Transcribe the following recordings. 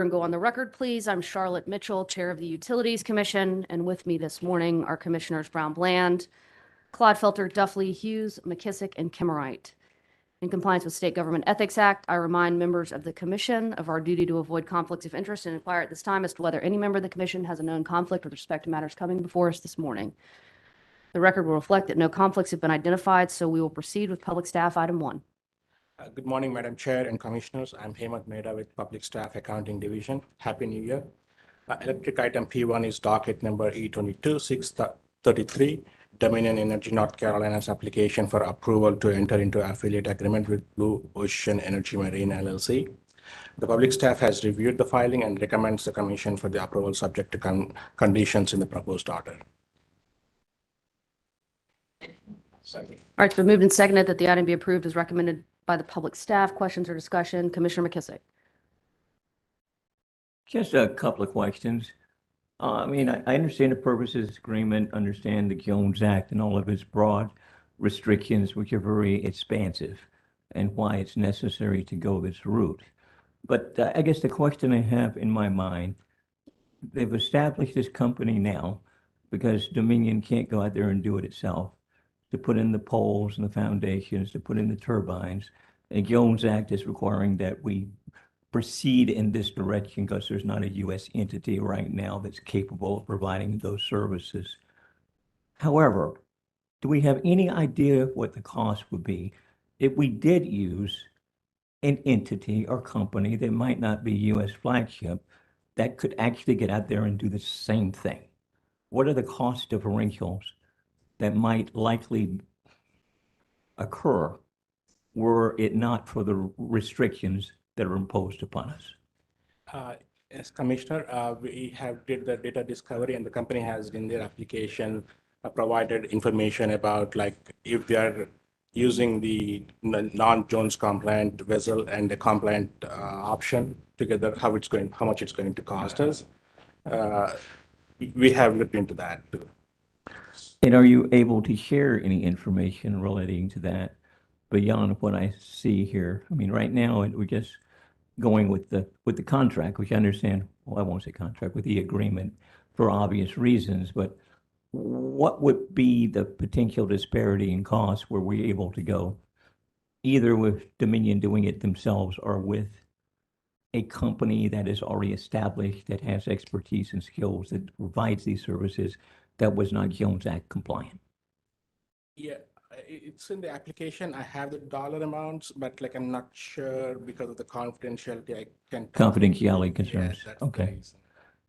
And go on the record, please. I'm Charlotte Mitchell, Chair of the Utilities Commission, and with me this morning are Commissioners Brown Bland, Clodfelter, Duffley, Hughes, McKissick, and Kimmerite. In compliance with State Government Ethics Act, I remind members of the Commission of our duty to avoid conflicts of interest and inquire at this time as to whether any member of the Commission has a known conflict with respect to matters coming before us this morning. The record will reflect that no conflicts have been identified, so we will proceed with Public Staff Item 1. Good morning, Madam Chair and Commissioners. I'm Hemant Mehta with Public Staff Accounting Division. Happy New Year. Electric item P1 is docket number E22-633, Dominion Energy North Carolina's application for approval to enter into affiliate agreement with Blue Ocean Energy Marine LLC. The public staff has reviewed the filing and recommends the Commission for the approval subject to conditions in the proposed order. All right, it's been moved and seconded that the item be approved as recommended by the public staff. Questions or discussion? Commissioner McKissick. Just a couple of questions. I understand the purpose of this agreement, understand the Jones Act and all of its broad restrictions, which are very expansive, and why it's necessary to go this route. But I guess the question I have in my mind, they've established this company now because Dominion can't go out there and do it itself, to put in the poles and the foundations, to put in the turbines. The Jones Act is requiring that we proceed in this direction because there's not a U.S. entity right now that's capable of providing those services. However, do we have any idea what the cost would be if we did use an entity or company that might not be U.S. flagship that could actually get out there and do the same thing? What are the cost differentials that might likely occur were it not for the restrictions that are imposed upon us? As Commissioner, we have did the data discovery, and the company has in their application provided information about like if they are using the non-Jones compliant vessel and the compliant option together, how much it's going to cost us. We have looked into that too. And are you able to share any information relating to that beyond what I see here? I mean, right now we're just going with the contract, which I understand. Well, I won't say contract, with the agreement for obvious reasons. But what would be the potential disparity in costs were we able to go either with Dominion doing it themselves or with a company that is already established, that has expertise and skills, that provides these services, that was not Jones Act compliant? Yeah, it's in the application. I have the dollar amounts, but like I'm not sure because of the confidentiality. I can't. Confidentiality concerns. Yeah, okay.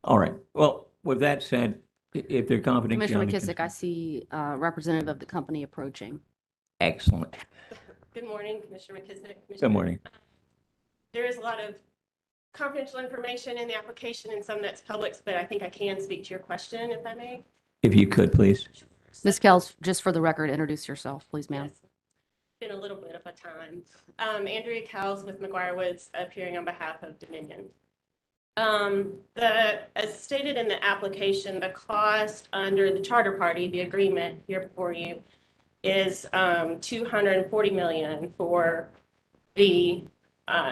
All right. Well, with that said, if they're confidentiality. Commissioner McKissick, I see a representative of the company approaching. Excellent. Good morning, Commissioner McKissick. Good morning. There is a lot of confidential information in the application and some that's public, but I think I can speak to your question, if I may. If you could, please. Ms. Kells, just for the record, introduce yourself, please, ma'am. Yes. Been a little bit of a time. Andrea Kells with McGuire Woods, appearing on behalf of Dominion. As stated in the application, the cost under the charter party, the agreement here before you, is $240 million for the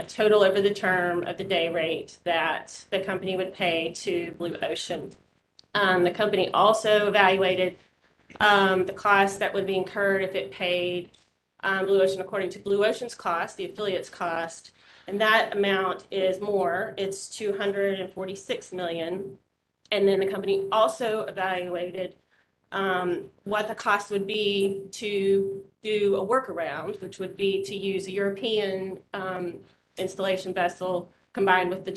total over the term of the day rate that the company would pay to Blue Ocean. The company also evaluated the cost that would be incurred if it paid Blue Ocean according to Blue Ocean's cost, the affiliate's cost, and that amount is more. It's $246 million. And then the company also evaluated what the cost would be to do a workaround, which would be to use a European installation vessel combined with the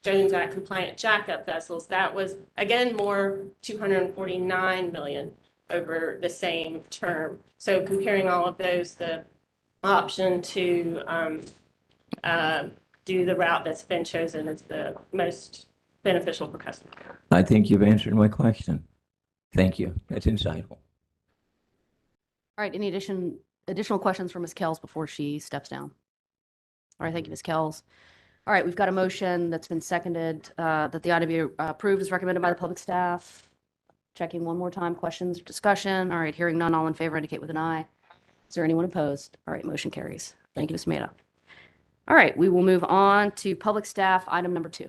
Jones Act compliant jackup vessels. That was, again, more, $249 million over the same term. So comparing all of those, the option to do the route that's been chosen is the most beneficial for customers. I think you've answered my question. Thank you. That's insightful. All right, any additional questions for Ms. Kells before she steps down? All right, thank you, Ms. Kells. All right, we've got a motion that's been seconded that the item be approved as recommended by the public staff. Checking one more time, questions, discussion. All right, hearing none, all in favor indicate with an aye. Is there anyone opposed? All right, motion carries. Thank you, Ms. Mehta. All right, we will move on to public staff, item number 2.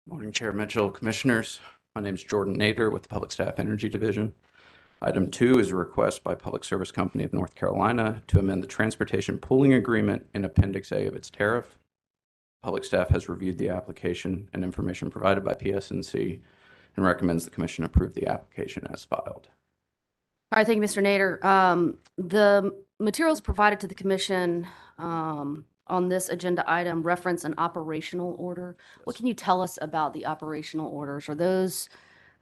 Morning, Chair Mitchell, Commissioners. My name is Jordan Nader with the Public Staff Energy Division. Item 2 is a request by Public Service Company of North Carolina to amend the transportation pooling agreement in Appendix A of its tariff. Public staff has reviewed the application and information provided by PSNC and recommends the Commission approve the application as filed. All right, thank you, Mr. Nader. The materials provided to the commission on this agenda item reference an operational order. What can you tell us about the operational orders?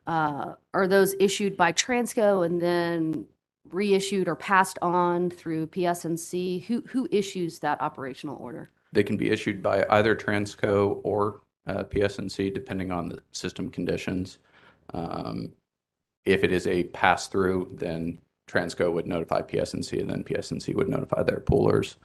Are those issued by Transco and then reissued or passed on through PSNC? Who issues that operational order? They can be issued by either Transco or PSNC, depending on the system conditions. If it is a pass-through, then Transco would notify PSNC, and then PSNC would notify their poolers.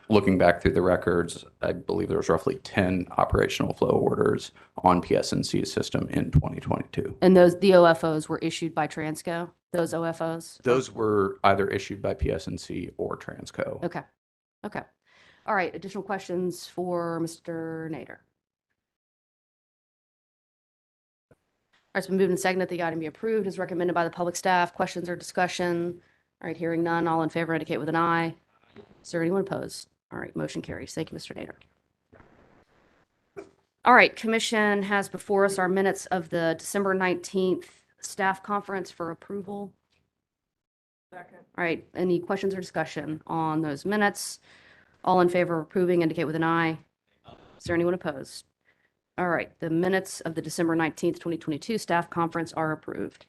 Looking back through the records, I believe there was roughly 10 operational flow orders on PSNC's system in 2022. And the OFOs were issued by Transco, those OFOs? Those were either issued by PSNC or Transco. Okay, okay. All right, additional questions for Mr. Nader? All right, it's been moved and seconded that the item be approved as recommended by the public staff. Questions or discussion? All right, hearing none, all in favor indicate with an aye. Is there anyone opposed? All right, motion carries. Thank you, Mr. Nader. All right, Commission has before us our minutes of the December 19th staff conference for approval. Second. All right, any questions or discussion on those minutes? All in favor of approving indicate with an aye. Is there anyone opposed? All right, the minutes of the December 19th, 2022 staff conference are approved.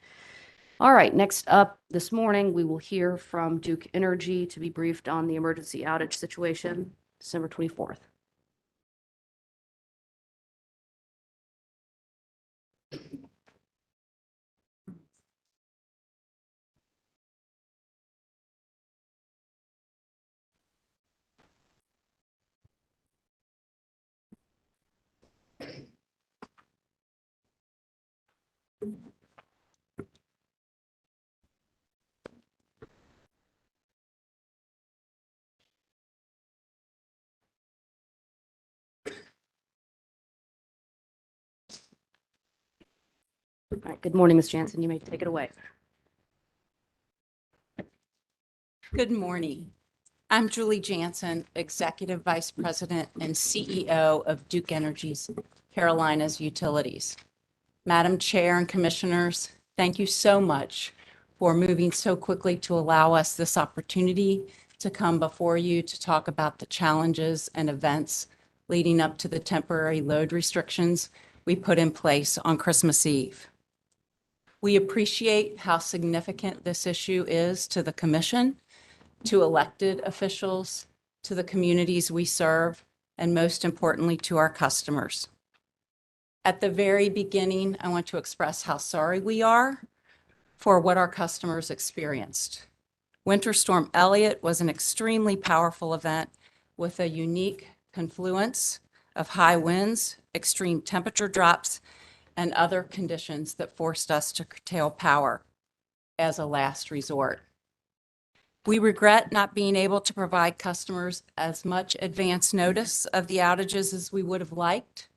All right, next up this morning, we will hear from Duke Energy to be briefed on the emergency outage situation, December 24th. All right, good morning, Ms. Jansen. You may take it away. Good morning. I'm Julie Jansen, Executive Vice President and CEO of Duke Energy's Carolinas Utilities. Madam Chair and Commissioners, thank you so much for moving so quickly to allow us this opportunity to come before you to talk about the challenges and events leading up to the temporary load restrictions we put in place on Christmas Eve. We appreciate how significant this issue is to the Commission, to elected officials, to the communities we serve, and most importantly, to our customers. At the very beginning, I want to express how sorry we are for what our customers experienced. Winter Storm Elliott was an extremely powerful event with a unique confluence of high winds, extreme temperature drops, and other conditions that forced us to curtail power as a last resort. We regret not being able to provide customers as much advance notice of the outages as we would have liked,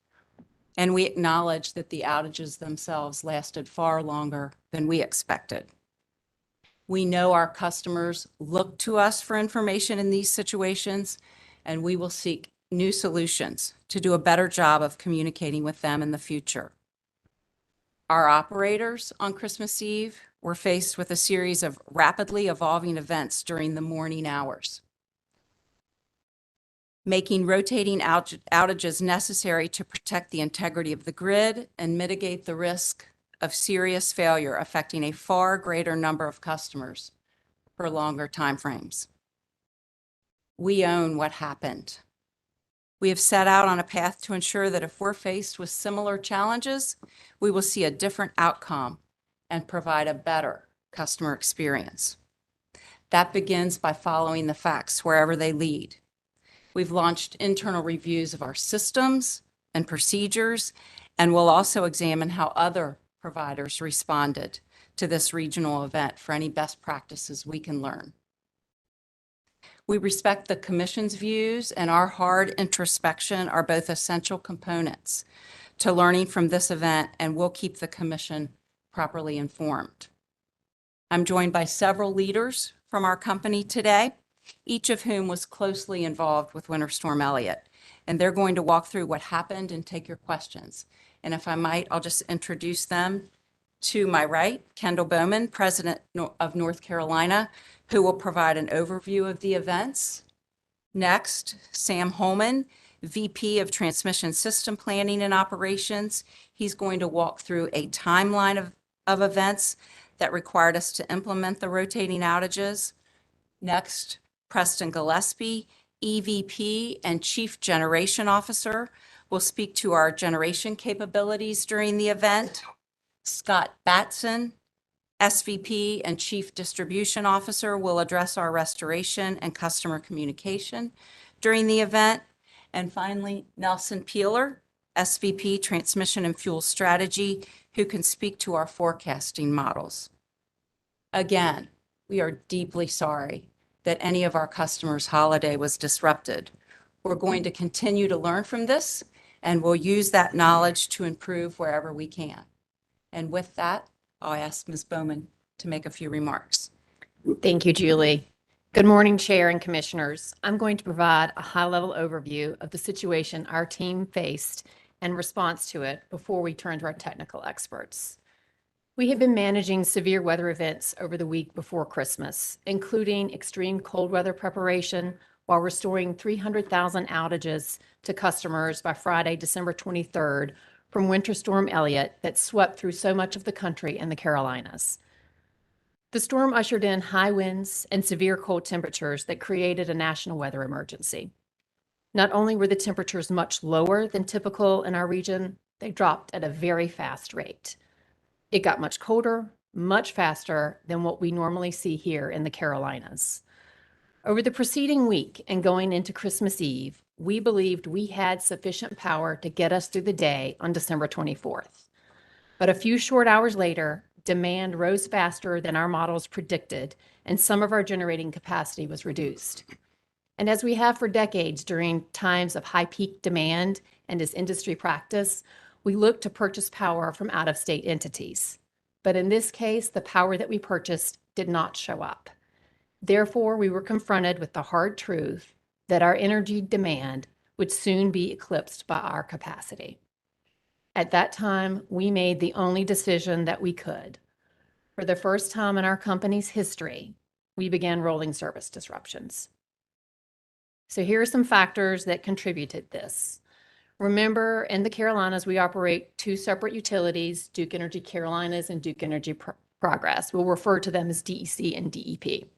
and we acknowledge that the outages themselves lasted far longer than we expected. We know our customers look to us for information in these situations, and we will seek new solutions to do a better job of communicating with them in the future. Our operators on Christmas Eve were faced with a series of rapidly evolving events during the morning hours, making rotating outages necessary to protect the integrity of the grid and mitigate the risk of serious failure affecting a far greater number of customers for longer timeframes. We own what happened. We have set out on a path to ensure that if we're faced with similar challenges, we will see a different outcome and provide a better customer experience. That begins by following the facts wherever they lead. We've launched internal reviews of our systems and procedures And we'll also examine how other providers responded to this regional event for any best practices we can learn. We respect the Commission's views, and our hard introspection are both essential components to learning from this event, and we'll keep the Commission properly informed. I'm joined by several leaders from our company today, each of whom was closely involved with Winter Storm Elliott, and they're going to walk through what happened and take your questions. And if I might, I'll just introduce them. To my right, Kendall Bowman, President of North Carolina, who will provide an overview of the events. Next, Sam Holman, VP of Transmission System Planning and Operations. He's going to walk through a timeline of events that required us to implement the rotating outages. Next, Preston Gillespie, EVP and Chief Generation Officer, will speak to our generation capabilities during the event. Scott Batson, SVP and Chief Distribution Officer, will address our restoration and customer communication during the event. And finally, Nelson Peeler, SVP Transmission and Fuel Strategy, who can speak to our forecasting models. Again, we are deeply sorry that any of our customers' holiday was disrupted. We're going to continue to learn from this, and we'll use that knowledge to improve wherever we can. And with that, I'll ask Ms. Bowman to make a few remarks. Thank you, Julie. Good morning, Chair and Commissioners. I'm going to provide a high-level overview of the situation our team faced and response to it before we turn to our technical experts. We have been managing severe weather events over the week before Christmas, including extreme cold weather preparation while restoring 300,000 outages to customers by Friday, December 23rd from Winter Storm Elliott that swept through so much of the country and the Carolinas. The storm ushered in high winds and severe cold temperatures that created a national weather emergency. Not only were the temperatures much lower than typical in our region, they dropped at a very fast rate. It got much colder, much faster than what we normally see here in the Carolinas. Over the preceding week and going into Christmas Eve, we believed we had sufficient power to get us through the day on December 24th. But a few short hours later, demand rose faster than our models predicted, and some of our generating capacity was reduced. And as we have for decades during times of high peak demand and as industry practice, we look to purchase power from out-of-state entities. But in this case, the power that we purchased did not show up. Therefore, we were confronted with the hard truth that our energy demand would soon be eclipsed by our capacity. At that time, we made the only decision that we could. For the first time in our company's history, we began rolling service disruptions. So here are some factors that contributed this. Remember, in the Carolinas, we operate two separate utilities, Duke Energy Carolinas and Duke Energy Progress. We'll refer to them as DEC and DEP.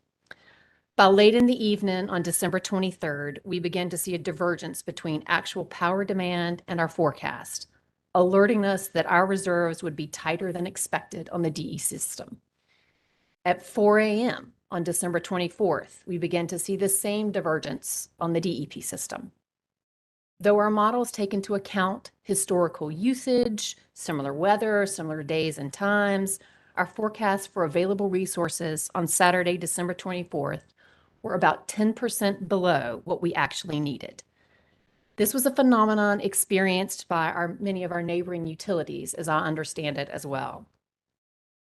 By late in the evening on December 23rd, we began to see a divergence between actual power demand and our forecast, alerting us that our reserves would be tighter than expected on the DE system. At 4 a.m. on December 24th, we began to see the same divergence on the DEP system. Though our models take into account historical usage, similar weather, similar days and times, our forecasts for available resources on Saturday, December 24th, were about 10% below what we actually needed. This was a phenomenon experienced by many of our neighboring utilities, as I understand it as well.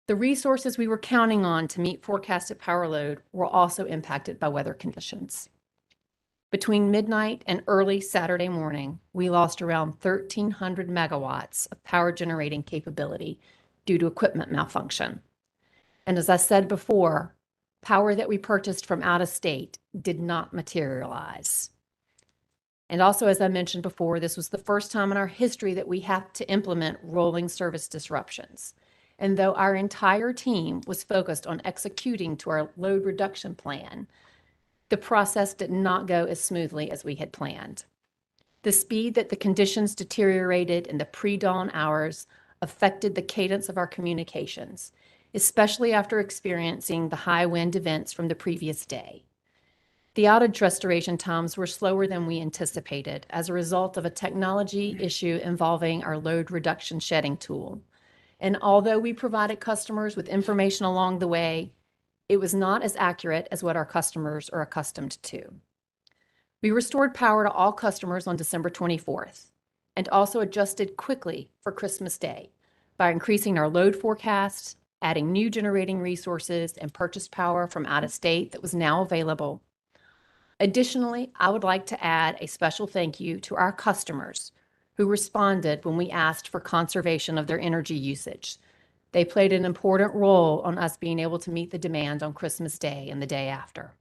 The resources we were counting on to meet forecasted power load were also impacted by weather conditions. Between midnight and early Saturday morning, we lost around 1,300 megawatts of power generating capability due to equipment malfunction. And as I said before, power that we purchased from out of state did not materialize. And also, as I mentioned before, this was the first time in our history that we had to implement rolling service disruptions. And though our entire team was focused on executing to our load reduction plan, the process did not go as smoothly as we had planned. The speed that the conditions deteriorated in the pre-dawn hours affected the cadence of our communications, especially after experiencing the high wind events from the previous day. The outage restoration times were slower than we anticipated as a result of a technology issue involving our load reduction shedding tool. And although we provided customers with information along the way, it was not as accurate as what our customers are accustomed to. We restored power to all customers on December 24th and also adjusted quickly for Christmas Day by increasing our load forecast, adding new generating resources, and purchased power from out of state that was now available. Additionally, I would like to add a special thank you to our customers who responded when we asked for conservation of their energy usage. They played an important role on us being able to meet the demand on Christmas Day and the day after.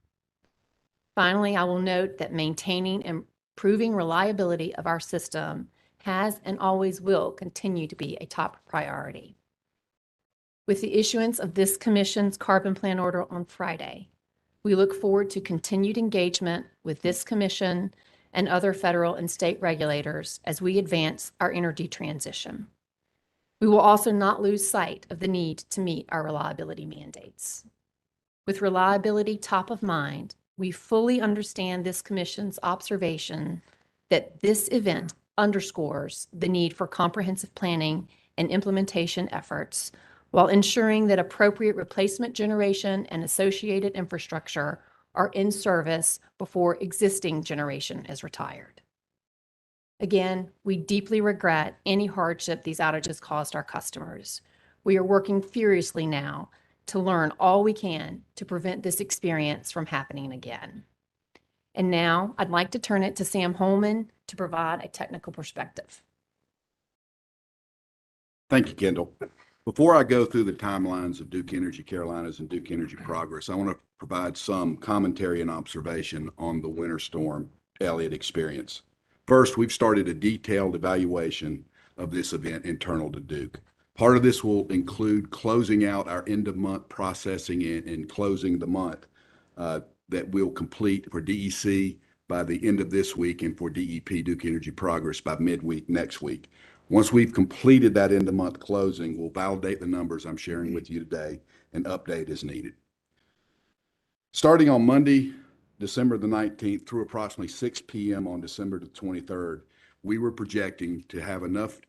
Finally, I will note that maintaining and improving reliability of our system has and always will continue to be a top priority. With the issuance of this Commission's Carbon Plan Order on Friday, we look forward to continued engagement with this Commission and other federal and state regulators as we advance our energy transition. We will also not lose sight of the need to meet our reliability mandates. With reliability top of mind, we fully understand this Commission's observation that this event underscores the need for comprehensive planning and implementation efforts while ensuring that appropriate replacement generation and associated infrastructure are in service before existing generation is retired. Again, we deeply regret any hardship these outages caused our customers. We are working furiously now to learn all we can to prevent this experience from happening again. And now I'd like to turn it to Sam Holman to provide a technical perspective. Thank you, Kendall. Before I go through the timelines of Duke Energy Carolinas and Duke Energy Progress, I want to provide some commentary and observation on the Winter Storm Elliott experience. First, we've started a detailed evaluation of this event internal to Duke. Part of this will include closing out our end-of-month processing and closing the month that we'll complete for DEC by the end of this week and for DEP, Duke Energy Progress, by midweek next week. Once we've completed that end-of-month closing, we'll validate the numbers I'm sharing with you today and update as needed. Starting on Monday, December the 19th through approximately 6 p.m. on December the 23rd, we were projecting to have enough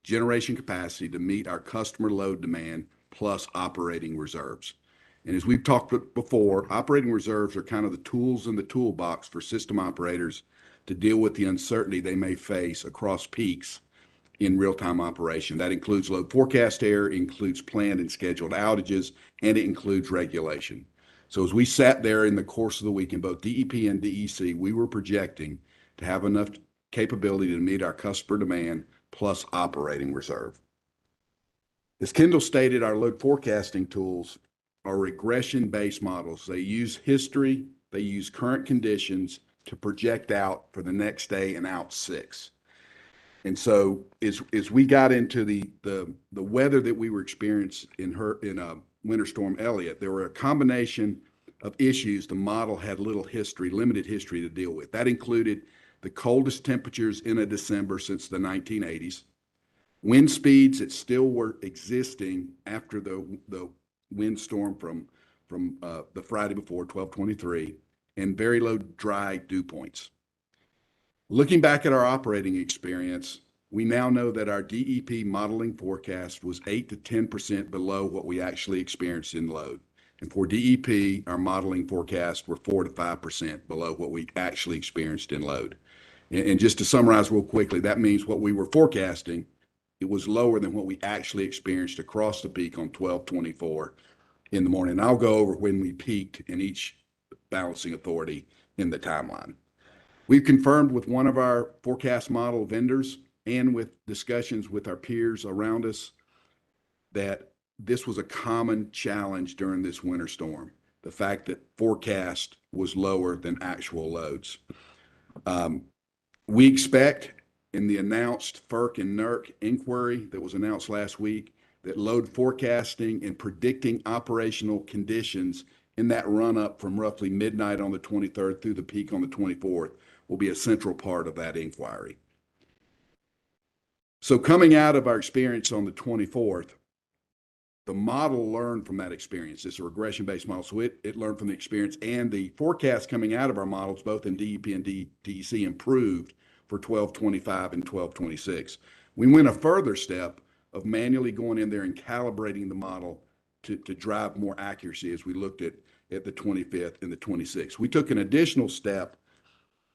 generation capacity to meet our customer load demand plus operating reserves. And as we've talked before, operating reserves are kind of the tools in the toolbox for system operators to deal with the uncertainty they may face across peaks in real-time operation. That includes load forecast error, includes planned and scheduled outages, and it includes regulation. So as we sat there in the course of the week in both DEP and DEC, we were projecting to have enough capability to meet our customer demand plus operating reserve. As Kendall stated, our load forecasting tools are regression-based models. They use history, they use current conditions to project out for the next day and out 6. And so as we got into the weather that we were experiencing in Winter Storm Elliott, there were a combination of issues the model had limited history to deal with. That included the coldest temperatures in a December since the 1980s, wind speeds that still were existing after the windstorm from the Friday before, 12/23, and very low dry dew points. Looking back at our operating experience, we now know that our DEP modeling forecast was 8 to 10% below what we actually experienced in load. And for DEP, our modeling forecasts were 4 to 5% below what we actually experienced in load. And just to summarize real quickly, that means what we were forecasting, it was lower than what we actually experienced across the peak on 12/24 in the morning. And I'll go over when we peaked in each balancing authority in the timeline. We've confirmed with one of our forecast model vendors and with discussions with our peers around us that this was a common challenge during this winter storm, the fact that forecast was lower than actual loads. We expect in the announced FERC and NERC inquiry that was announced last week that load forecasting and predicting operational conditions in that run up from roughly midnight on the 23rd through the peak on the 24th will be a central part of that inquiry. So coming out of our experience on the 24th, The model learned from that experience. It's a regression-based model, so it learned from the experience, and the forecast coming out of our models, both in DEP and DEC, improved for 1225 and 1226. We went a further step of manually going in there and calibrating the model to drive more accuracy as we looked at the 25th and the 26th. We took an additional step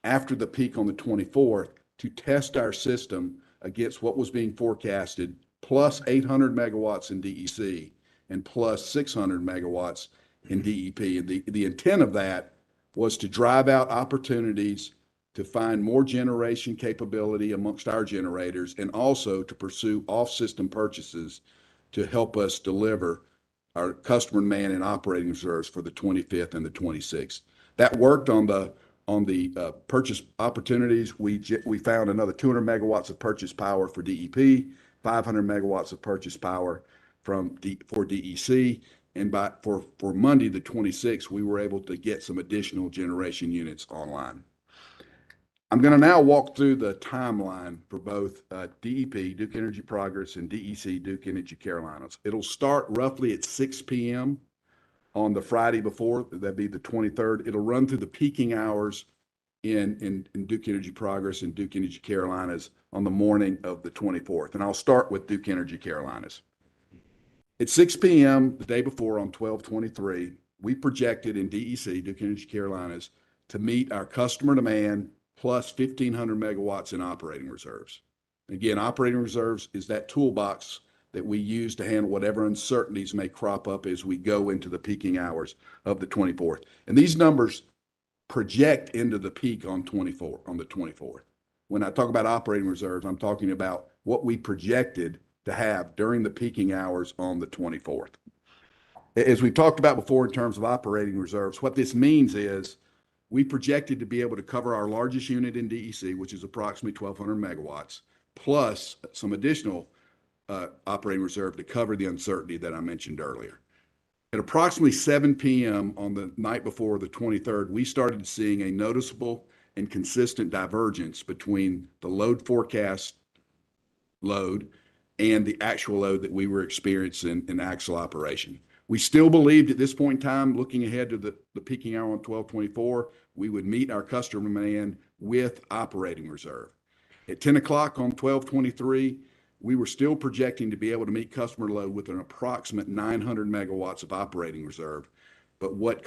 after the peak on the 24th to test our system against what was being forecasted, plus 800 megawatts in DEC and plus 600 megawatts in DEP. And the intent of that was to drive out opportunities to find more generation capability amongst our generators, and also to pursue off-system purchases to help us deliver our customer demand and operating reserves for the 25th and the 26th. That worked on the purchase opportunities. We found another 200 megawatts of purchase power for DEP, 500 megawatts of purchase power for DEC, and for Monday the 26th, we were able to get some additional generation units online. I'm going to now walk through the timeline for both DEP, Duke Energy Progress, and DEC, Duke Energy Carolinas. It'll start roughly at 6 p.m. on the Friday before, that'd be the 23rd. It'll run through the peaking hours in Duke Energy Progress and Duke Energy Carolinas on the morning of the 24th. And I'll start with Duke Energy Carolinas. At 6 p.m. the day before on 12/23, we projected in DEC, Duke Energy Carolinas, to meet our customer demand plus 1,500 megawatts in operating reserves. Again, operating reserves is that toolbox that we use to handle whatever uncertainties may crop up as we go into the peaking hours of the 24th. And these numbers project into the peak on the 24th. When I talk about operating reserves, I'm talking about what we projected to have during the peaking hours on the 24th. As we talked about before in terms of operating reserves, what this means is we projected to be able to cover our largest unit in DEC, which is approximately 1,200 megawatts, plus some additional operating reserve to cover the uncertainty that I mentioned earlier. At approximately 7 p.m. on the night before the 23rd, we started seeing a noticeable and consistent divergence between the load forecast load and the actual load that we were experiencing in actual operation. We still believed at this point in time, looking ahead to the peaking hour on 12/24, we would meet our customer demand with operating reserve. At 10 o'clock on 12/23, we were still projecting to be able to meet customer load with an approximate 900 megawatts of operating reserve. But what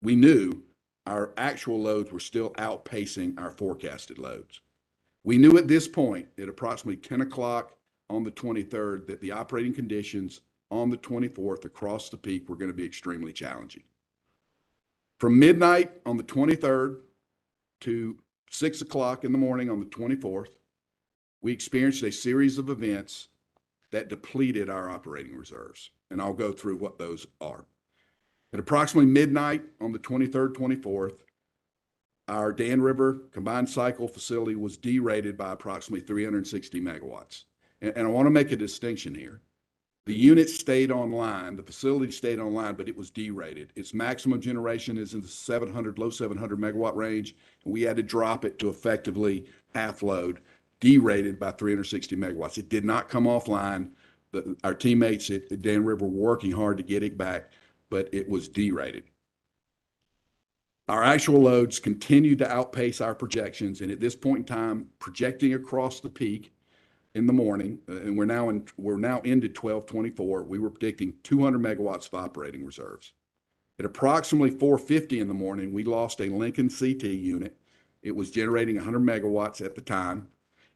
we knew, our actual loads were still outpacing our forecasted loads. We knew at this point, at approximately 10 o'clock on the 23rd, that the operating conditions on the 24th across the peak were going to be extremely challenging. From midnight on the 23rd to 6 o'clock in the morning on the 24th, we experienced a series of events that depleted our operating reserves, and I'll go through what those are. At approximately midnight on the 23rd, 24th, our Dan River combined cycle facility was derated by approximately 360 megawatts. And I want to make a distinction here. The unit stayed online, the facility stayed online, but it was derated. Its maximum generation is in the low 700 megawatt range, and we had to drop it to effectively half load, derated by 360 megawatts. It did not come offline. Our teammates at Dan River were working hard to get it back, but it was derated. Our actual loads continued to outpace our projections, and at this point in time, projecting across the peak in the morning, and we're now into 12/24, we were predicting 200 megawatts of operating reserves. At approximately 4:50 in the morning, we lost a Lincoln CT unit. It was generating 100 megawatts at the time.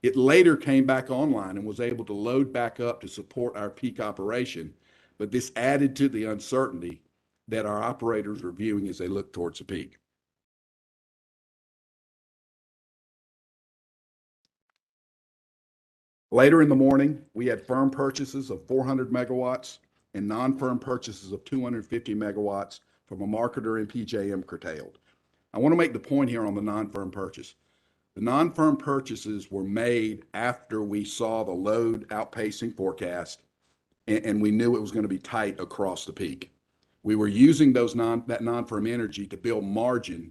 It later came back online and was able to load back up to support our peak operation, but this added to the uncertainty that our operators were viewing as they look towards the peak. Later in the morning, we had firm purchases of 400 megawatts and non-firm purchases of 250 megawatts from a marketer in PJM curtailed. I want to make the point here on the non-firm purchase. The non-firm purchases were made after we saw the load outpacing forecast, and we knew it was going to be tight across the peak. We were using that non-firm energy to build margin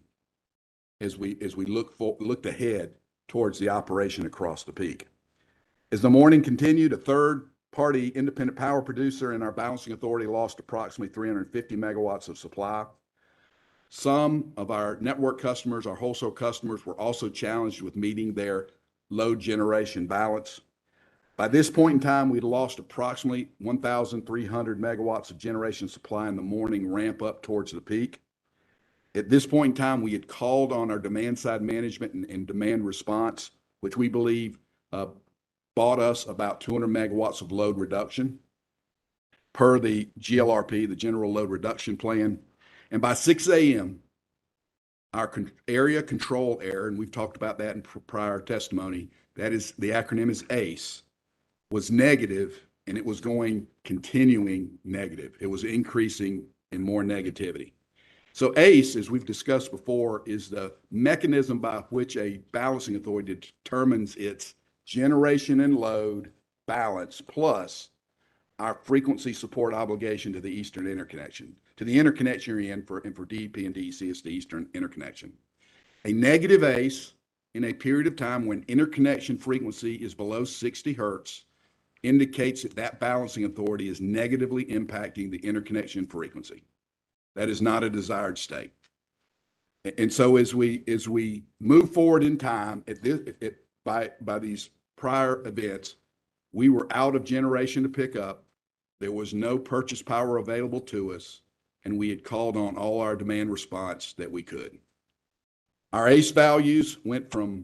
as we looked ahead towards the operation across the peak. As the morning continued, a third party independent power producer and our balancing authority lost approximately 350 megawatts of supply. Some of our network customers, our wholesale customers, were also challenged with meeting their load generation balance. By this point in time, we'd lost approximately 1,300 megawatts of generation supply in the morning ramp up towards the peak. At this point in time, we had called on our demand side management and demand response, which we believe bought us about 200 megawatts of load reduction per the GLRP, the General Load Reduction Plan. And by 6 a.m., our area control error, and we've talked about that in prior testimony, that is, the acronym is ACE, was negative, and it was continuing negative. It was increasing in more negativity. So ACE, as we've discussed before, is the mechanism by which a balancing authority determines its generation and load balance plus our frequency support obligation to the Eastern Interconnection. To the interconnection you're in, for DEP and DEC, it's the Eastern Interconnection. A negative ACE in a period of time when interconnection frequency is below 60 hertz indicates that that balancing authority is negatively impacting the interconnection frequency. That is not a desired state. And so as we move forward in time by these prior events, we were out of generation to pick up. There was no purchase power available to us, and we had called on all our demand response that we could. Our ACE values went from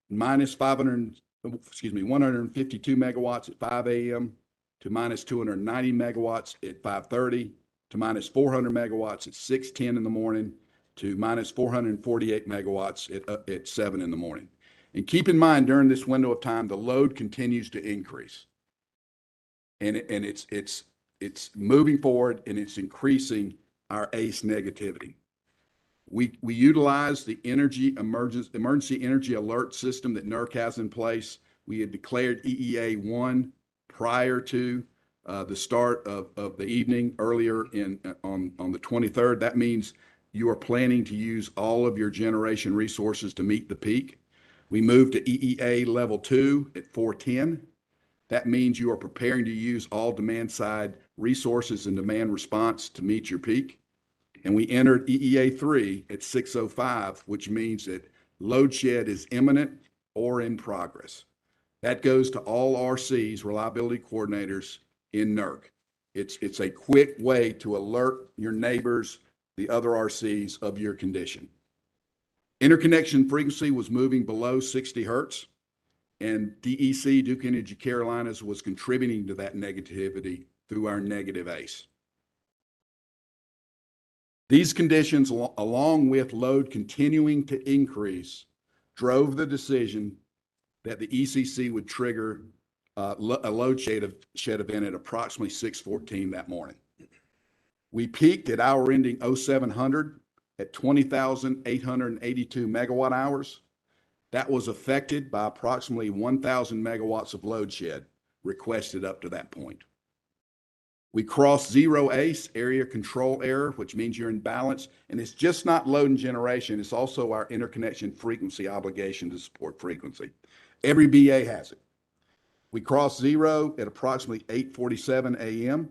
minus 152 megawatts at 5 a.m. to minus 290 megawatts at 5:30 to minus 400 megawatts at 6:10 in the morning to minus 448 megawatts at 7 in the morning. And keep in mind, during this window of time, the load continues to increase. And it's moving forward, and it's increasing our ACE negativity. We utilize the emergency energy alert system that NERC has in place. We had declared EEA 1 prior to the start of the evening earlier on the 23rd. That means you are planning to use all of your generation resources to meet the peak. We moved to EEA level 2 at 4:10. That means you are preparing to use all demand side resources and demand response to meet your peak. And we entered EEA 3 at 6:05, which means that load shed is imminent or in progress. That goes to all RCs, reliability coordinators in NERC. It's a quick way to alert your neighbors, the other RCs, of your condition. Interconnection frequency was moving below 60 hertz, and DEC, Duke Energy Carolinas, was contributing to that negativity through our negative ACE. These conditions, along with load continuing to increase, drove the decision that the ECC would trigger a load shed event at approximately 6:14 that morning. We peaked at hour ending 0700 at 20,882 megawatt hours. That was affected by approximately 1,000 megawatts of load shed requested up to that point. We crossed zero ACE, area control error, which means you're in balance. And it's just not load and generation. It's also our interconnection frequency obligation to support frequency. Every BA has it. We crossed zero at approximately 8:47 a.m.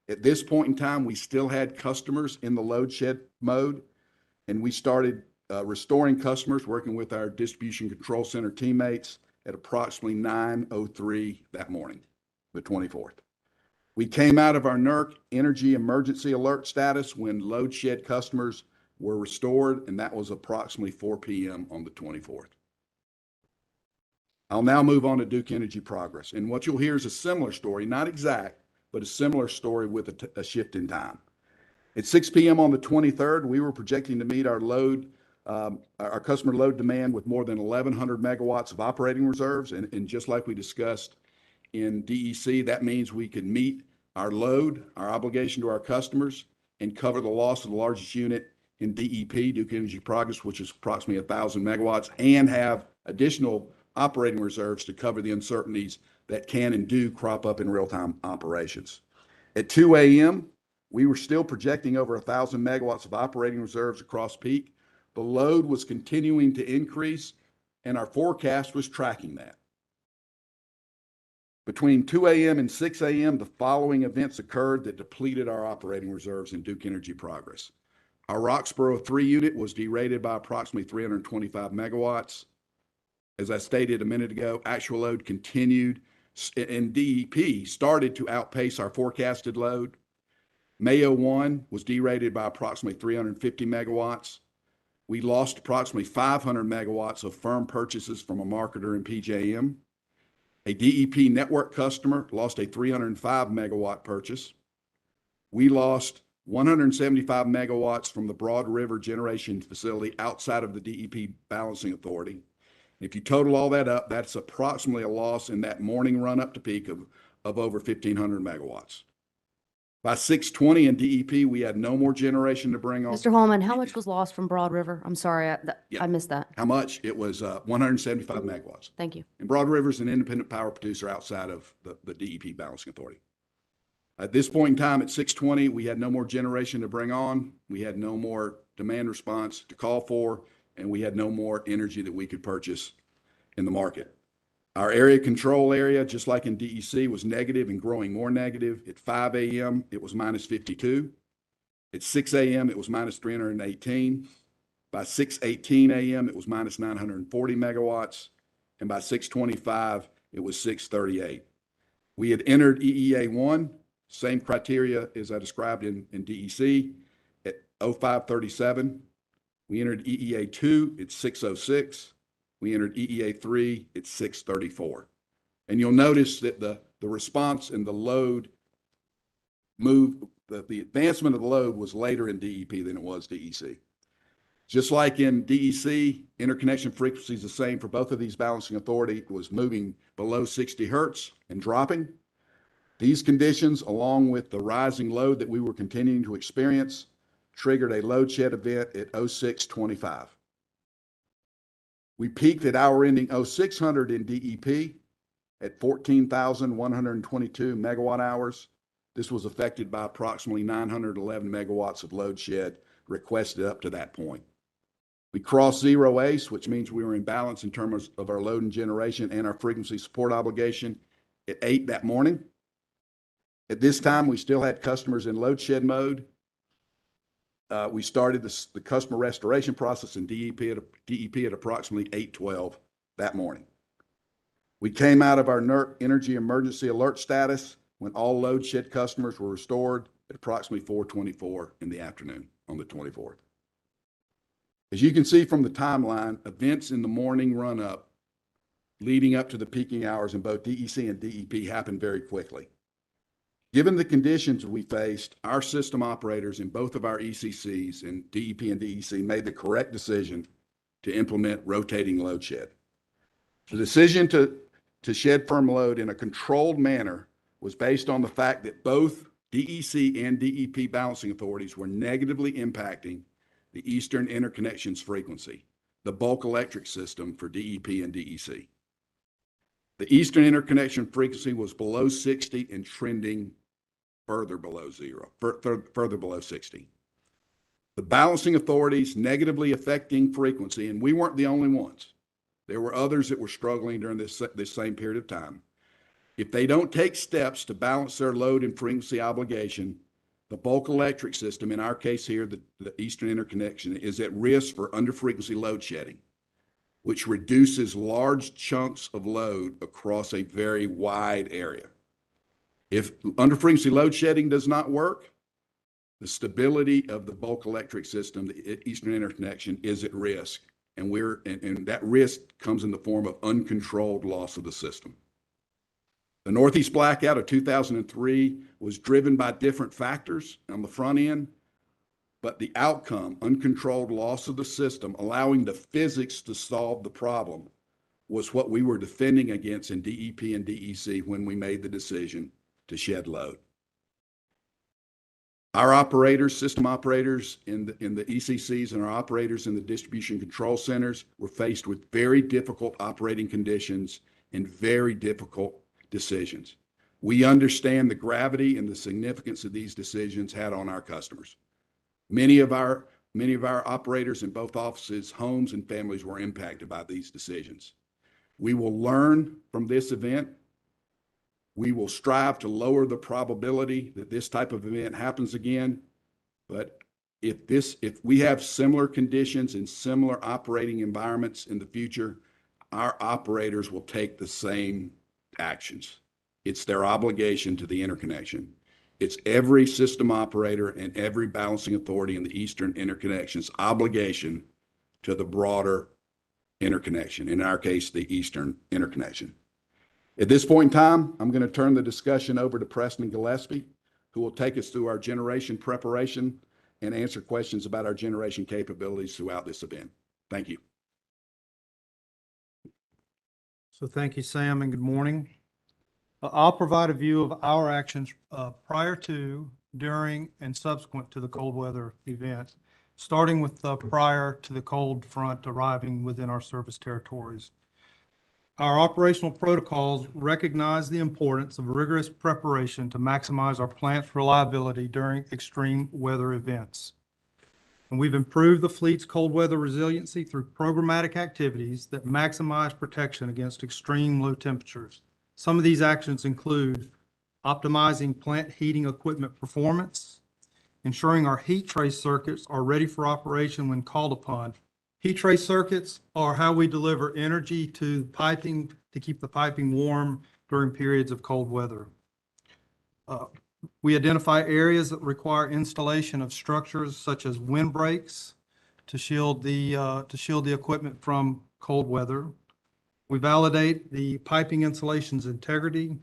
At this point in time, we still had customers in the load shed mode, and we started restoring customers, working with our distribution control center teammates at approximately 9:03 that morning, the 24th. We came out of our NERC energy emergency alert status when load shed customers were restored, and that was approximately 4 p.m. on the 24th. I'll now move on to Duke Energy Progress. And what you'll hear is a similar story, not exact, but a similar story with a shift in time. At 6 p.m. on the 23rd, we were projecting to meet our customer load demand with more than 1,100 megawatts of operating reserves. And just like we discussed in DEC, that means we can meet our load, our obligation to our customers, and cover the loss of the largest unit in DEP, Duke Energy Progress, which is approximately 1,000 megawatts, and have additional operating reserves to cover the uncertainties that can and do crop up in real-time operations. At 2 a.m., we were still projecting over 1,000 megawatts of operating reserves across peak. The load was continuing to increase, and our forecast was tracking that. Between 2 a.m. and 6 a.m., the following events occurred that depleted our operating reserves in Duke Energy Progress. Our Roxboro 3 unit was derated by approximately 325 megawatts. As I stated a minute ago, actual load continued and DEP started to outpace our forecasted load. Mayo 1 was derated by approximately 350 megawatts. We lost approximately 500 megawatts of firm purchases from a marketer in PJM. A DEP network customer lost a 305 megawatt purchase. We lost 175 megawatts from the Broad River generation facility outside of the DEP balancing authority. If you total all that up, that's approximately a loss in that morning run up to peak of over 1,500 megawatts. By 6:20 in DEP, we had no more generation to bring on. Mr. Holman, how much was lost from Broad River? I'm sorry, Yeah. I missed that. How much? It was 175 megawatts. Thank you. And Broad River is an independent power producer outside of the DEP balancing authority. At this point in time, at 6:20, we had no more generation to bring on. We had no more demand response to call for, and we had no more energy that we could purchase in the market. Our area control area, just like in DEC, was negative and growing more negative. At 5 a.m., it was minus 52. At 6 a.m., it was minus 318. By 6:18 a.m., it was minus 940 megawatts. And by 6:25, it was 638. We had entered EEA 1, same criteria as I described in DEC, at 0537. We entered EEA 2 at 606. We entered EEA 3 at 634. And you'll notice that the response and the load move, the advancement of the load was later in DEP than it was DEC. Just like in DEC, interconnection frequency is the same for both of these balancing authority. It was moving below 60 hertz and dropping. These conditions, along with the rising load that we were continuing to experience, triggered a load shed event at 0625. We peaked at hour ending 0600 in DEP at 14,122 megawatt hours. This was affected by approximately 911 megawatts of load shed requested up to that point. We crossed zero ACE, which means we were in balance in terms of our load and generation and our frequency support obligation at 8 that morning. At this time, we still had customers in load shed mode. We started the customer restoration process in DEP at approximately 8:12 that morning. We came out of our NERC energy emergency alert status when all load shed customers were restored at approximately 4:24 in the afternoon on the 24th. As you can see from the timeline, events in the morning run up leading up to the peaking hours in both DEC and DEP happened very quickly. Given the conditions we faced, our system operators in both of our ECCs, in DEP and DEC, made the correct decision to implement rotating load shed. The decision to shed firm load in a controlled manner was based on the fact that both DEC and DEP balancing authorities were negatively impacting the Eastern Interconnections frequency, the bulk electric system for DEP and DEC. The Eastern Interconnection frequency was below 60 and trending further below 60. The balancing authorities negatively affecting frequency, and we weren't the only ones. There were others that were struggling during this same period of time. If they don't take steps to balance their load and frequency obligation, the bulk electric system, in our case here, the Eastern Interconnection, is at risk for under-frequency load shedding, which reduces large chunks of load across a very wide area. If under-frequency load shedding does not work, the stability of the bulk electric system, the Eastern Interconnection, is at risk. And that risk comes in the form of uncontrolled loss of the system. The Northeast blackout of 2003 was driven by different factors on the front end, but the outcome, uncontrolled loss of the system, allowing the physics to solve the problem, was what we were defending against in DEP and DEC when we made the decision to shed load. Our operators, system operators in the ECCs, and our operators in the distribution control centers were faced with very difficult operating conditions and very difficult decisions. We understand the gravity and the significance of these decisions had on our customers. Many of our operators in both offices, homes, and families were impacted by these decisions. We will learn from this event We will strive to lower the probability that this type of event happens again. But if we have similar conditions and similar operating environments in the future, our operators will take the same actions. It's their obligation to the interconnection. It's every system operator and every balancing authority in the Eastern Interconnection's obligation to the broader interconnection, in our case, the Eastern Interconnection. At this point in time, I'm going to turn the discussion over to Preston Gillespie, who will take us through our generation preparation and answer questions about our generation capabilities throughout this event. Thank you. So thank you, Sam, and good morning. I'll provide a view of our actions prior to, during, and subsequent to the cold weather event, starting with prior to the cold front arriving within our service territories. Our operational protocols recognize the importance of rigorous preparation to maximize our plant's reliability during extreme weather events. And we've improved the fleet's cold weather resiliency through programmatic activities that maximize protection against extreme low temperatures. Some of these actions include optimizing plant heating equipment performance, ensuring our heat trace circuits are ready for operation when called upon. Heat trace circuits are how we deliver energy to piping to keep the piping warm during periods of cold weather. We identify areas that require installation of structures such as windbreaks to shield the equipment from cold weather. We validate the piping insulation's integrity.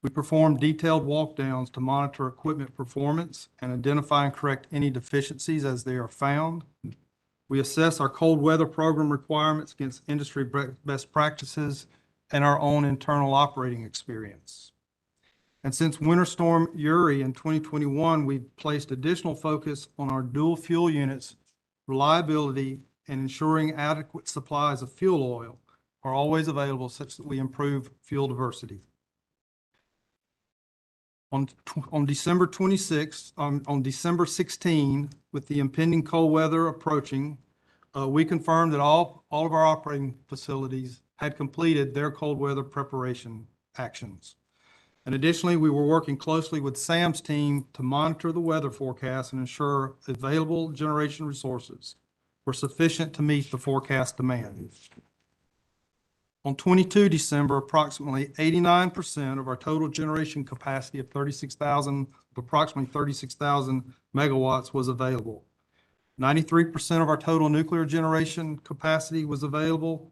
We perform detailed walkdowns to monitor equipment performance and identify and correct any deficiencies as they are found. We assess our cold weather program requirements against industry best practices and our own internal operating experience. And since Winter Storm Uri in 2021, we've placed additional focus on our dual fuel units, reliability, and ensuring adequate supplies of fuel oil are always available such that we improve fuel diversity. On December 26th, on December 16, with the impending cold weather approaching, we confirmed that all of our operating facilities had completed their cold weather preparation actions. And additionally, we were working closely with Sam's team to monitor the weather forecast and ensure available generation resources were sufficient to meet the forecast demand. On 22 December, approximately 89% of our total generation capacity of approximately 36,000 megawatts was available. 93% of our total nuclear generation capacity was available,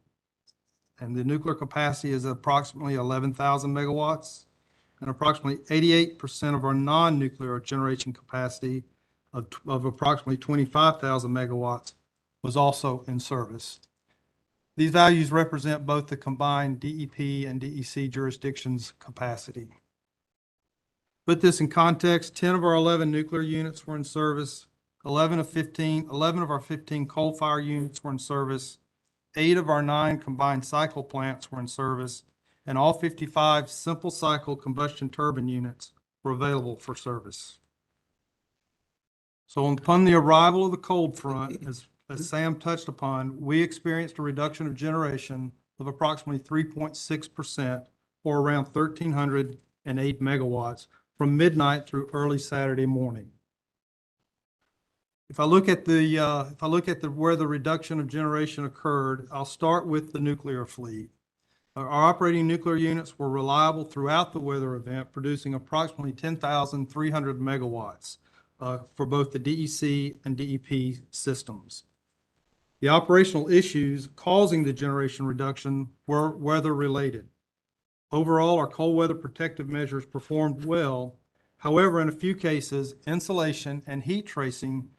and the nuclear capacity is approximately 11,000 megawatts. And approximately 88% of our non-nuclear generation capacity of approximately 25,000 megawatts was also in service. These values represent both the combined DEP and DEC jurisdictions' capacity. Put this in context, 10 of our 11 nuclear units were in service, 11 of our 15 coal-fired units were in service, 8 of our 9 combined cycle plants were in service, and all 55 simple cycle combustion turbine units were available for service. So upon the arrival of the cold front, as Sam touched upon, we experienced a reduction of generation of approximately 3.6%, or around 1,308 megawatts from midnight through early Saturday morning. If I look at where the reduction of generation occurred, I'll start with the nuclear fleet. Our operating nuclear units were reliable throughout the weather event, producing approximately 10,300 megawatts for both the DEC and DEP systems. The operational issues causing the generation reduction were weather-related. Overall, our cold weather protective measures performed well. However, in a few cases, insulation and heat tracing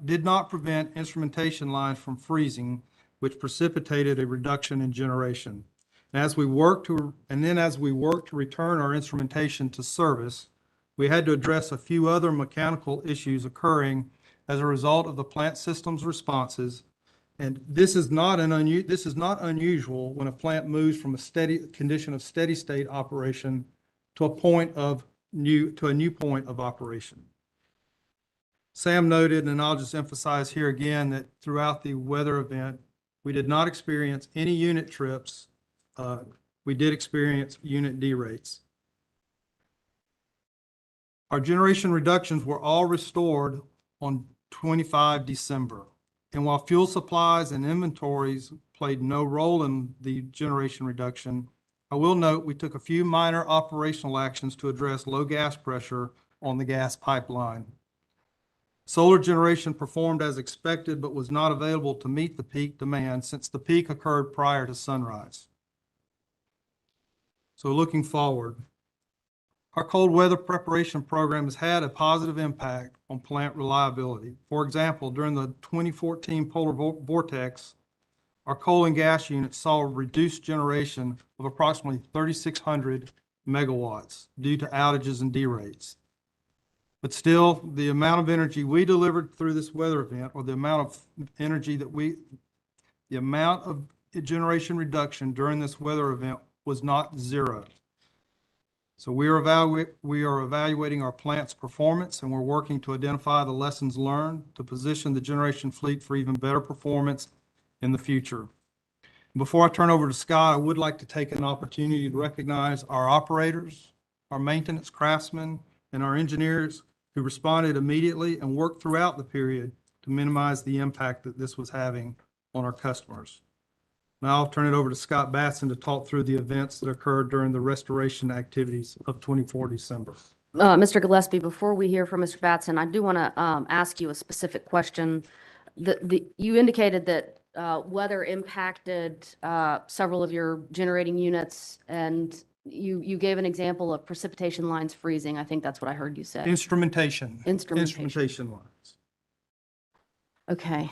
did not prevent instrumentation lines from freezing, which precipitated a reduction in generation. And as we worked to return our instrumentation to service, we had to address a few other mechanical issues occurring as a result of the plant system's responses. And this is not unusual when a plant moves from a condition of steady state operation to a new point of operation. Sam noted, and I'll just emphasize here again, that throughout the weather event, we did not experience any unit trips we did experience unit derates. Our generation reductions were all restored on 25 December. And while fuel supplies and inventories played no role in the generation reduction, I will note we took a few minor operational actions to address low gas pressure on the gas pipeline. Solar generation performed as expected, but was not available to meet the peak demand since the peak occurred prior to sunrise. So looking forward, our cold weather preparation program has had a positive impact on plant reliability. For example, during the 2014 polar vortex, our coal and gas units saw a reduced generation of approximately 3,600 megawatts due to outages and derates. But still, the amount of energy we delivered through this weather event, or the amount of energy the amount of generation reduction during this weather event was not zero. So we are evaluating our plant's performance, and we're working to identify the lessons learned to position the generation fleet for even better performance in the future. Before I turn over to Scott, I would like to take an opportunity to recognize our operators, our maintenance craftsmen, and our engineers who responded immediately and worked throughout the period to minimize the impact that this was having on our customers. Now I'll turn it over to Scott Batson to talk through the events that occurred during the restoration activities of 24 December. Mr. Gillespie, before we hear from Mr. Batson, I do want to ask you a specific question. You indicated that weather impacted several of your generating units, and you gave an example of precipitation lines freezing. I think that's what I heard you say. Instrumentation lines. Okay.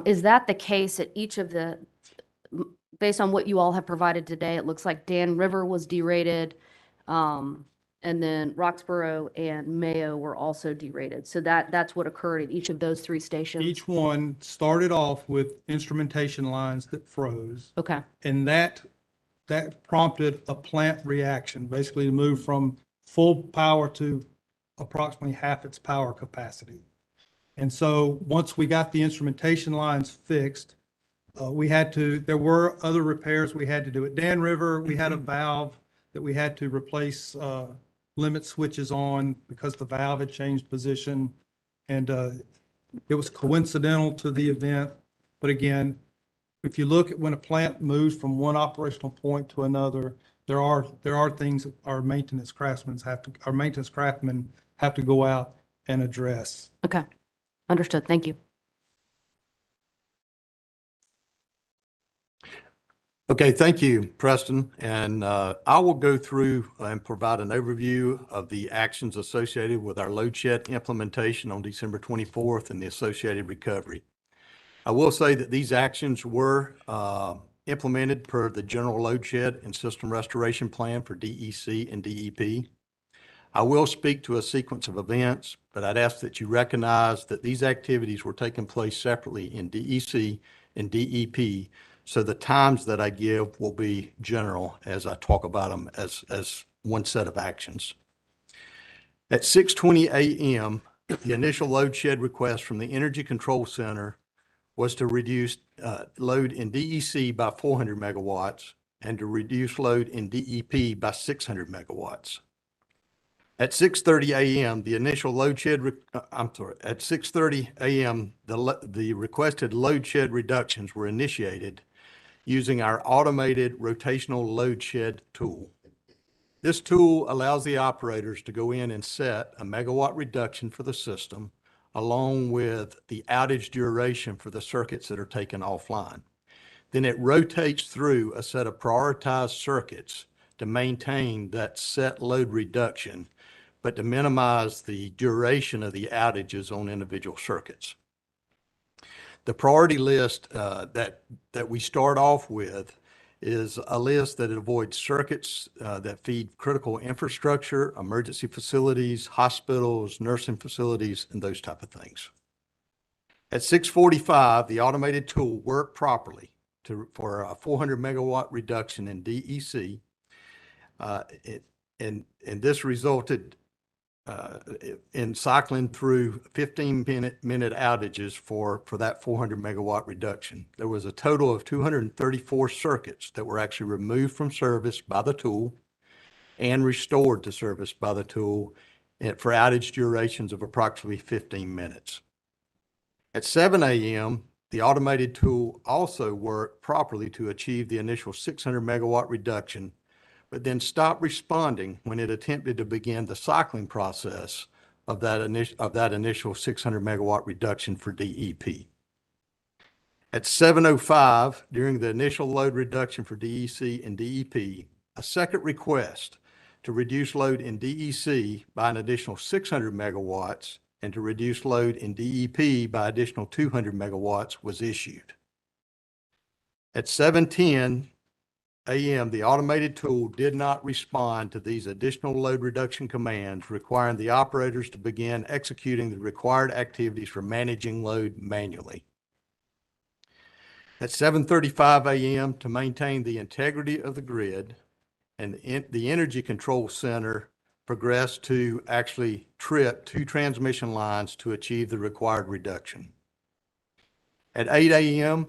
Is that the case at each of the, based on what you all have provided today, it looks like Dan River was derated, and then Roxborough and Mayo were also derated. So that's what occurred at each of those three stations? Each one started off with instrumentation lines that froze. Okay. And that prompted a plant reaction, basically to move from full power to approximately half its power capacity. And so once we got the instrumentation lines fixed, there were other repairs we had to do. At Dan River, we had a valve that we had to replace limit switches on because the valve had changed position. And it was coincidental to the event. But again, if you look at when a plant moves from one operational point to another, there are things that our maintenance craftsmen have to go out and address. Okay. Understood. Thank you. Okay, thank you, Preston. And I will go through and provide an overview of the actions associated with our load shed implementation on December 24th and the associated recovery. I will say that these actions were implemented per the general load shed and system restoration plan for DEC and DEP. I will speak to a sequence of events, but I'd ask that you recognize that these activities were taking place separately in DEC and DEP. So the times that I give will be general as I talk about them as one set of actions. At 6:20 a.m., the initial load shed request from the Energy Control Center was to reduce load in DEC by 400 megawatts and to reduce load in DEP by 600 megawatts. At 6:30 a.m., the initial load shed, at 6:30 a.m., the requested load shed reductions were initiated using our automated rotational load shed tool. This tool allows the operators to go in and set a megawatt reduction for the system, along with the outage duration for the circuits that are taken offline. Then it rotates through a set of prioritized circuits to maintain that set load reduction, but to minimize the duration of the outages on individual circuits. The priority list that we start off with is a list that avoids circuits that feed critical infrastructure, emergency facilities, hospitals, nursing facilities, and those type of things. At 6:45, the automated tool worked properly for a 400 megawatt reduction in DEC. And this resulted in cycling through 15-minute outages for that 400 megawatt reduction. There was a total of 234 circuits that were actually removed from service by the tool and restored to service by the tool for outage durations of approximately 15 minutes. At 7 a.m., the automated tool also worked properly to achieve the initial 600 megawatt reduction, but then stopped responding when it attempted to begin the cycling process of that initial 600 megawatt reduction for DEP. At 7:05, during the initial load reduction for DEC and DEP, a second request to reduce load in DEC by an additional 600 megawatts and to reduce load in DEP by additional 200 megawatts was issued. At 7:10 a.m., the automated tool did not respond to these additional load reduction commands, requiring the operators to begin executing the required activities for managing load manually. At 7:35 a.m., to maintain the integrity of the grid, and the Energy Control Center progressed to actually trip 2 transmission lines to achieve the required reduction. At 8 a.m.,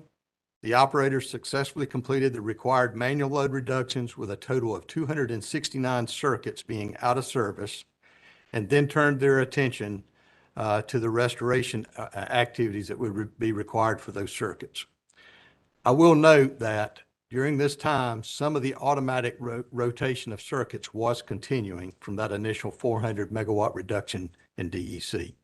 the operators successfully completed the required manual load reductions with a total of 269 circuits being out of service, and then turned their attention to the restoration activities that would be required for those circuits. I will note that during this time, some of the automatic rotation of circuits was continuing from that initial 400 megawatt reduction in DEC.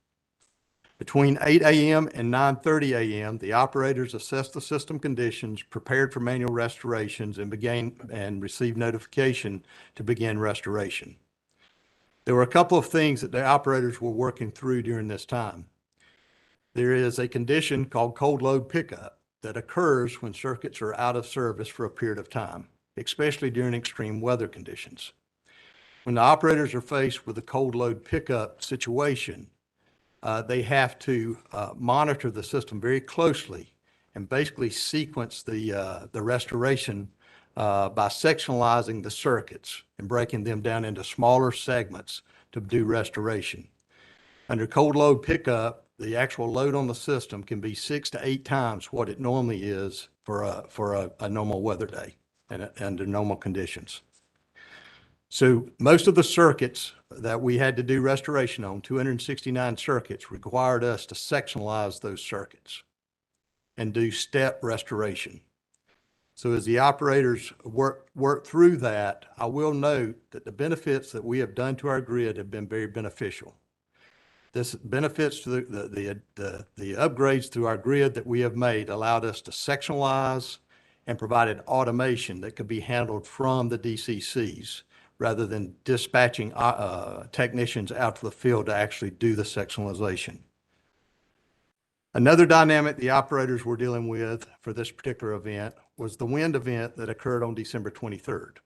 Between 8 a.m. and 9:30 a.m., the operators assessed the system conditions, prepared for manual restorations, and received notification to begin restoration. There were a couple of things that the operators were working through during this time. There is a condition called cold load pickup that occurs when circuits are out of service for a period of time, especially during extreme weather conditions. When the operators are faced with a cold load pickup situation, they have to monitor the system very closely and basically sequence the restoration by sectionalizing the circuits and breaking them down into smaller segments to do restoration. Under cold load pickup, the actual load on the system can be 6 to 8 times what it normally is for a normal weather day and under normal conditions. So most of the circuits that we had to do restoration on, 269 circuits, required us to sectionalize those circuits and do step restoration. So as the operators work through that, I will note that the benefits that we have done to our grid have been very beneficial. This benefits to the upgrades to our grid that we have made allowed us to sectionalize and provided automation that could be handled from the DCCs rather than dispatching technicians out to the field to actually do the sectionalization. Another dynamic the operators were dealing with for this particular event was the wind event that occurred on December 23rd.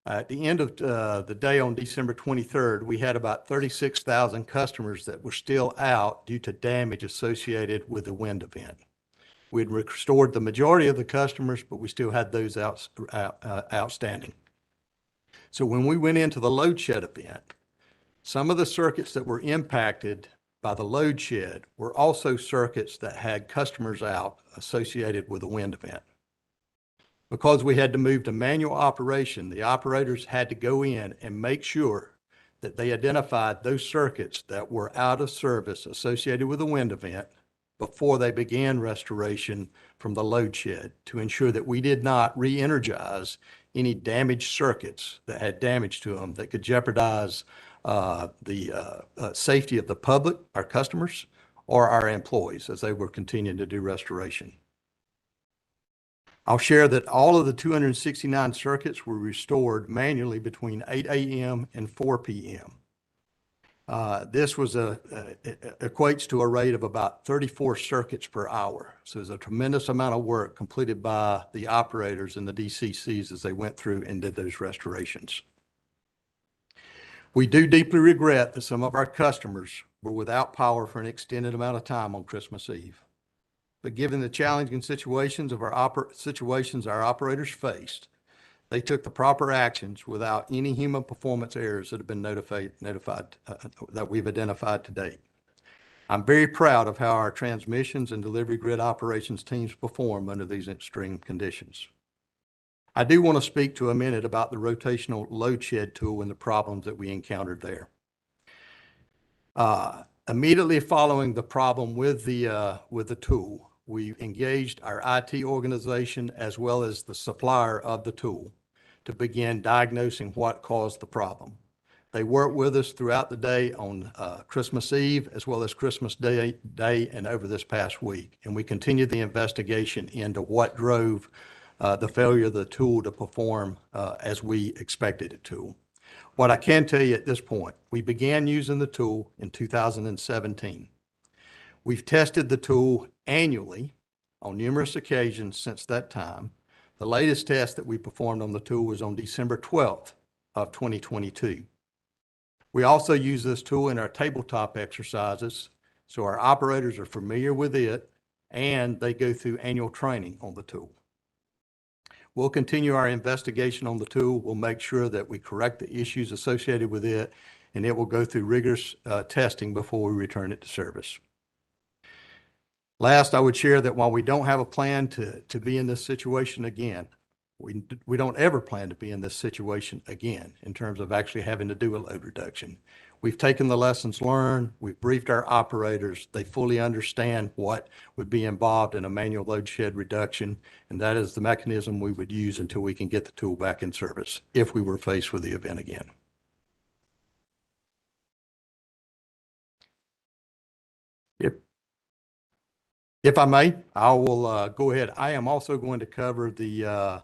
At the end of the day on December 23rd, we had about 36,000 customers that were still out due to damage associated with the wind event. We'd restored the majority of the customers, but we still had those outstanding. So when we went into the load shed event, some of the circuits that were impacted by the load shed were also circuits that had customers out associated with the wind event. Because we had to move to manual operation, the operators had to go in and make sure that they identified those circuits that were out of service associated with the wind event before they began restoration from the load shed to ensure that we did not re-energize any damaged circuits that had damage to them that could jeopardize the safety of the public, our customers, or our employees as they were continuing to do restoration. I'll share that all of the 269 circuits were restored manually between 8 a.m. and 4 p.m. This was equates to a rate of about 34 circuits per hour. So it's a tremendous amount of work completed by the operators and the DCCs as they went through and did those restorations. We do deeply regret that some of our customers were without power for an extended amount of time on Christmas Eve. But given the challenging situations our operators faced, They took the proper actions without any human performance errors that have been notified that we've identified to date. I'm very proud of how our transmissions and delivery grid operations teams perform under these extreme conditions. I do want to speak to a minute about the rotational load shed tool and the problems that we encountered there. Immediately following the problem with the tool, we engaged our IT organization as well as the supplier of the tool to begin diagnosing what caused the problem. They worked with us throughout the day on Christmas Eve as well as Christmas Day and over this past week. And we continued the investigation into what drove the failure of the tool to perform as we expected it to. What I can tell you at this point, we began using the tool in 2017. We've tested the tool annually on numerous occasions since that time. The latest test that we performed on the tool was on December 12th of 2022. We also use this tool in our tabletop exercises, so our operators are familiar with it and they go through annual training on the tool. We'll continue our investigation on the tool. We'll make sure that we correct the issues associated with it, and it will go through rigorous testing before we return it to service. Last, I would share that while we don't have a plan to be in this situation again, we don't ever plan to be in this situation again in terms of actually having to do a load reduction. We've taken the lessons learned, we've briefed our operators, they fully understand what would be involved in a manual load shed reduction, and that is the mechanism we would use until we can get the tool back in service if we were faced with the event again. If I may, I will go ahead. I am also going to cover the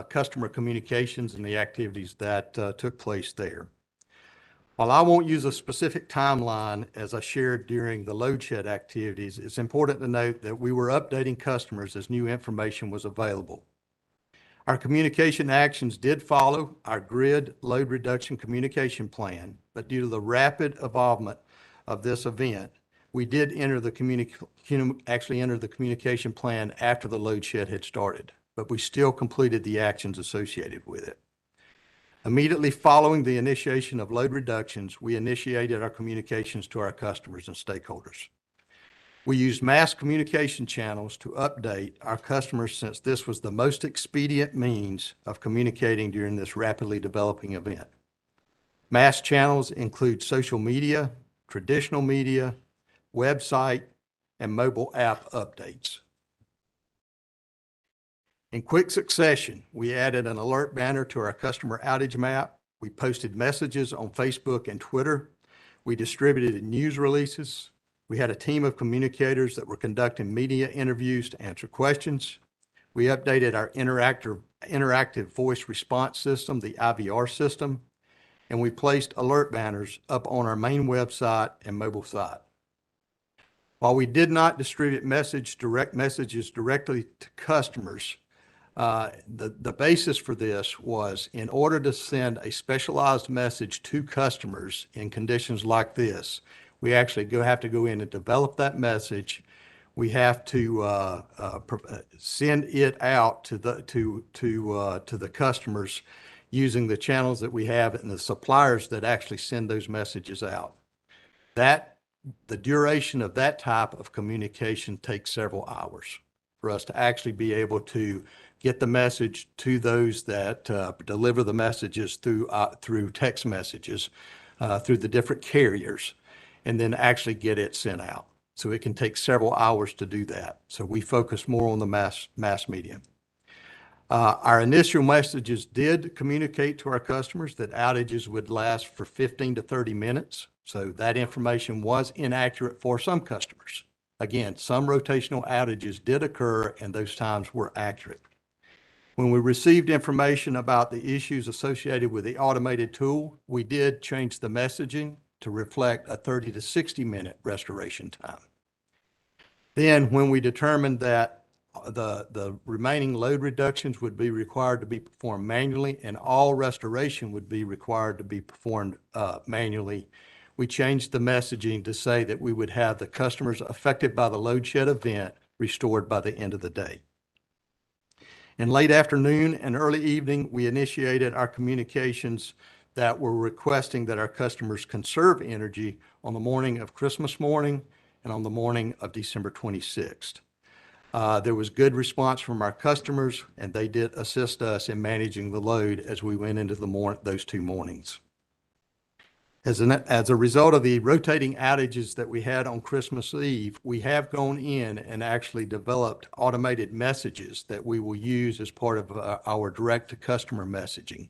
customer communications and the activities that took place there. While I won't use a specific timeline as I shared during the load shed activities, it's important to note that we were updating customers as new information was available. Our communication actions did follow our grid load reduction communication plan, but due to the rapid evolvement of this event, we did enter the communication plan after the load shed had started, but we still completed the actions associated with it. Immediately following the initiation of load reductions, we initiated our communications to our customers and stakeholders. We used mass communication channels to update our customers since this was the most expedient means of communicating during this rapidly developing event. Mass channels include social media, traditional media, website, and mobile app updates. In quick succession, we added an alert banner to our customer outage map. We posted messages on Facebook and Twitter. We distributed news releases. We had a team of communicators that were conducting media interviews to answer questions. We updated our interactive voice response system, the IVR system, and we placed alert banners up on our main website and mobile site. While we did not distribute direct messages directly to customers, the basis for this was in order to send a specialized message to customers in conditions like this, we actually have to go in and develop that message. We have to send it out to the customers using the channels that we have and the suppliers that actually send those messages out. The duration of that type of communication takes several hours for us to actually be able to get the message to those that deliver the messages through text messages, through the different carriers, and then actually get it sent out. So it can take several hours to do that. So we focus more on the mass media. Our initial messages did communicate to our customers that outages would last for 15 to 30 minutes. So that information was inaccurate for some customers. Again, some rotational outages did occur and those times were accurate. When we received information about the issues associated with the automated tool, we did change the messaging to reflect a 30 to 60 minute restoration time. Then when we determined that the remaining load reductions would be required to be performed manually and all restoration would be required to be performed manually, we changed the messaging to say that we would have the customers affected by the load shed event restored by the end of the day. In late afternoon and early evening, we initiated our communications that were requesting that our customers conserve energy on the morning of Christmas morning and on the morning of December 26th. There was good response from our customers, and they did assist us in managing the load as we went into those 2 mornings. As a result of the rotating outages that we had on Christmas Eve, we have gone in and actually developed automated messages that we will use as part of our direct-to-customer messaging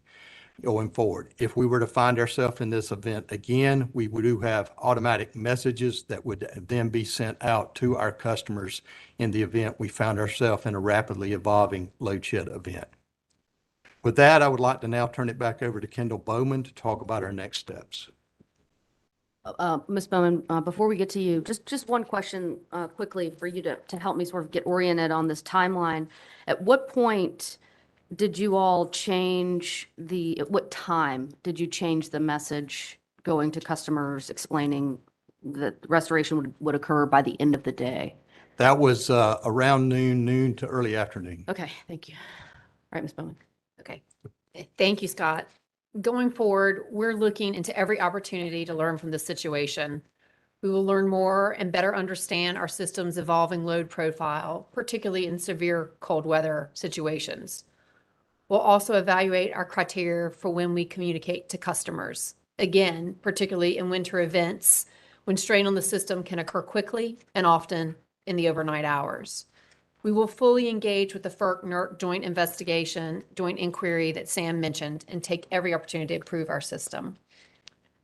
going forward. If we were to find ourselves in this event again, we do have automatic messages that would then be sent out to our customers in the event we found ourselves in a rapidly evolving load shed event. With that, I would like to now turn it back over to Kendall Bowman to talk about our next steps. Ms. Bowman, before we get to you, just one question quickly for you to help me sort of get oriented on this timeline. At what point did you all change at what time did you change the message going to customers explaining that restoration would occur by the end of the day? That was around noon to early afternoon. Okay, thank you. All right, Ms. Bowman. Okay. Thank you, Scott. Going forward, we're looking into every opportunity to learn from this situation. We will learn more and better understand our system's evolving load profile, particularly in severe cold weather situations. We'll also evaluate our criteria for when we communicate to customers. Again, particularly in winter events, when strain on the system can occur quickly and often in the overnight hours. We will fully engage with the FERC-NERC joint inquiry that Sam mentioned and take every opportunity to improve our system.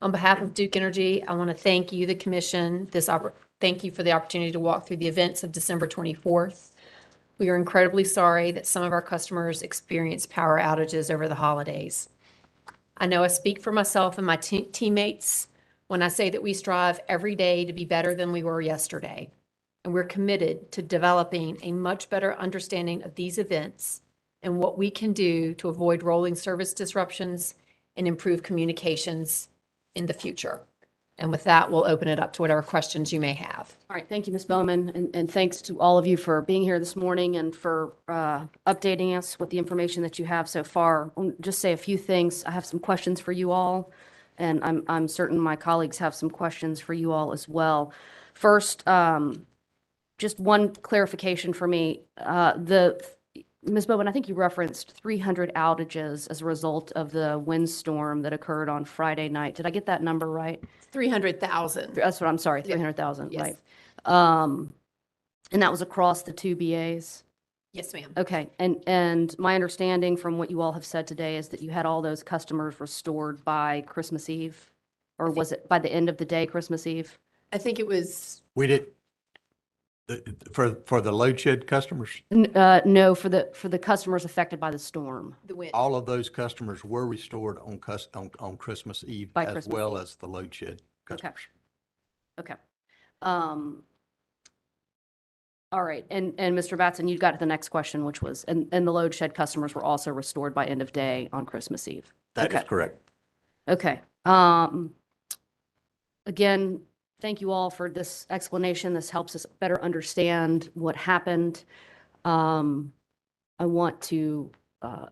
On behalf of Duke Energy, I want to thank you, the Commission, thank you for the opportunity to walk through the events of December 24th. We are incredibly sorry that some of our customers experienced power outages over the holidays. I know I speak for myself and my teammates when I say that we strive every day to be better than we were yesterday. And we're committed to developing a much better understanding of these events and what we can do to avoid rolling service disruptions and improve communications in the future. And with that, we'll open it up to whatever questions you may have. All right, thank you, Ms. Bowman, and thanks to all of you for being here this morning and for updating us with the information that you have so far. I'll just say a few things. I have some questions for you all, and I'm certain my colleagues have some questions for you all as well. First, just one clarification for me. Ms. Bowman, I think you referenced 300 outages as a result of the windstorm that occurred on Friday night. Did I get that number right? 300,000. That's what I'm sorry, Yeah. 300,000, Yes. right? And that was across the 2 BAs? Yes, ma'am. Okay, and my understanding from what you all have said today is that you had all those customers restored by Christmas Eve? Or was it by the end of the day, Christmas Eve? I think it was, We did, for the load shed customers, No, for the customers affected by the storm. the wind. all of those customers were restored on Christmas Eve By as Christmas well Eve. as the load shed Okay. customers. Okay. All right, and Mr. Batson, you got to the next question, which was, and the load shed customers were also restored by end of day on Christmas Eve? That is Okay. correct. Okay. Again, thank you all for this explanation. This helps us better understand what happened. I want to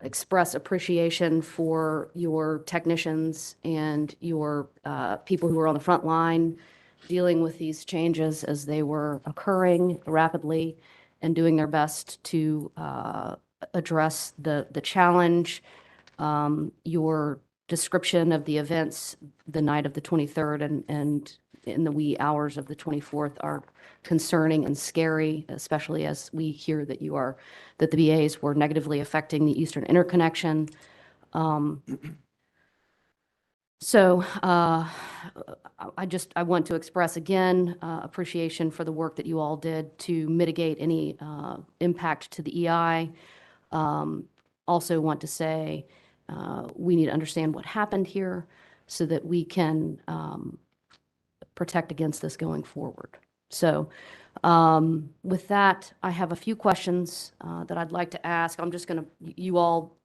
express appreciation for your technicians and your people who were on the front line dealing with these changes as they were occurring rapidly and doing their best to address the challenge. Your description of the events the night of the 23rd and in the wee hours of the 24th are concerning and scary, especially as we hear that that the BAs were negatively affecting the Eastern Interconnection. So I want to express again appreciation for the work that you all did to mitigate any impact to the EI. Also want to say we need to understand what happened here so that we can protect against this going forward. So with that, I have a few questions that I'd like to ask. I'm just going to, you all,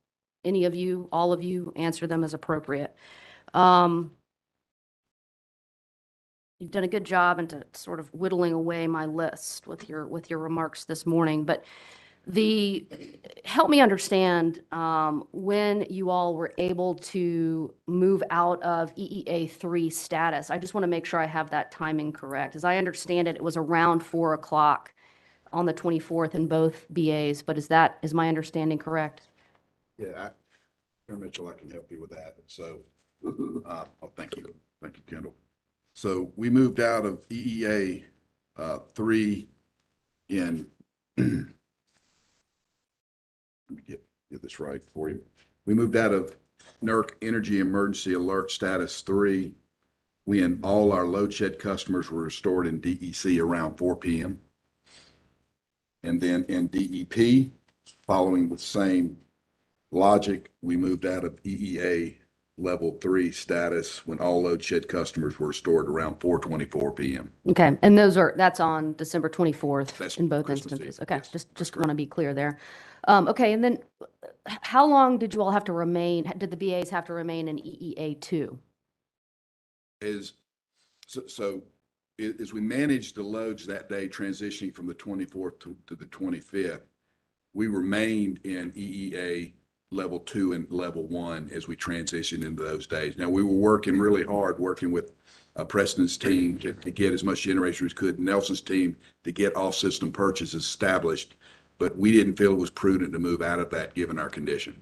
any of you, all of you, answer them as appropriate. You've done a good job into sort of whittling away my list with your remarks this morning, but help me understand when you all were able to move out of EEA3 status. I just want to make sure I have that timing correct. As I understand it, it was around 4 o'clock on the 24th in both BAs, but is my understanding correct? Yeah, Chair Mitchell, I can help you with that. So, thank you. Thank you, Kendall. So we moved out of EEA 3 in, let me get this right for you. We moved out of NERC Energy Emergency Alert Status 3 when all our load shed customers were restored in DEC around 4 p.m. And then in DEP, following the same logic, we moved out of EEA level 3 status when all load shed customers were restored around 4:24 p.m. Okay, and that's on December 24th That's in both Christmas instances. Eve, Okay, yes, just that's want to be clear there. Okay, and then how long did you all have to remain, did the BAs have to remain in EEA2? As we managed the loads that day, transitioning from the 24th to the 25th, we remained in EEA level 2 and level 1 as we transitioned into those days. Now, we were working really hard, working with Preston's team to get as much generation as we could, Nelson's team to get off-system purchases established, but we didn't feel it was prudent to move out of that given our condition.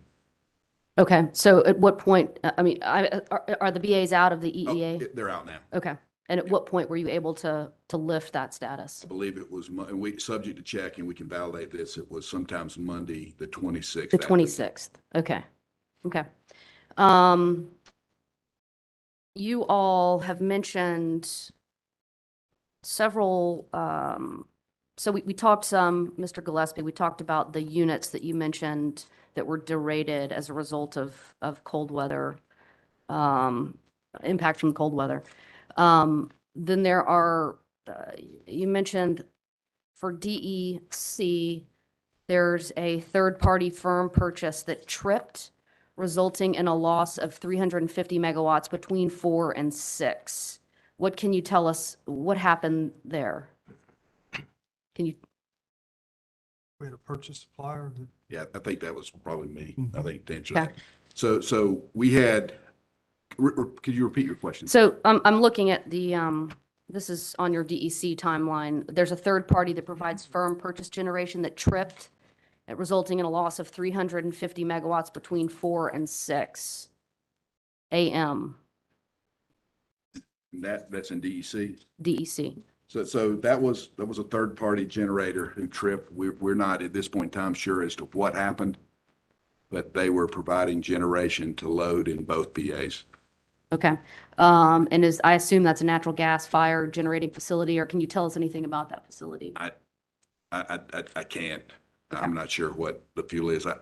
Okay, so at what point, I mean, are the BAs out of the Oh, EEA? they're out now. Okay, and at what point were you able to lift that status? I believe it was, and we, subject to check, and we can validate this, it was sometimes Monday, the 26th. The 26th, okay, okay. You all have mentioned several, so we talked some, Mr. Gillespie, we talked about the units that you mentioned that were derated as a result of cold weather, impact from cold weather. Then there are, you mentioned for DEC, there's a third-party firm purchase that tripped, resulting in a loss of 350 megawatts between 4 and 6. What can you tell us, what happened there? Can you, We had a purchase supplier. Yeah, I think that was probably me. I think to answer Okay. that. So we had, could you repeat your question? so I'm looking at the, this is on your DEC timeline. There's a third party that provides firm purchase generation that tripped, resulting in a loss of 350 megawatts between 4 and 6 a.m. That's in DEC. DEC. So that was a third-party generator who tripped. We're not at this point in time sure as to what happened, but they were providing generation to load in both BAs. Okay. And I assume that's a natural gas fire generating facility, or can you tell us anything about that facility? I can't. I'm not sure what the fuel is. I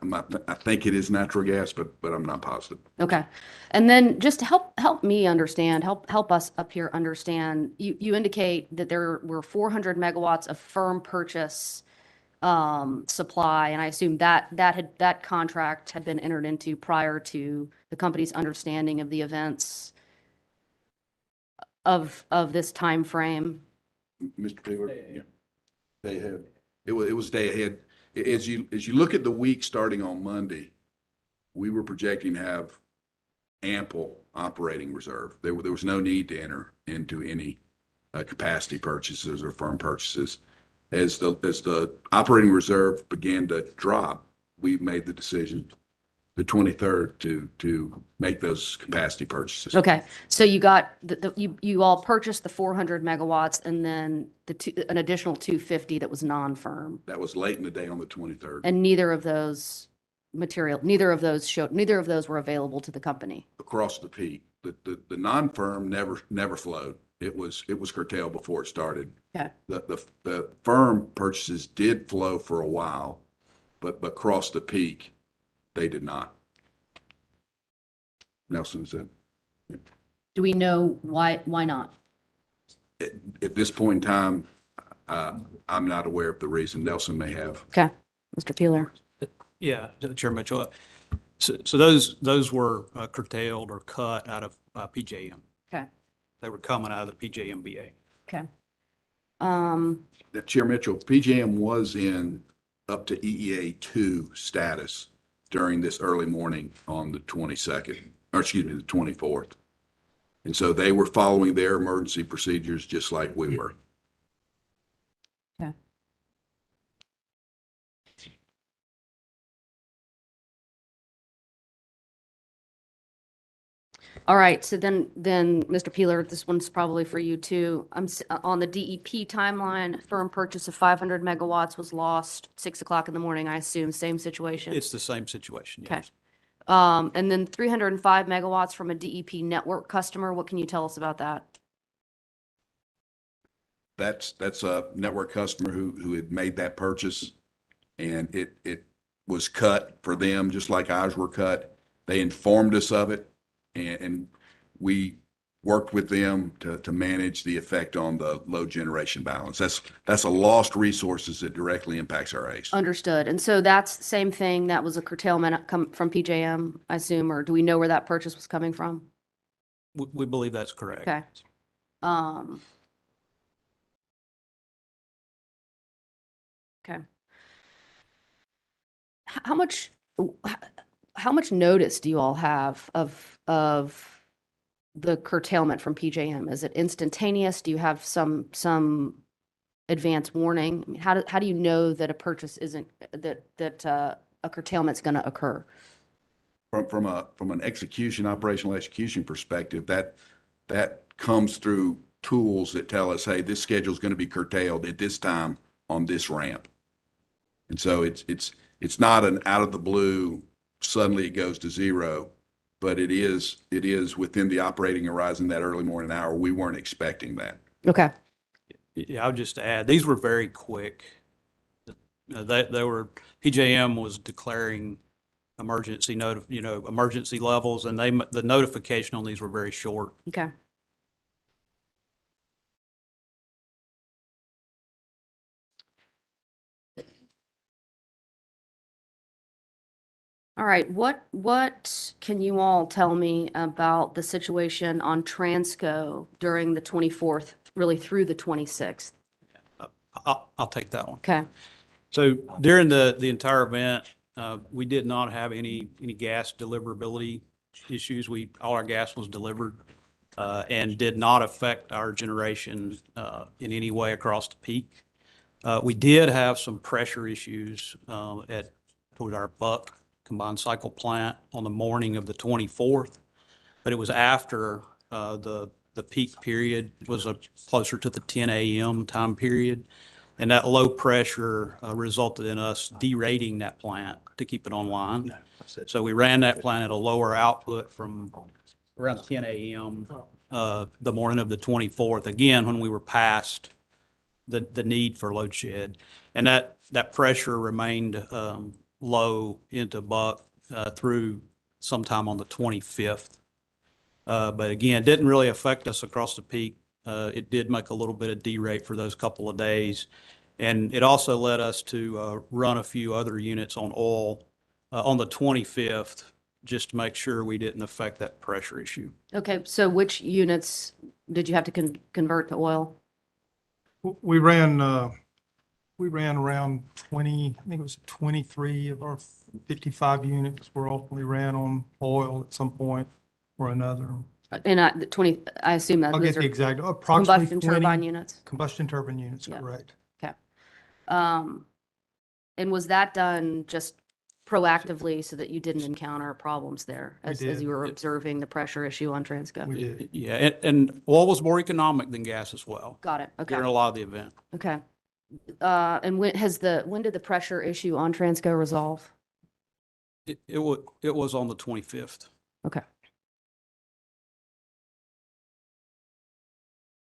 think it is natural gas, but I'm not positive. Okay. And then just to help me understand, help us up here understand, you indicate that there were 400 megawatts of firm purchase supply, and I assume that contract had been entered into prior to the company's understanding of the events of this time frame. Mr. Taylor? Yeah. Day ahead. It was day ahead. As you look at the week starting on Monday, we were projecting to have ample operating reserve. There was no need to enter into any capacity purchases or firm purchases. As the operating reserve began to drop, we made the decision the 23rd to make those capacity purchases. Okay, so you got you all purchased the 400 megawatts and then an additional 250 that was non-firm. That was late in the day on the 23rd. And neither of those were available to the company. Across the peak, the non-firm never flowed. It was curtailed before it started. Okay. The firm purchases did flow for a while, but across the peak, they did not. Nelson said. Do we know why not? At this point in time, I'm not aware of the reason. Nelson may have. Okay, Mr. Peeler. Yeah, Chair Mitchell. So those were curtailed or cut out of PJM. Okay. They were coming out of the PJM BA. Okay. Chair Mitchell, PJM was in up to EEA2 status during this early morning on the 22nd, or excuse me, the 24th. And so they were following their emergency procedures just like we were. Okay. All right, so then, Mr. Peeler, this one's probably for you too. On the DEP timeline, firm purchase of 500 megawatts was lost 6 o'clock in the morning, I assume, same situation? It's the same situation, Okay. yes. And then 305 megawatts from a DEP network customer, what can you tell us about that? That's a network customer who had made that purchase, and it was cut for them, just like ours were cut. They informed us of it, and we worked with them to manage the effect on the load generation balance. That's a lost resources that directly impacts our ACE. Understood. And so that's the same thing, that was a curtailment from PJM, I assume, or do we know where that purchase was coming from? We believe that's correct. Okay. Okay. How much, how much notice do you all have of the curtailment from PJM? Is it instantaneous? Do you have some advance warning? I mean, how do you know that a purchase isn't, that a curtailment's going to occur? From an operational execution perspective, that comes through tools that tell us, hey, this schedule is going to be curtailed at this time on this ramp. And so it's not an out of the blue, suddenly it goes to zero, but it is within the operating horizon that early morning hour. We weren't expecting that. Okay. Yeah, I would just add, these were very quick. PJM was declaring emergency emergency levels, and the notification on these were very short. Okay. All right, what can you all tell me about the situation on Transco during the 24th, really through the 26th? I'll take that one. Okay. So during the entire event, we did not have any gas deliverability issues. All our gas was delivered and did not affect our generation in any way across the peak. We did have some pressure issues with our Buck combined cycle plant on the morning of the 24th, but it was after the peak period. It was closer to the 10 a.m. time period. And that low pressure resulted in us derating that plant to keep it online. So we ran that plant at a lower output from around 10 a.m. The morning of the 24th, again, when we were past the need for load shed. And that pressure remained low into Buck through sometime on the 25th. But again, didn't really affect us across the peak. It did make a little bit of derate for those couple of days. And it also led us to run a few other units on oil on the 25th, just to make sure we didn't affect that pressure issue. Okay, so which units did you have to convert to oil? We ran around 20, I think it was 23 of our 55 units were ultimately ran on oil at some point or another. And I assume that I'll those get the are exact, approximately combustion turbine 20 units? combustion turbine units, Yeah. correct. Okay. And was that done just proactively so that you didn't encounter problems there We as did. you were observing the pressure issue on Transco? We did. Yeah, and oil was more economic than gas as well Got it. Okay. during a lot of the event. Okay. And when did the pressure issue on Transco resolve? It was on the 25th. Okay.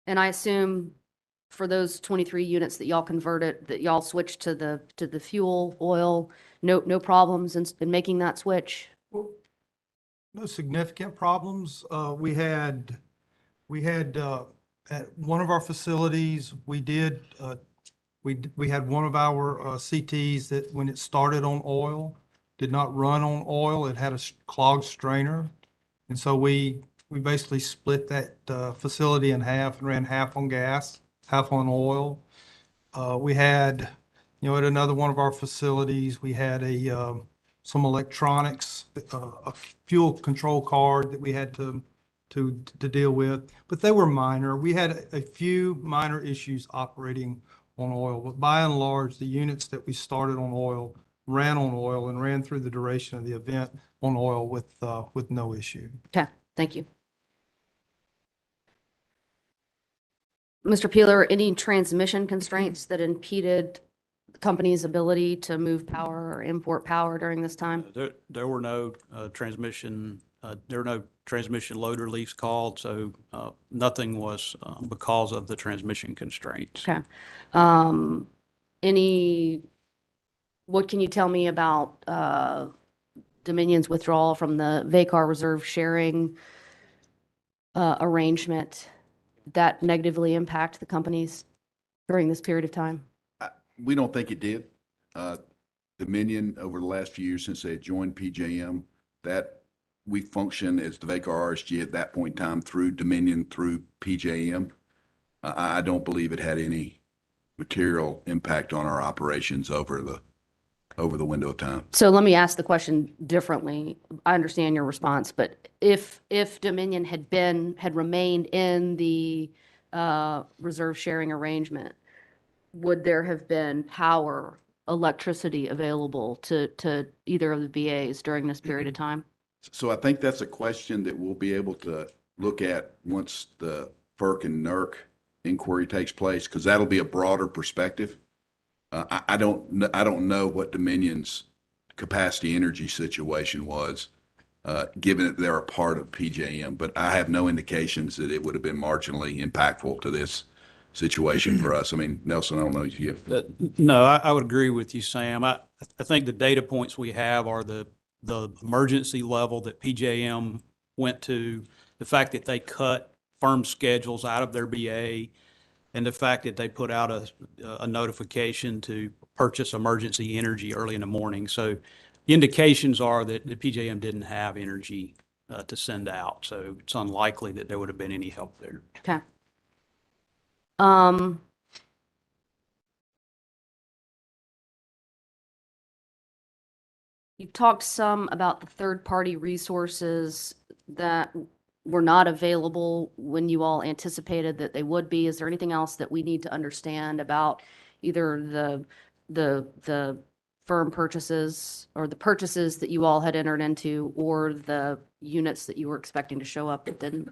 And I assume for those 23 units that y'all converted, that y'all switched to the fuel oil, no problems in making that switch? No significant problems. We had at one of our facilities, we had one of our CTs that when it started on oil, did not run on oil. It had a clogged strainer. And so we basically split that facility in half and ran half on gas, half on oil. We had, You know, at another one of our facilities, we had some electronics, a fuel control card that we had to deal with, but they were minor. We had a few minor issues operating on oil, but by and large, the units that we started on oil ran on oil and ran through the duration of the event on oil with no issue. Okay, thank you. Mr. Peeler, any transmission constraints that impeded the company's ability to move power or import power during this time? There were no transmission load reliefs called, so nothing was because of the transmission constraints. Okay. What can you tell me about Dominion's withdrawal from the VACAR reserve sharing arrangement that negatively impact the companies during this period of time? We don't think it did. Dominion, over the last few years since they had joined PJM, that we function as the VACAR RSG at that point in time through Dominion, through PJM. I don't believe it had any material impact on our operations over the window of time. So let me ask the question differently. I understand your response, but if Dominion had remained in the reserve sharing arrangement, would there have been electricity available to either of the VAs during this period of time? So I think that's a question that we'll be able to look at once the FERC and NERC inquiry takes place, because that'll be a broader perspective. I don't know what Dominion's capacity energy situation was, given that they're a part of PJM, but I have no indications that it would have been marginally impactful to this situation for us. I mean, Nelson, I don't know if you have. No, I would agree with you, Sam. I think the data points we have are the emergency level that PJM went to, the fact that they cut firm schedules out of their BA, and the fact that they put out a notification to purchase emergency energy early in the morning. So the indications are that the PJM didn't have energy to send out. So it's unlikely that there would have been any help there. Okay. You've talked some about the third-party resources that were not available when you all anticipated that they would be. Is there anything else that we need to understand about either the firm purchases or the purchases that you all had entered into, or the units that you were expecting to show up that didn't?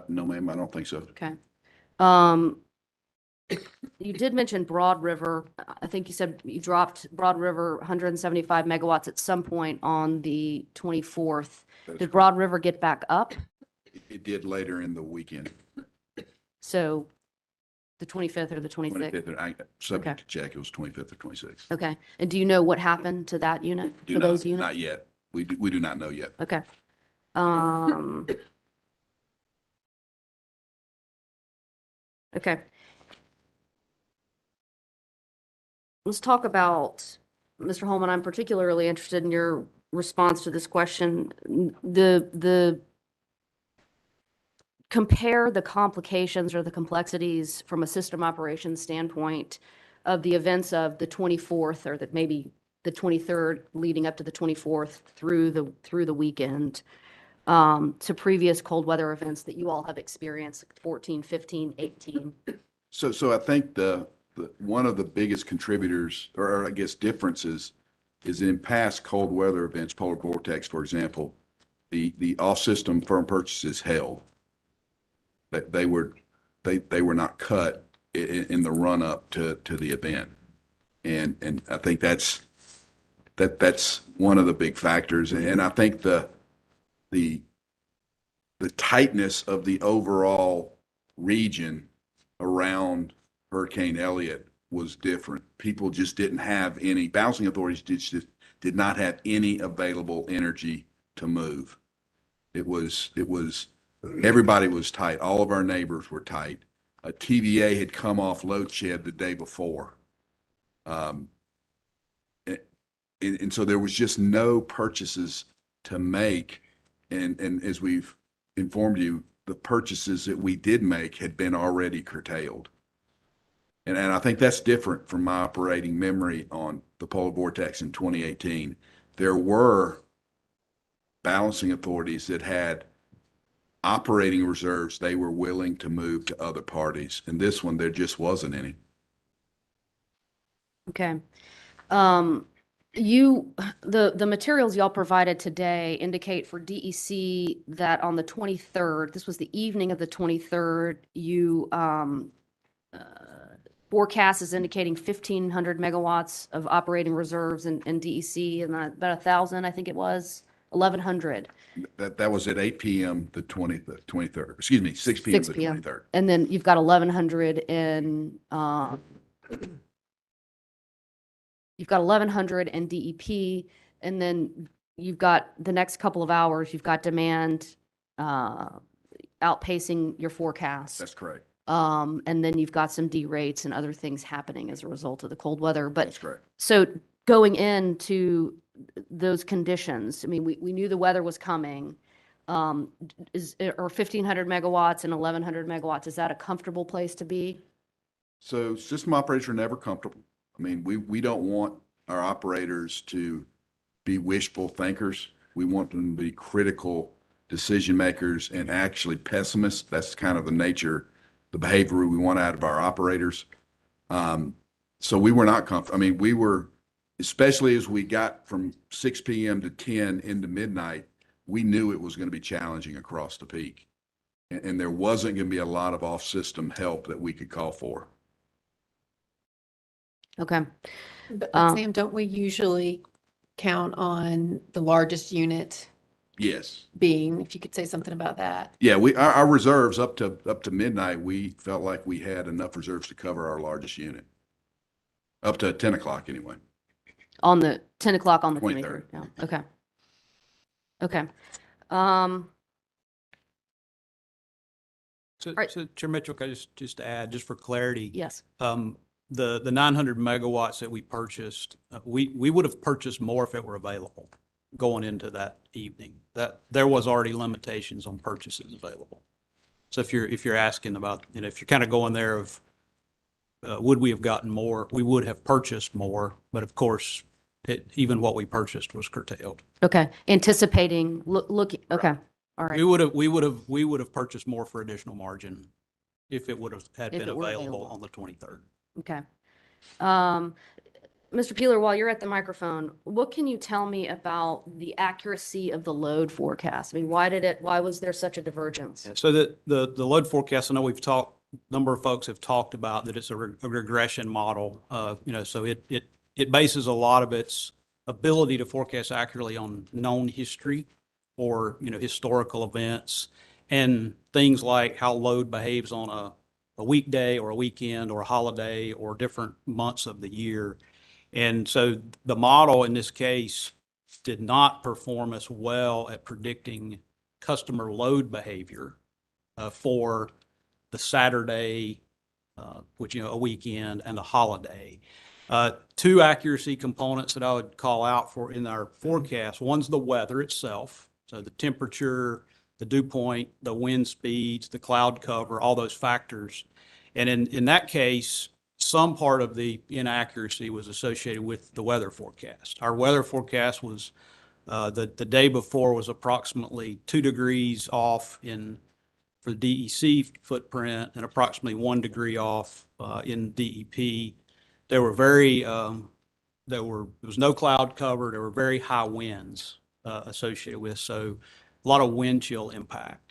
No, ma'am, I don't think so. Okay. You did mention Broad River. I think you said you dropped Broad River 175 megawatts at some point on the 24th. Did Broad River get back up? It did later in the weekend. So the 25th or the 26th? 25th, subject to check, it was 25th or 26th. Okay. And do you know what happened to that unit, Do for not- those units? Not yet. We do not know yet. Okay. Okay. Let's talk about, Mr. Holman, I'm particularly interested in your response to this question. Compare the complications or the complexities from a system operations standpoint of the events of the 24th, or that maybe the 23rd leading up to the 24th through the weekend, to previous cold weather events that you all have experienced, 14, 15, 18. So I think one of the biggest contributors, or I guess differences, is in past cold weather events, polar vortex, for example, the off-system firm purchases held. That they were not cut in the run-up to the event. And I think that's one of the big factors. And I think the tightness of the overall region around Hurricane Elliott was different. People just didn't have any, balancing authorities just did not have any available energy to move. It was, everybody was tight. All of our neighbors were tight. A TVA had come off load shed the day before. And so there was just no purchases to make. And as we've informed you, the purchases that we did make had been already curtailed. And I think that's different from my operating memory on the polar vortex in 2018. There were balancing authorities that had operating reserves they were willing to move to other parties. And this one, there just wasn't any. Okay. The materials y'all provided today indicate for DEC that on the 23rd, this was the evening of the 23rd, forecast is indicating 1,500 megawatts of operating reserves in DEC, and about 1,000, I think it was, 1,100. That was at 8 p.m. the 23rd, excuse me, 6 p.m. 6 the p.m. 23rd. And then you've got 1,100 in, you've got 1,100 in DEP, and then you've got the next couple of hours, you've got demand outpacing your forecast. That's correct. And then you've got some derates and other things happening as a result of the cold weather. But That's correct. so going into those conditions, I mean, we knew the weather was coming. Or 1,500 megawatts and 1,100 megawatts, is that a comfortable place to be? So system operators are never comfortable. I mean, we don't want our operators to be wishful thinkers. We want them to be critical decision makers and actually pessimists. That's kind of the nature, the behavior we want out of our operators. So we were not comfortable. I mean, we were, especially as we got from 6 p.m. to 10 into midnight, we knew it was going to be challenging across the peak. And there wasn't going to be a lot of off-system help that we could call for. Okay. But Um, Sam, don't we usually count on the largest unit Yes. being, if you could say something about that? Yeah, our reserves up to midnight, we felt like we had enough reserves to cover our largest unit. Up to 10 o'clock anyway. On the 10 o'clock on the 23rd. 23rd. Yeah. Okay. Okay. So, Right. so Chair Mitchell, can I just add, just for clarity? Yes. The 900 megawatts that we purchased, we would have purchased more if it were available going into that evening. That there was already limitations on purchases available. So if you're asking about, if you're kind of going there of, would we have gotten more? We would have purchased more, but of course, even what we purchased was curtailed. Okay. Anticipating, looking, okay. All right. We would have purchased more for additional margin if it would have had If been it were available available. on the 23rd. Okay. Mr. Peeler, while you're at the microphone, what can you tell me about the accuracy of the load forecast? I mean, why was there such a divergence? So the load forecast, I know we've talked, a number of folks have talked about that it's a regression model. So it bases a lot of its ability to forecast accurately on known history or, historical events and things like how load behaves on a weekday or a weekend or a holiday or different months of the year. And so the model in this case did not perform as well at predicting customer load behavior for the Saturday, which, a weekend and a holiday. Two accuracy components that I would call out for in our forecast. One's the weather itself. So the temperature, the dew point, the wind speeds, the cloud cover, all those factors. And in that case, some part of the inaccuracy was associated with the weather forecast. Our weather forecast was the day before was approximately 2 degrees off for the DEC footprint and approximately 1 degree off in DEP. There was no cloud cover. There were very high winds associated with, so a lot of wind chill impact.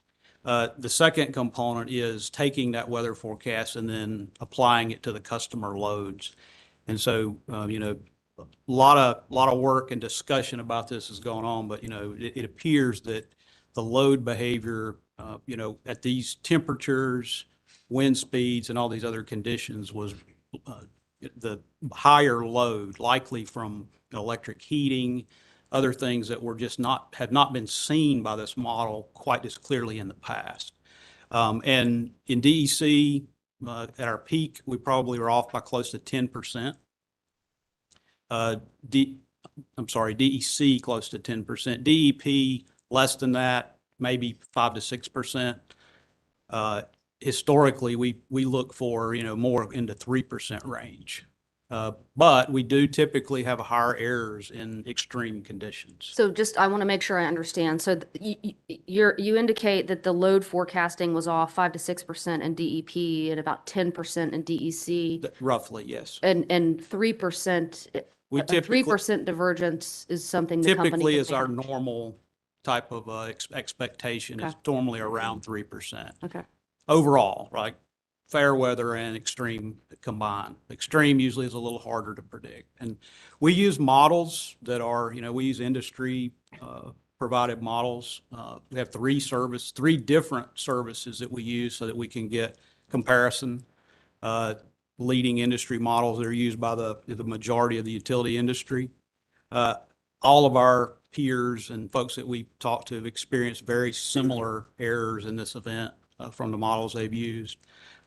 The second component is taking that weather forecast and then applying it to the customer loads. And so, a lot of work and discussion about this is going on, but, it appears that the load behavior, at these temperatures, wind speeds, and all these other conditions was the higher load, likely from electric heating, other things that were just had not been seen by this model quite as clearly in the past. And in DEC, at our peak, we probably were off by close to 10%. DEC close to 10%. DEP less than that, maybe 5 to 6%. historically, we look for, more in the 3% range. But we do typically have higher errors in extreme conditions. So just, I want to make sure I understand. So you indicate that the load forecasting was off 5 to 6% in DEP and about 10% in DEC, Roughly, yes. and 3%, We a typically, 3% divergence is something the company typically can is our manage. normal type of expectation is Okay. normally around 3%. Okay, Overall, right? Fair weather and extreme combined. Extreme usually is a little harder to predict. And we use models that are, we use industry provided models. We have three different services that we use so that we can get comparison. Leading industry models that are used by the majority of the utility industry. All of our peers and folks that we talked to have experienced very similar errors in this event from the models they've used.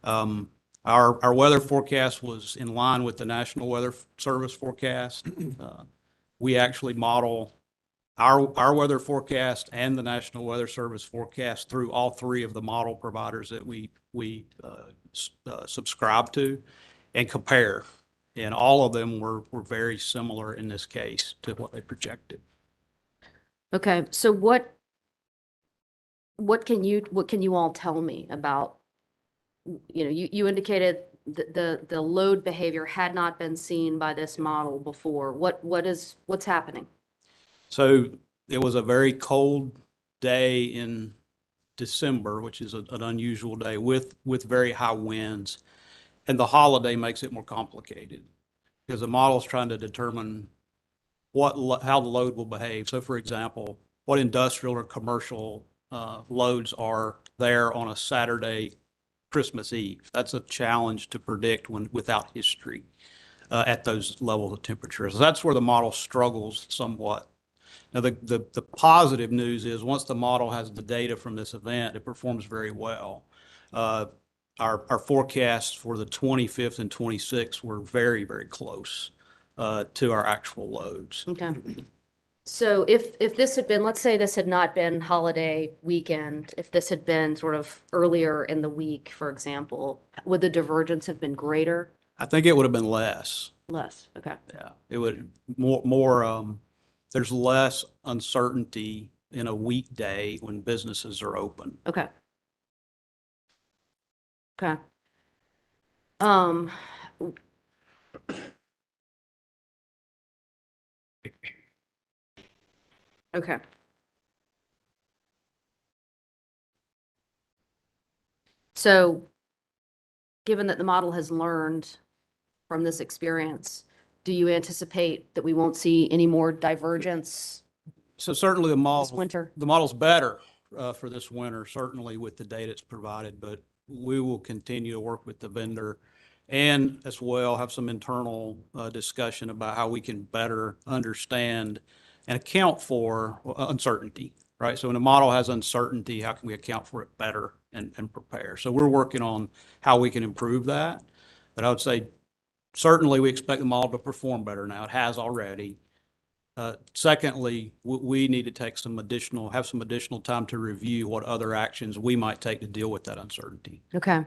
Our weather forecast was in line with the National Weather Service forecast. We actually model our weather forecast and the National Weather Service forecast through all three of the model providers that we subscribe to and compare. And all of them were very similar in this case to what they projected. okay, so what can you all tell me about, you indicated the load behavior had not been seen by this model before. What's happening? So it was a very cold day in December, which is an unusual day with very high winds. And the holiday makes it more complicated because the model is trying to determine how the load will behave. So for example, what industrial or commercial loads are there on a Saturday, Christmas Eve. That's a challenge to predict without history at those levels of temperature. So that's where the model struggles somewhat. Now, the positive news is once the model has the data from this event, it performs very well. Our forecasts for the 25th and 26th were very, very close to our actual loads. Okay. So if this had been, let's say this had not been holiday weekend, if this had been sort of earlier in the week, for example, would the divergence have been greater? I think it would have been less. Less, okay. Yeah, it would more, there's less uncertainty in a weekday when businesses are open. Okay. Okay. Okay. So, given that the model has learned from this experience, do you anticipate that we won't see any more divergence So certainly the this model, winter? the model's better for this winter, certainly with the data it's provided, but we will continue to work with the vendor and as well have some internal discussion about how we can better understand and account for uncertainty, right? So when a model has uncertainty, how can we account for it better and prepare? So we're working on how we can improve that. But I would say certainly we expect the model to perform better now. It has already. Secondly, we need to take have some additional time to review what other actions we might take to deal with that uncertainty. Okay.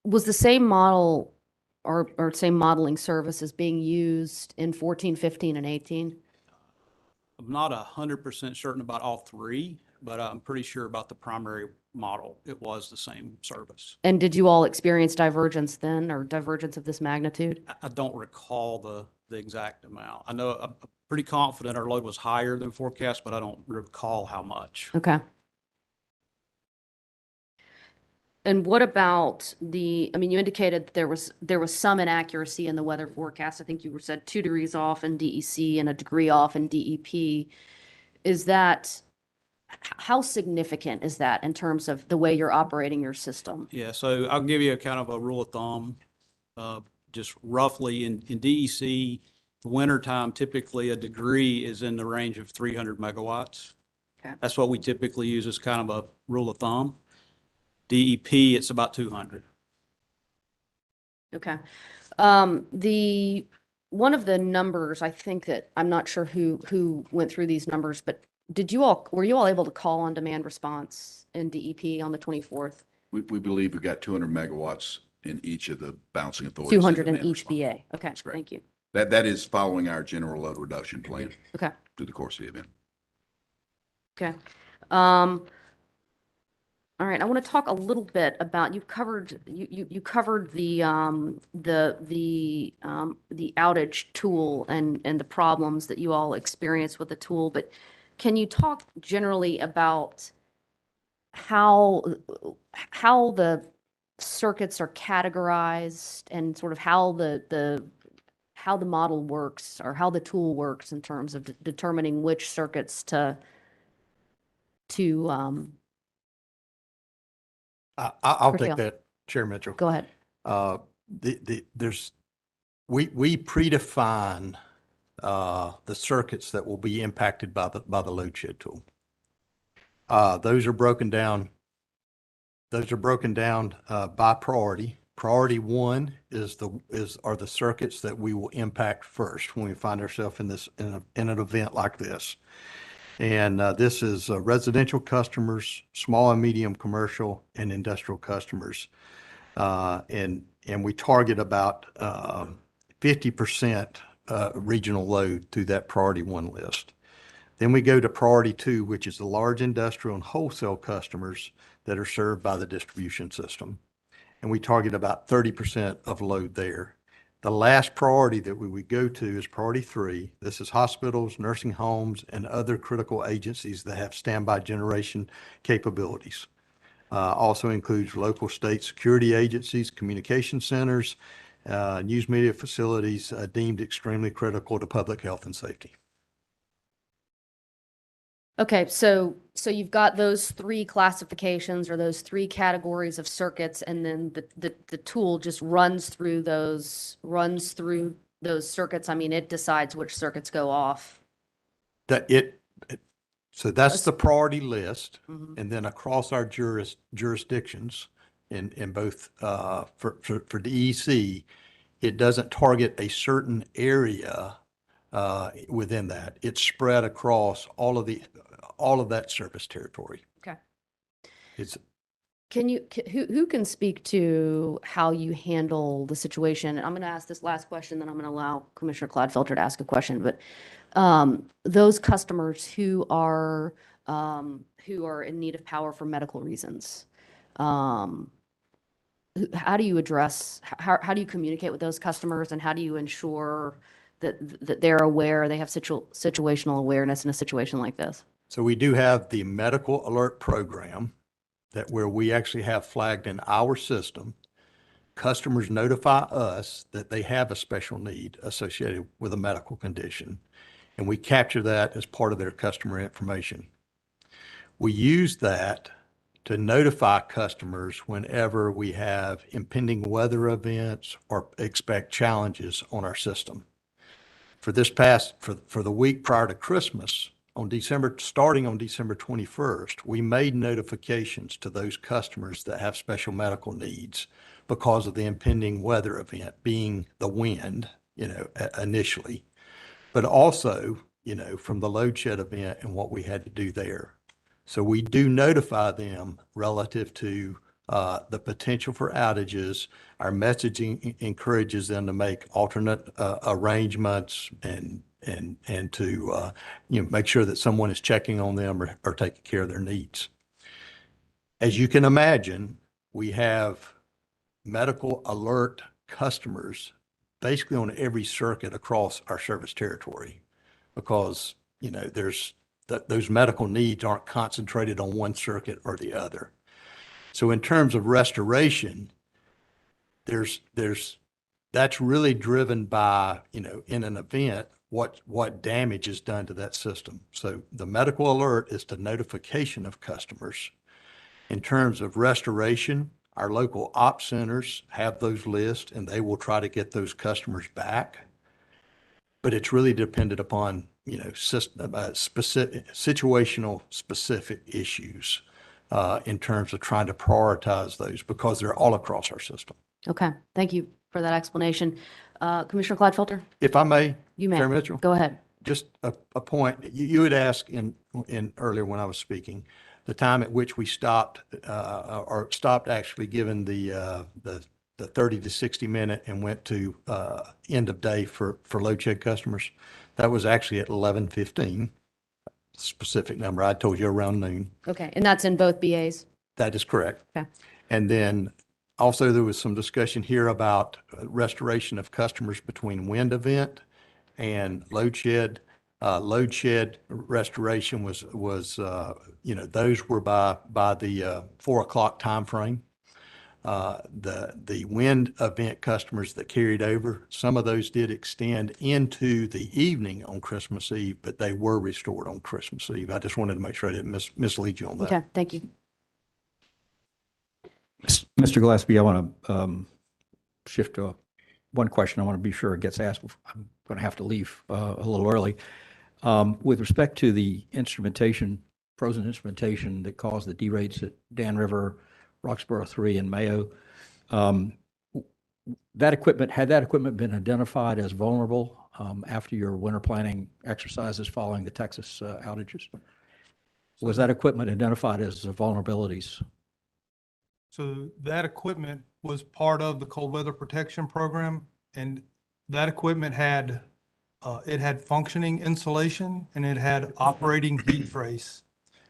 Was the same model or same modeling services being used in 14, 15, and 18? I'm not 100% certain about all three, but I'm pretty sure about the primary model. It was the same service. And did you all experience divergence then, or divergence of this magnitude? I don't recall the exact amount. I know I'm pretty confident our load was higher than forecast, but I don't recall how much. Okay. And what about you indicated there was some inaccuracy in the weather forecast. I think you said 2 degrees off in DEC and a degree off in DEP. How significant is that in terms of the way you're operating your system? Yeah, so I'll give you a kind of a rule of thumb. Just roughly in DEC, wintertime, typically a degree is in the range of 300 megawatts. Okay. That's what we typically use as kind of a rule of thumb. DEP, it's about 200. Okay. One of the numbers, I think that, I'm not sure who went through these numbers, but were you all able to call on demand response in DEP on the 24th? We believe we've got 200 megawatts in each of the balancing authorities. 200 in demand each response. BA. Okay, That's correct. thank you. That is following our general load reduction plan Okay, through the course of the event. okay. All right, I want to talk a little bit about, you covered the outage tool and the problems that you all experience with the tool, but can you talk generally about how the circuits are categorized and sort of how the model works or how the tool works in terms of determining which circuits to I'll curtail. take that, Chair Mitchell. Go ahead. We predefine the circuits that will be impacted by the load shed tool. Those are broken down by priority. Priority one are the circuits that we will impact first when we find ourselves in an event like this. And this is residential customers, small and medium commercial and industrial customers. And we target about 50% regional load through that priority one list. Then we go to priority two, which is the large industrial and wholesale customers that are served by the distribution system. And we target about 30% of load there. The last priority that we would go to is priority three. This is hospitals, nursing homes, and other critical agencies that have standby generation capabilities. Also includes local state security agencies, communication centers, news media facilities deemed extremely critical to public health and safety. Okay, so you've got those three classifications or those three categories of circuits, and then the tool just runs through those circuits. I mean, it decides which circuits go off. So that's the priority list, Mhm. and then across our jurisdictions in both for DEC, it doesn't target a certain area within that. It's spread across all of that service territory. Okay. It's Who can speak to how you handle the situation? I'm going to ask this last question, then I'm going to allow Commissioner Clodfelter to ask a question. But those customers who are in need of power for medical reasons, how do you address? How do you communicate with those customers, and how do you ensure that they're aware, they have situational awareness in a situation like this? So we do have the medical alert program where we actually have flagged in our system. Customers notify us that they have a special need associated with a medical condition, and we capture that as part of their customer information. We use that to notify customers whenever we have impending weather events or expect challenges on our system. For the week prior to Christmas, starting on December 21st, we made notifications to those customers that have special medical needs because of the impending weather event being the wind, initially, but also, from the load shed event and what we had to do there. So we do notify them relative to the potential for outages. Our messaging encourages them to make alternate arrangements and to make sure that someone is checking on them or taking care of their needs. As you can imagine, we have medical alert customers basically on every circuit across our service territory because those medical needs aren't concentrated on one circuit or the other. So in terms of restoration, that's really driven by, in an event, what damage is done to that system. So the medical alert is the notification of customers. In terms of restoration, our local ops centers have those lists and they will try to get those customers back. But it's really dependent upon, situational specific issues in terms of trying to prioritize those because they're all across our system. Okay, thank you for that explanation. Commissioner Clodfelter? If I may, You may. Chair Mitchell? Go ahead. Just a point. You had asked in earlier when I was speaking. The time at which we stopped, or stopped actually giving the 30 to 60 minute and went to end of day for load shed customers, that was actually at 11:15. Specific number, I told you around noon. Okay, and that's in both BAs? That is correct. Okay. And then also there was some discussion here about restoration of customers between wind event and load shed. Load shed restoration was, those were by the 4 o'clock timeframe. The wind event customers that carried over, some of those did extend into the evening on Christmas Eve, but they were restored on Christmas Eve. I just wanted to make sure I didn't mislead you on that. Okay, thank you. Mr. Gillespie, I want to shift to one question. I want to be sure it gets asked. I'm going to have to leave a little early. With respect to the instrumentation, frozen instrumentation that caused the derates at Dan River, Roxborough 3, and Mayo, had that equipment been identified as vulnerable after your winter planning exercises following the Texas outages? Was that equipment identified as vulnerabilities? So that equipment was part of the cold weather protection program, and that equipment had, it had functioning insulation and it had operating heat trace.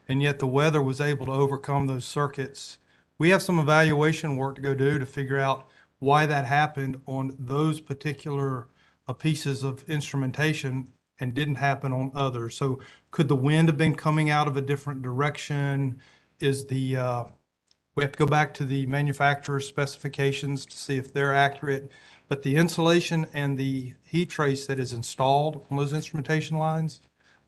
And yet the weather was able to overcome those circuits. We have some evaluation work to go do to figure out why that happened on those particular pieces of instrumentation and didn't happen on others. So could the wind have been coming out of a different direction? Is the, we have to go back to the manufacturer's specifications to see if they're accurate. But the insulation and the heat trace that is installed on those instrumentation lines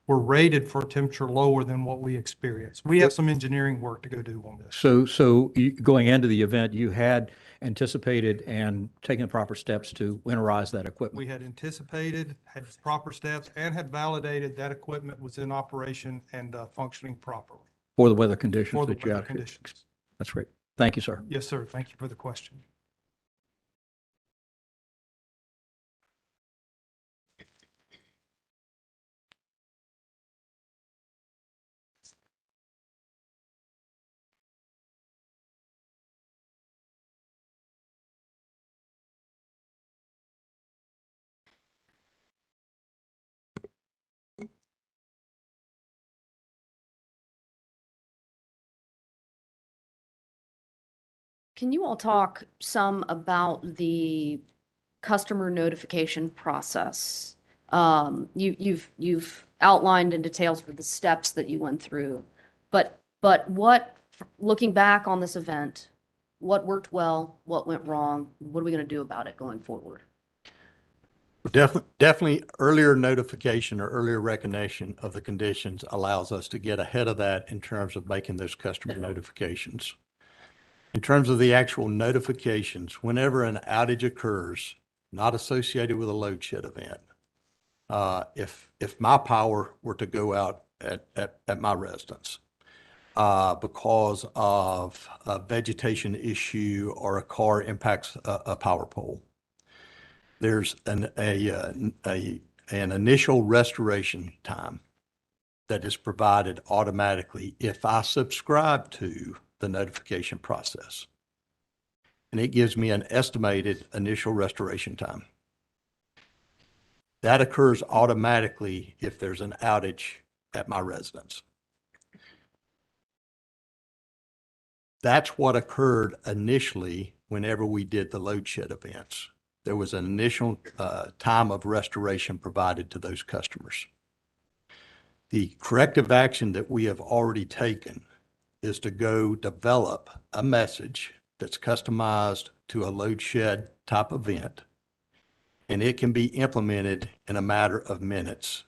were rated for a temperature lower than what we experienced. We have some engineering work to go do on this. So going into the event, you had anticipated and taken the proper steps to winterize that equipment? We had anticipated, had proper steps, and had validated that equipment was in operation and functioning properly For the weather conditions for the that you weather had? conditions. That's great. Thank you, sir. Yes, sir. Thank you for the question. Can you all talk some about the customer notification process? You've outlined in details for the steps that you went through, but what, looking back on this event, what worked well, what went wrong? What are we going to do about it going forward? Definitely earlier notification or earlier recognition of the conditions allows us to get ahead of that in terms of making those customer notifications. In terms of the actual notifications, whenever an outage occurs, not associated with a load shed event, if my power were to go out at my residence because of a vegetation issue or a car impacts a power pole, there's an initial restoration time that is provided automatically if I subscribe to the notification process. And it gives me an estimated initial restoration time. That occurs automatically if there's an outage at my residence. That's what occurred initially whenever we did the load shed events. There was an initial time of restoration provided to those customers. The corrective action that we have already taken is to go develop a message that's customized to a load shed type event, and it can be implemented in a matter of minutes.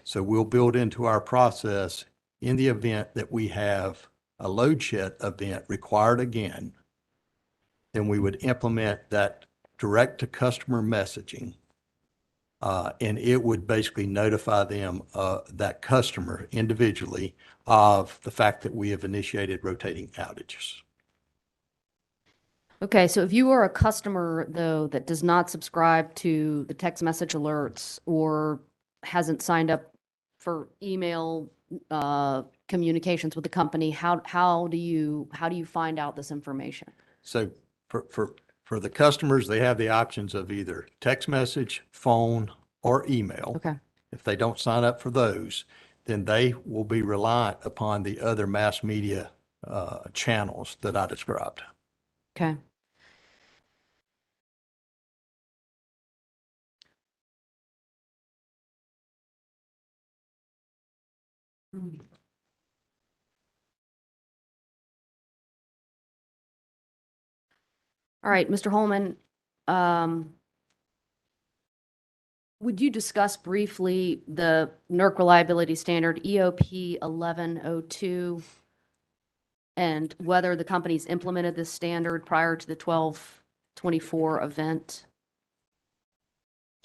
So we'll build into our process in the event that we have a load shed event required again, then we would implement that direct to customer messaging. And it would basically notify them, that customer individually, of the fact that we have initiated rotating outages. Okay, so if you are a customer, though, that does not subscribe to the text message alerts or hasn't signed up for email communications with the company, how do you find out this information? So for the customers, they have the options of either text message, phone, or email. Okay. If they don't sign up for those, then they will be reliant upon the other mass media channels that I described. Okay. All right, Mr. Holman, would you discuss briefly the NERC reliability standard EOP 1102 and whether the company's implemented this standard prior to the 12/24 event?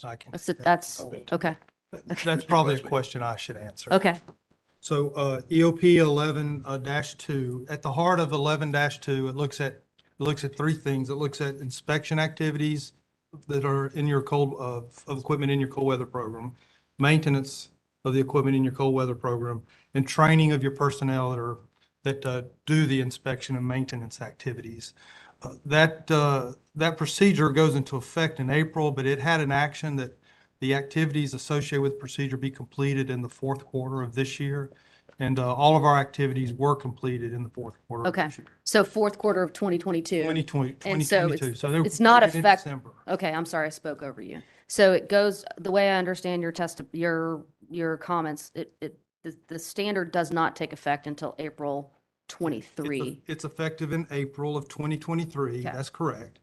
I can. That's, okay, That's probably a question I should answer. okay, So EOP 11-2, at the heart of 11-2, it looks at three things. It looks at inspection activities that are in your of equipment in your cold weather program, maintenance of the equipment in your cold weather program, and training of your personnel that do the inspection and maintenance activities. That procedure goes into effect in April, but it had an action that the activities associated with the procedure be completed in the fourth quarter of this year. And all of our activities were completed in the fourth quarter. of okay. this year. So fourth quarter of 2022. 2020, And so 2022. So they're it's not completed in effect- December. Okay, I'm sorry, I spoke over you. So it goes, the way I understand your comments, the standard does not take effect until April 23. It's effective in April of 2023. Okay. That's correct.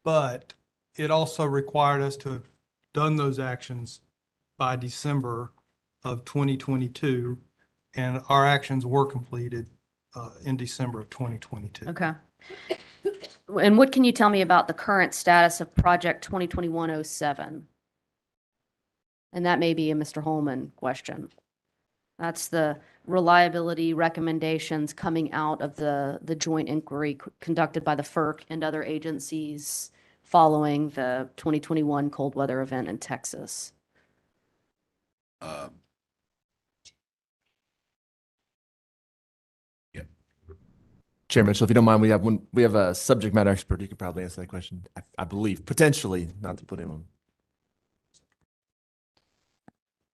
But it also required us to have done those actions by December of 2022. And our actions were completed in December of 2022. Okay. And what can you tell me about the current status of Project 2021-07? And that may be a Mr. Holman question. That's the reliability recommendations coming out of the joint inquiry conducted by the FERC and other agencies following the 2021 cold weather event in Texas. Chair Mitchell, if you don't mind, we have a subject matter expert who could probably answer that question. I believe, potentially, not to put him on.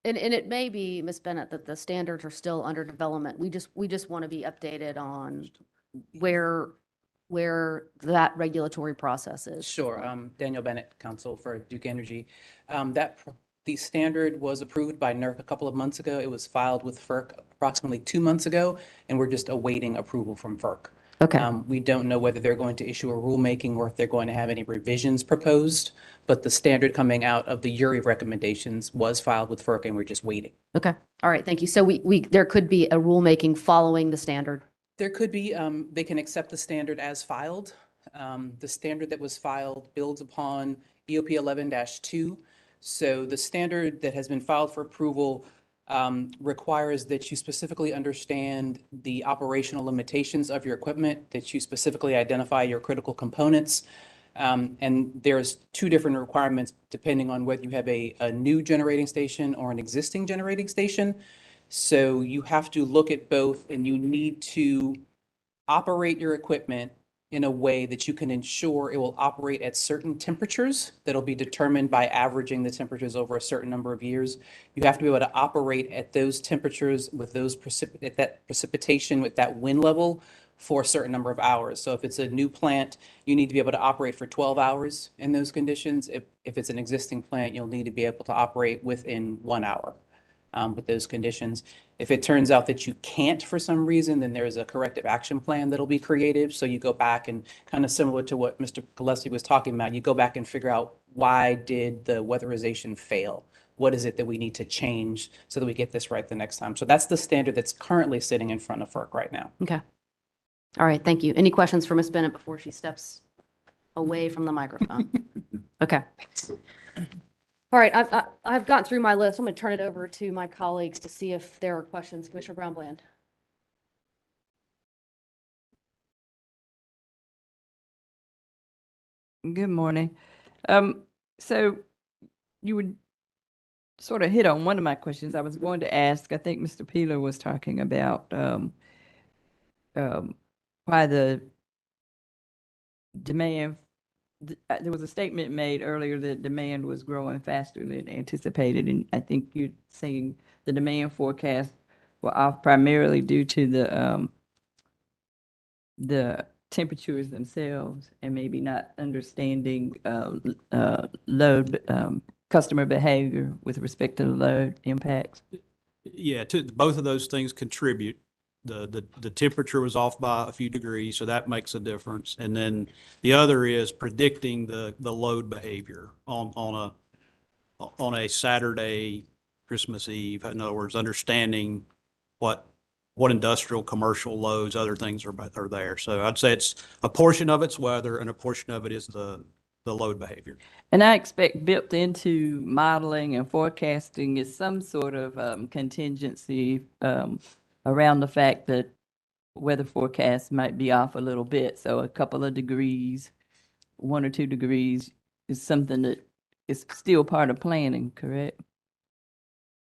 And it may be, Ms. Bennett, that the standards are still under development. We just want to be updated on where that regulatory process is. Sure. Daniel Bennett, counsel for Duke Energy. The standard was approved by NERC a couple of months ago. It was filed with FERC approximately 2 months ago, and we're just awaiting approval from FERC. Okay. We don't know whether they're going to issue a rulemaking or if they're going to have any revisions proposed, but the standard coming out of the URI recommendations was filed with FERC, and we're just waiting. Okay. All right. Thank you. So there could be a rulemaking following the standard. There could be, they can accept the standard as filed. The standard that was filed builds upon EOP 11-2. So the standard that has been filed for approval requires that you specifically understand the operational limitations of your equipment, that you specifically identify your critical components. And there's two different requirements depending on whether you have a new generating station or an existing generating station. So you have to look at both, and you need to operate your equipment in a way that you can ensure it will operate at certain temperatures that'll be determined by averaging the temperatures over a certain number of years. You have to be able to operate at those temperatures with those precipitation, with that wind level for a certain number of hours. So if it's a new plant, you need to be able to operate for 12 hours in those conditions. If it's an existing plant, you'll need to be able to operate within 1 hour. With those conditions. If it turns out that you can't for some reason, then there's a corrective action plan that'll be created. So you go back and, kind of similar to what Mr. Gillespie was talking about, you go back and figure out, why did the weatherization fail? What is it that we need to change so that we get this right the next time? So that's the standard that's currently sitting in front of FERC right now. Okay. All right. Thank you. Any questions for Ms. Bennett before she steps away from the microphone? Okay. All right, I've gotten through my list. I'm going to turn it over to my colleagues to see if there are questions. Commissioner Brown-Bland. Good morning. So you would sort of hit on one of my questions. I was going to ask, I think Mr. Peeler was talking about why the demand, there was a statement made earlier that demand was growing faster than anticipated. And I think you're saying the demand forecast were off primarily due to the temperatures themselves and maybe not understanding load, customer behavior with respect to the load impacts. Yeah, both of those things contribute. The temperature was off by a few degrees, so that makes a difference. And then the other is predicting the load behavior on a Saturday, Christmas Eve. In other words, understanding what industrial, commercial loads, other things are there. So I'd say it's a portion of it's weather and a portion of it is the load behavior. And I expect built into modeling and forecasting is some sort of contingency around the fact that weather forecasts might be off a little bit. So a couple of degrees, 1 or 2 degrees is something that is still part of planning, correct?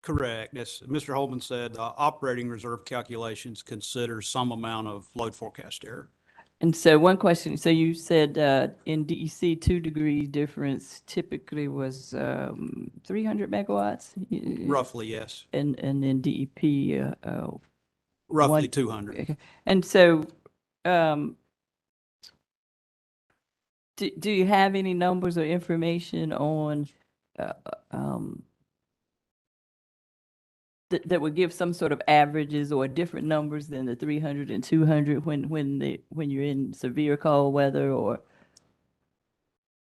Correct. As Mr. Holman said, operating reserve calculations consider some amount of load forecast error. And so one question, so you said in DEC 2 degree difference typically was 300 megawatts? Roughly, yes. And in DEP Roughly 200. Okay. And so do you have any numbers or information on that would give some sort of averages or different numbers than the 300 and 200 when you're in severe cold weather, or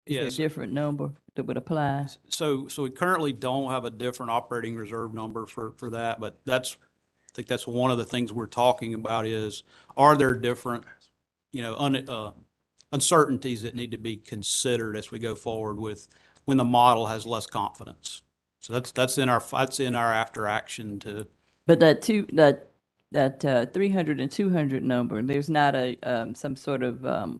is there a Yes. different number that would apply? So we currently don't have a different operating reserve number for that, but I think that's one of the things we're talking about is, are there different, uncertainties that need to be considered as we go forward with when the model has less confidence? So that's in our after action to. But that 300 and 200 number, there's not a some sort of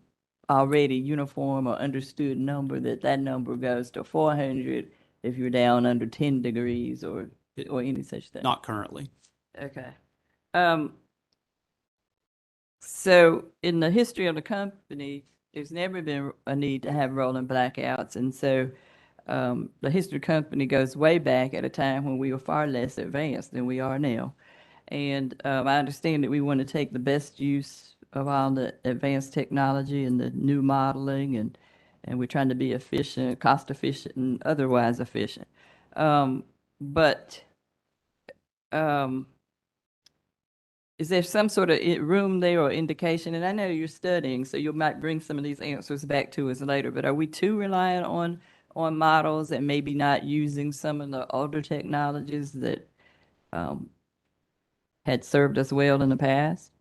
already uniform or understood number that number goes to 400 if you're down under 10 degrees or any such thing? Not currently. Okay. So in the history of the company, there's never been a need to have rolling blackouts. And so the history of the company goes way back at a time when we were far less advanced than we are now. And I understand that we want to take the best use of all the advanced technology and the new modeling, and we're trying to be efficient, cost efficient, and otherwise efficient. But is there some sort of room there or indication? And I know you're studying, so you might bring some of these answers back to us later, but are we too reliant on models and maybe not using some of the older technologies that had served us well in the past?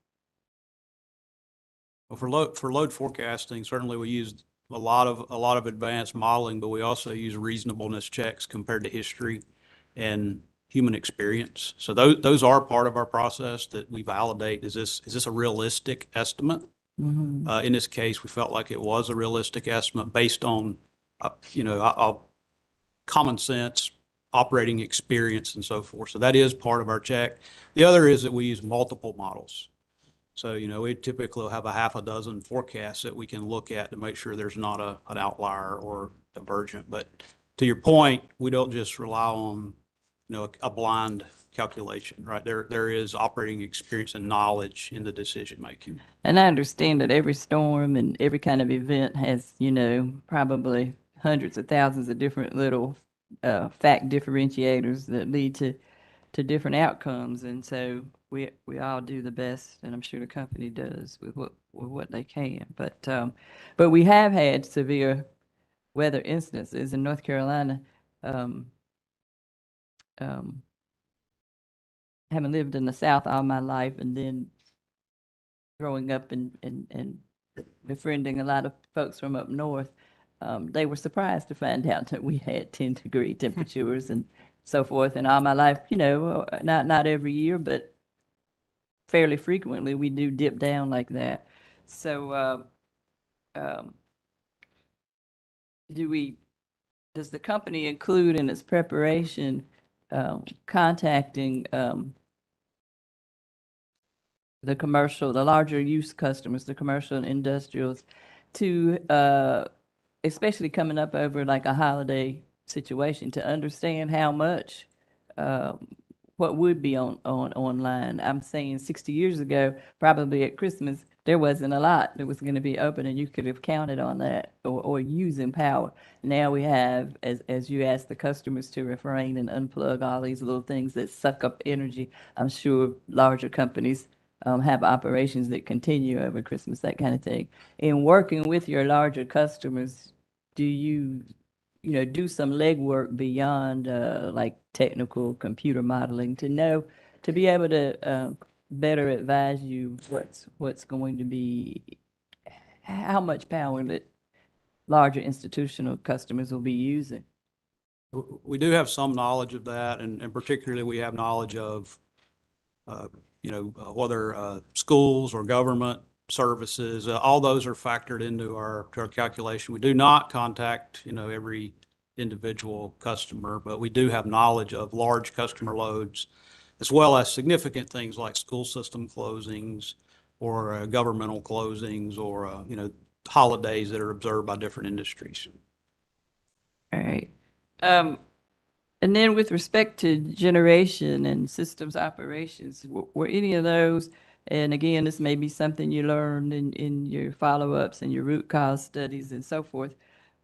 Well, for load forecasting, certainly we used a lot of advanced modeling, but we also use reasonableness checks compared to history and human experience. So those are part of our process that we validate. Is this a realistic estimate? Mm-hmm. In this case, we felt like it was a realistic estimate based on common sense, operating experience, and so forth. So that is part of our check. The other is that we use multiple models. So, we typically have a half a dozen forecasts that we can look at to make sure there's not an outlier or divergent. But to your point, we don't just rely on, a blind calculation, right? There is operating experience and knowledge in the decision making. And I understand that every storm and every kind of event has, probably hundreds of thousands of different little fact differentiators that lead to different outcomes. And so we all do the best, and I'm sure the company does with what they can. But we have had severe weather instances in North Carolina. Having lived in the South all my life, and then growing up and befriending a lot of folks from up north, they were surprised to find out that we had 10-degree temperatures and so forth. And all my life, not every year, but fairly frequently, we do dip down like that. So does the company include in its preparation contacting the larger use customers, the commercial and industrials, to especially coming up over like a holiday situation, to understand how much what would be on online. I'm saying 60 years ago, probably at Christmas, there wasn't a lot that was going to be open, and you could have counted on that or using power. Now we have, as you ask the customers to refrain and unplug all these little things that suck up energy. I'm sure larger companies have operations that continue over Christmas, that kind of thing. In working with your larger customers, do you do some legwork beyond like technical computer modeling to be able to better advise you what's going to be, how much power that larger institutional customers will be using? We do have some knowledge of that, and particularly we have knowledge of, whether schools or government services, all those are factored into our calculation. We do not contact, every individual customer, but we do have knowledge of large customer loads, as well as significant things like school system closings or governmental closings or, holidays that are observed by different industries. All right. And then with respect to generation and systems operations, were any of those, and again, this may be something you learned in your follow-ups and your root cause studies and so forth,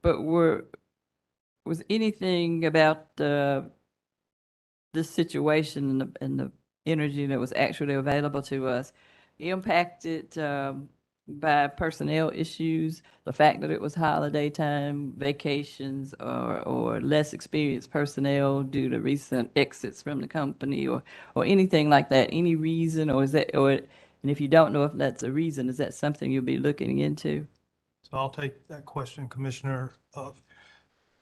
but was anything about this situation and the energy that was actually available to us impacted by personnel issues, the fact that it was holiday time, vacations, or less experienced personnel due to recent exits from the company, or anything like that? Any reason, or is that, and if you don't know if that's a reason, is that something you'll be looking into? So I'll take that question, Commissioner.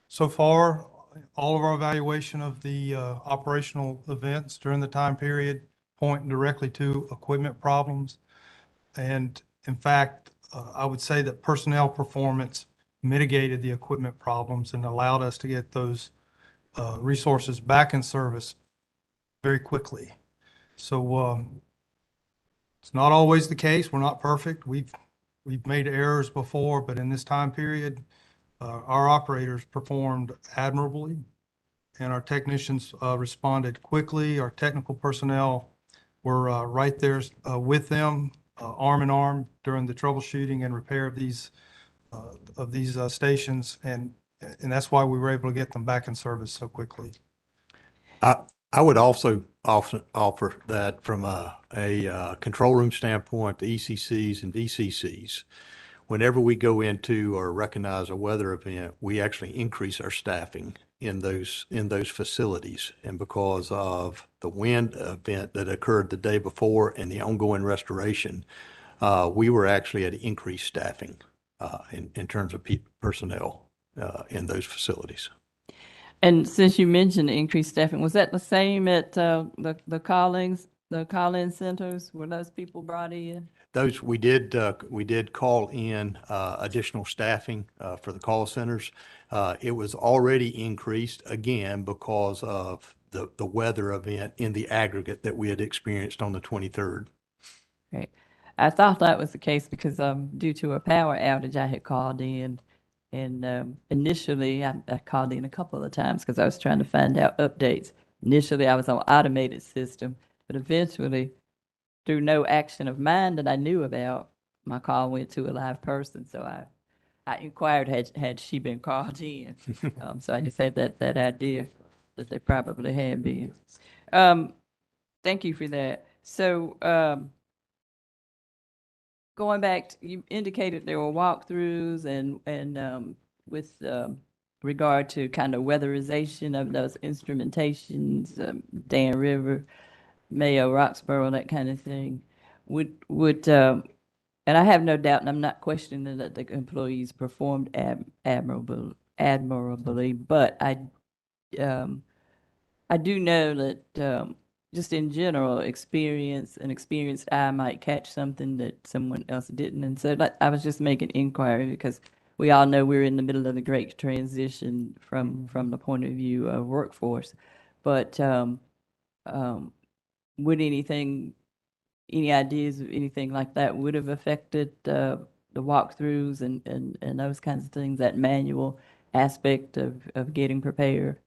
So far, all of our evaluation of the operational events during the time period point directly to equipment problems. And in fact, I would say that personnel performance mitigated the equipment problems and allowed us to get those resources back in service very quickly. So it's not always the case. We're not perfect. We've made errors before, but in this time period, our operators performed admirably, and our technicians responded quickly. Our technical personnel were right there with them, arm in arm during the troubleshooting and repair of these stations, and that's why we were able to get them back in service so quickly. I would also offer that from a control room standpoint, the ECCs and DCCs, whenever we go into or recognize a weather event, we actually increase our staffing in those facilities. And because of the wind event that occurred the day before and the ongoing restoration, we were actually at increased staffing in terms of personnel in those facilities. And since you mentioned increased staffing, was that the same at the call-in centers? Were those people brought in? Those we did call in additional staffing for the call centers. It was already increased again because of the weather event in the aggregate that we had experienced on the 23rd. Right. I thought that was the case because due to a power outage, I had called in, and initially I called in a couple of times because I was trying to find out updates. Initially, I was on automated system, but eventually, through no action of mine that I knew about, my call went to a live person. So I inquired had she been called in. So I just had that idea that they probably had been. Thank you for that. So going back, you indicated there were walkthroughs and with regard to kind of weatherization of those instrumentations, Dan River, Mayo, Roxborough, that kind of thing. And I have no doubt, and I'm not questioning that the employees performed admirably, but I do know that just in general, an experienced eye might catch something that someone else didn't. And so I was just making inquiry because we all know we're in the middle of a great transition from the point of view of workforce. But would anything, any ideas of anything like that would have affected the walkthroughs and those kinds of things, that manual aspect of getting prepared?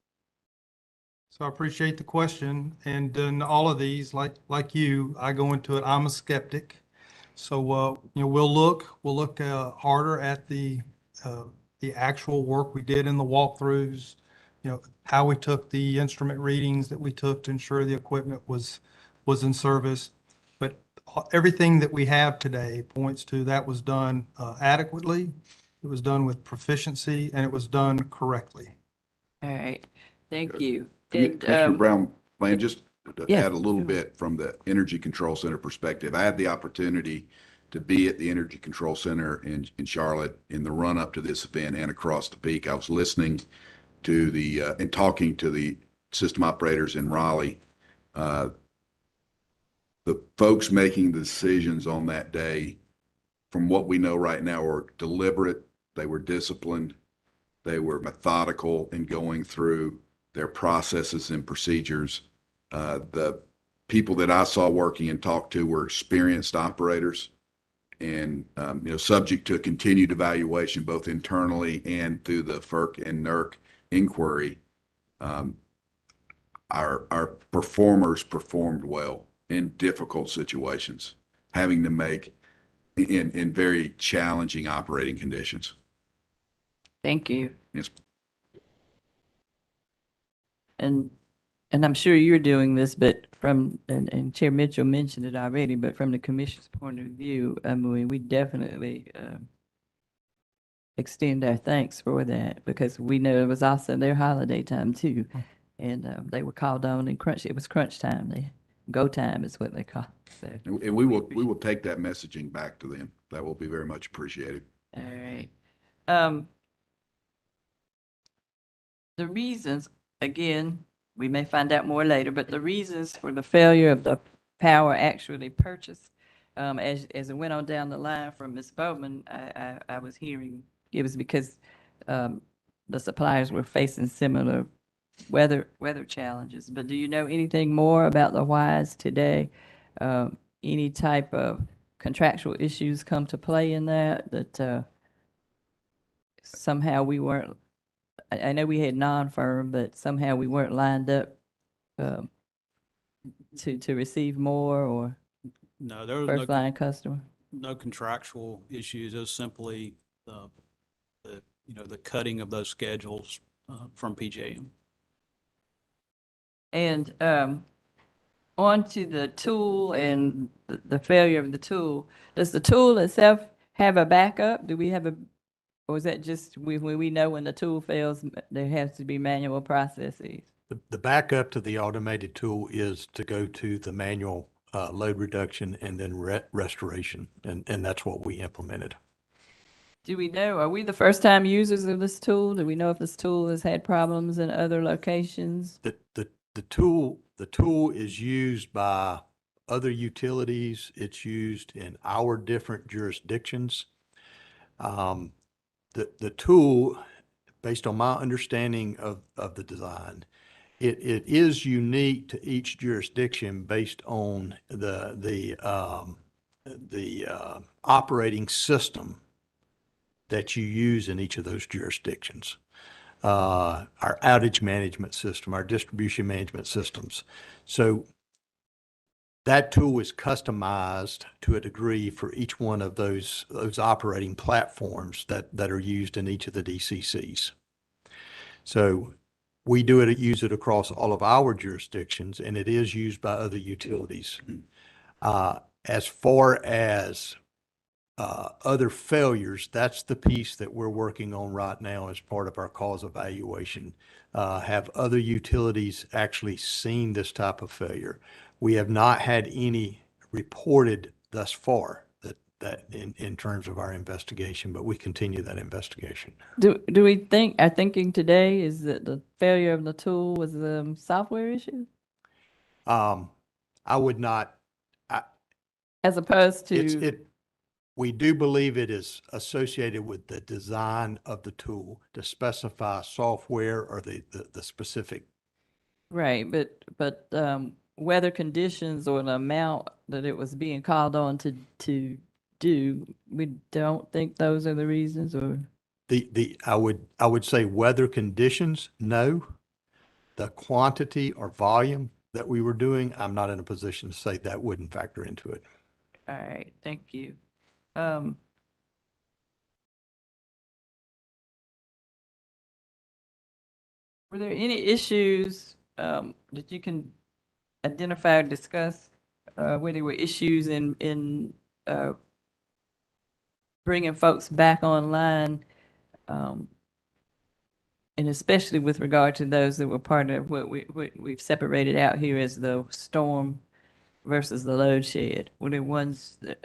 So I appreciate the question. And in all of these, like you, I go into it, I'm a skeptic. So, we'll look harder at the actual work we did in the walkthroughs, how we took the instrument readings that we took to ensure the equipment was in service. But everything that we have today points to that was done adequately, it was done with proficiency, and it was done correctly. All right, thank you. Commissioner Brown, Bland, just to Yes, add a little sure. bit from the Energy Control Center perspective, I had the opportunity to be at the Energy Control Center in Charlotte in the run-up to this event and across the peak. I was listening to and talking to the system operators in Raleigh. The folks making the decisions on that day, from what we know right now, were deliberate, they were disciplined, they were methodical in going through their processes and procedures. The people that I saw working and talked to were experienced operators and, subject to a continued evaluation, both internally and through the FERC and NERC inquiry. Our performers performed well in difficult situations, having to make in very challenging operating conditions. Thank you. Yes. And I'm sure you're doing this, but and Chair Mitchell mentioned it already, but from the commission's point of view, I mean, we definitely extend our thanks for that, because we know it was also their holiday time too. And they were called on and it was crunch time. Go time is what they call it. So, And we will take that messaging back to them. That will be very much appreciated. all right. The reasons, again, we may find out more later, but the reasons for the failure of the power actually purchased, as it went on down the line from Ms. Bowman, I was hearing it was because the suppliers were facing similar weather challenges. But do you know anything more about the whys today? Any type of contractual issues come to play in that somehow we weren't, I know we had non-firm, but somehow we weren't lined up to receive more, or No, there was first line customer? no contractual issues. It was simply the cutting of those schedules from PJM. And on to the tool and the failure of the tool. Does the tool itself have a backup? Do we have or is that just when we know when the tool fails, there has to be manual processes? The backup to the automated tool is to go to the manual load reduction and then restoration, and that's what we implemented. Do we know, are we the first time users of this tool? Do we know if this tool has had problems in other locations? The tool is used by other utilities. It's used in our different jurisdictions. The tool, based on my understanding of the design, it is unique to each jurisdiction based on the operating system that you use in each of those jurisdictions. Our outage management system, our distribution management systems. So that tool is customized to a degree for each one of those operating platforms that are used in each of the DCCs. So we use it across all of our jurisdictions, and it is used by other utilities. As far as other failures, that's the piece that we're working on right now as part of our cause evaluation. Have other utilities actually seen this type of failure? We have not had any reported thus far that in terms of our investigation, but we continue that investigation. Do we think, our thinking today is that the failure of the tool was a software issue? I would not. As opposed to? We do believe it is associated with the design of the tool to specify software or the specific Right, but weather conditions or the amount that it was being called on to do, we don't think those are the reasons, or? I would say weather conditions, no. The quantity or volume that we were doing, I'm not in a position to say that wouldn't factor into it. All right, thank you. Were there any issues that you can identify or discuss where there were issues in bringing folks back online? And especially with regard to those that were part of what we've separated out here as the storm versus the load shed. Were there ones that,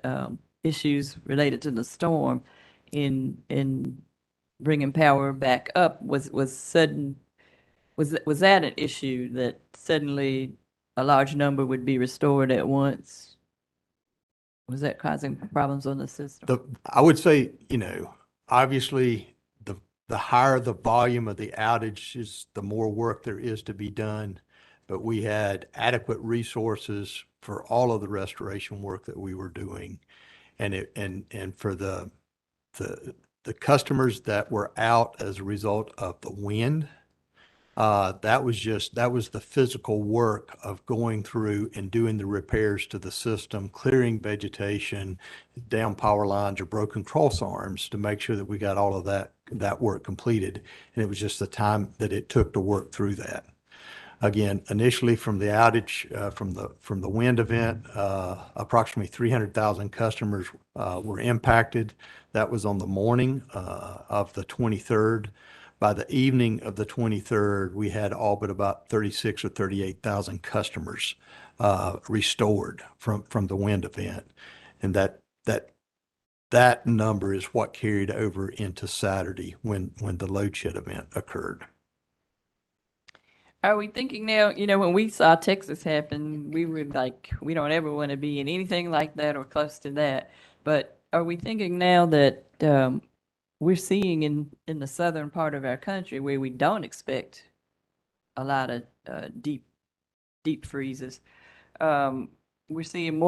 issues related to the storm in bringing power back up? Was that an issue that suddenly a large number would be restored at once? Was that causing problems on the system? I would say, obviously, the higher the volume of the outages, the more work there is to be done. But we had adequate resources for all of the restoration work that we were doing. And for the customers that were out as a result of the wind, that was the physical work of going through and doing the repairs to the system, clearing vegetation, down power lines or broken cross arms to make sure that we got all of that work completed. And it was just the time that it took to work through that. Again, initially from the outage, from the wind event, approximately 300,000 customers were impacted. That was on the morning of the 23rd. By the evening of the 23rd, we had all but about 36 or 38,000 customers restored from the wind event. And that number is what carried over into Saturday when the load shed event occurred. Are we thinking now, when we saw Texas happen, we were like, we don't ever want to be in anything like that or close to that. But are we thinking now that we're seeing in the southern part of our country where we don't expect a lot of deep freezes, we seem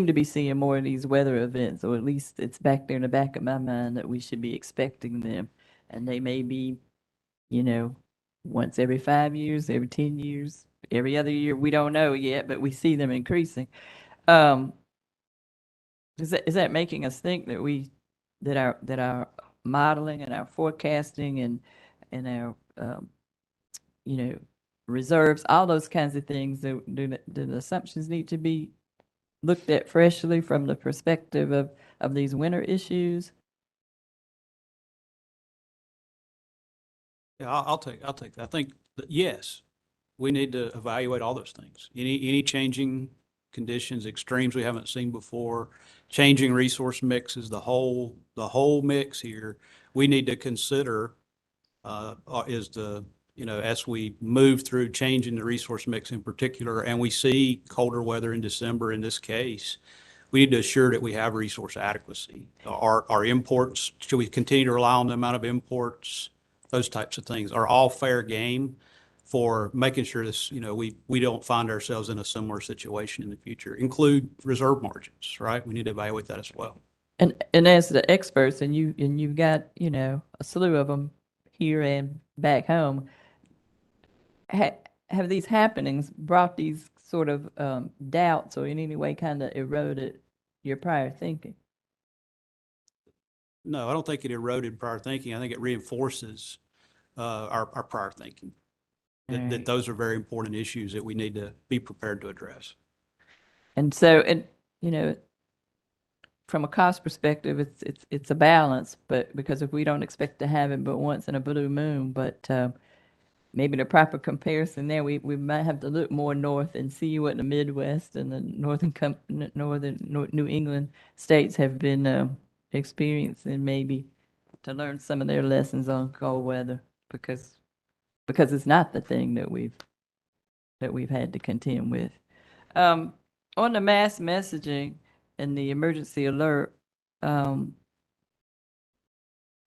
to be seeing more of these weather events, or at least it's back there in the back of my mind that we should be expecting them. And they may be, once every 5 years, every 10 years, every other year. We don't know yet, but we see them increasing. Is that making us think that our modeling and our forecasting and our reserves, all those kinds of things, do the assumptions need to be looked at freshly from the perspective of these winter issues? Yeah, I'll take that. I think that, yes, we need to evaluate all those things. Any changing conditions, extremes we haven't seen before, changing resource mixes, the whole mix here, we need to consider as we move through changing the resource mix in particular, and we see colder weather in December in this case, we need to assure that we have resource adequacy. Our imports, should we continue to rely on the amount of imports? Those types of things are all fair game for making sure this, we don't find ourselves in a similar situation in the future. Include reserve margins, right? We need to evaluate that as well. And as the experts, and you've got, a slew of them here and back home, have these happenings brought these sort of doubts or in any way kind of eroded your prior thinking? No, I don't think it eroded prior thinking. I think it reinforces our prior thinking. That those are very important issues that we need to be prepared to address. And so, from a cost perspective, it's a balance, but because if we don't expect to have it but once in a blue moon, but maybe the proper comparison there, we might have to look more north and see what the Midwest and the northern New England states have been experiencing, maybe to learn some of their lessons on cold weather, because it's not the thing that we've had to contend with. On the mass messaging and the emergency alert, I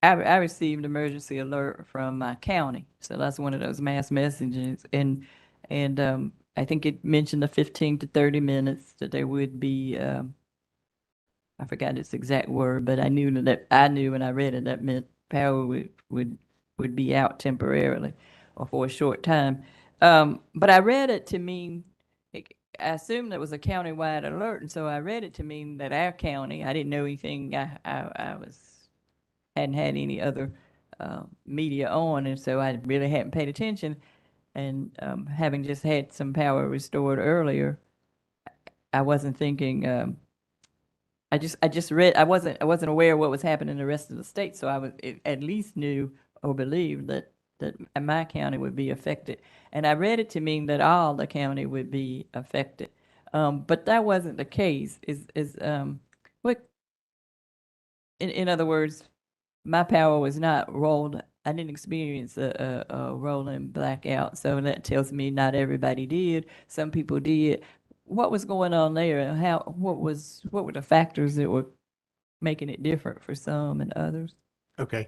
received emergency alert from my county, so that's one of those mass messages, and And I think it mentioned the 15 to 30 minutes that there would be, I forgot its exact word, but I knew when I read it, that meant power would be out temporarily or for a short time. But I read it to mean, I assumed it was a countywide alert, and so I read it to mean that our county, I didn't know anything, hadn't had any other media on, and so I really hadn't paid attention. And having just had some power restored earlier, I wasn't thinking. I just read. I wasn't aware of what was happening in the rest of the state, so at least knew or believed that my county would be affected. And I read it to mean that all the county would be affected, but that wasn't the case. What? In other words, my power was not rolled. I didn't experience a rolling blackout, so that tells me not everybody did. Some people did. What was going on there? What were the factors that were making it different for some and others? Okay.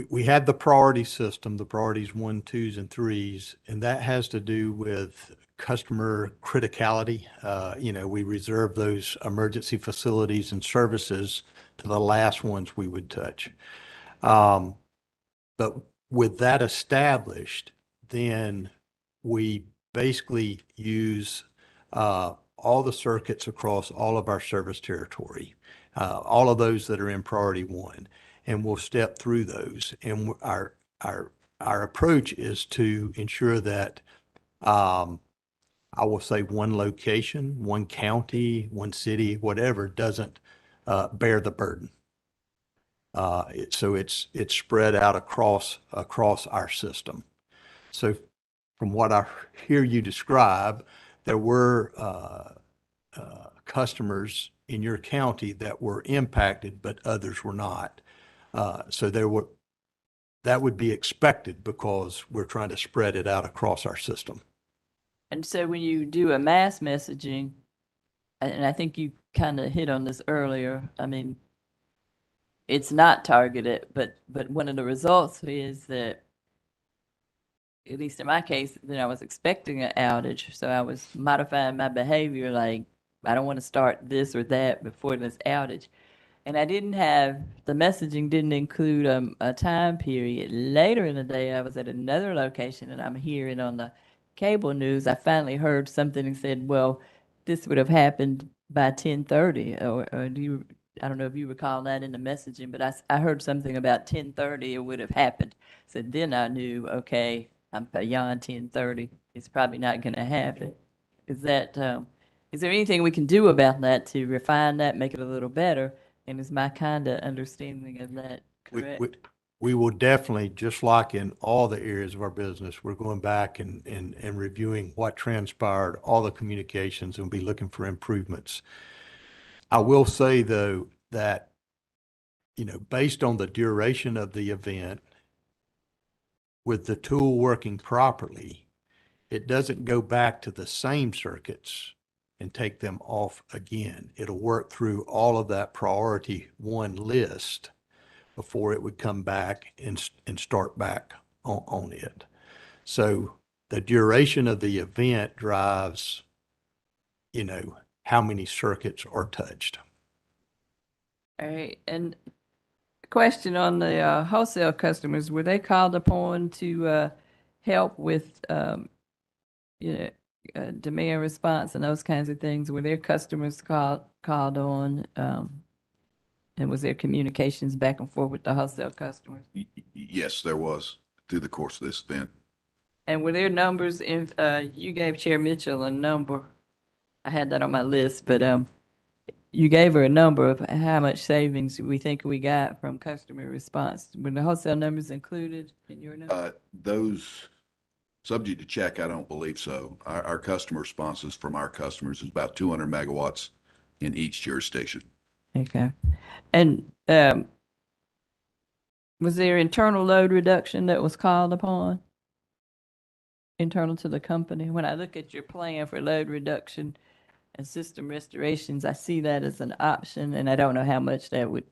We had the priority system, the priorities 1, 2s, and 3s, and that has to do with customer criticality. We reserve those emergency facilities and services to the last ones we would touch. But with that established, then we basically use all the circuits across all of our service territory, all of those that are in priority 1, and we'll step through those. And our approach is to ensure that I will say one location, one county, one city, whatever, doesn't bear the burden. So it's spread out across our system. So from what I hear you describe, there were customers in your county that were impacted, but others were not. So that would be expected because we're trying to spread it out across our system. And so when you do a mass messaging, and I think you kind of hit on this earlier, I mean, it's not targeted, but one of the results is that, at least in my case, then I was expecting an outage. So I was modifying my behavior, like, I don't want to start this or that before this outage. And I didn't have, the messaging didn't include a time period. Later in the day, I was at another location, and I'm hearing on the cable news, I finally heard something and said, well, this would have happened by 10:30, or do you, I don't know if you recall that in the messaging, but I heard something about 10:30 it would have happened. So then I knew, okay, I'm beyond 10:30. It's probably not going to happen. Is there anything we can do about that to refine that, make it a little better? And is my kind of understanding of that correct? We will definitely, just like in all the areas of our business, we're going back and reviewing what transpired, all the communications, and we'll be looking for improvements. I will say, though, that, based on the duration of the event, with the tool working properly, it doesn't go back to the same circuits and take them off again. It'll work through all of that priority 1 list before it would come back and start back on it. So the duration of the event drives, how many circuits are touched. All right. And question on the wholesale customers, were they called upon to help with, demand response and those kinds of things? Were their customers called on? And was there communications back and forth with the wholesale customers? Yes, there was through the course of this event. And were there numbers in, you gave Chair Mitchell a number. I had that on my list, but you gave her a number of how much savings we think we got from customer response. Were the wholesale numbers included in your number? Those subject to check, I don't believe so. Our customer responses from our customers is about 200 megawatts in each jurisdiction. Okay. And was there internal load reduction that was called upon? Internal to the company? When I look at your plan for load reduction and system restorations, I see that as an option, and I don't know how much that would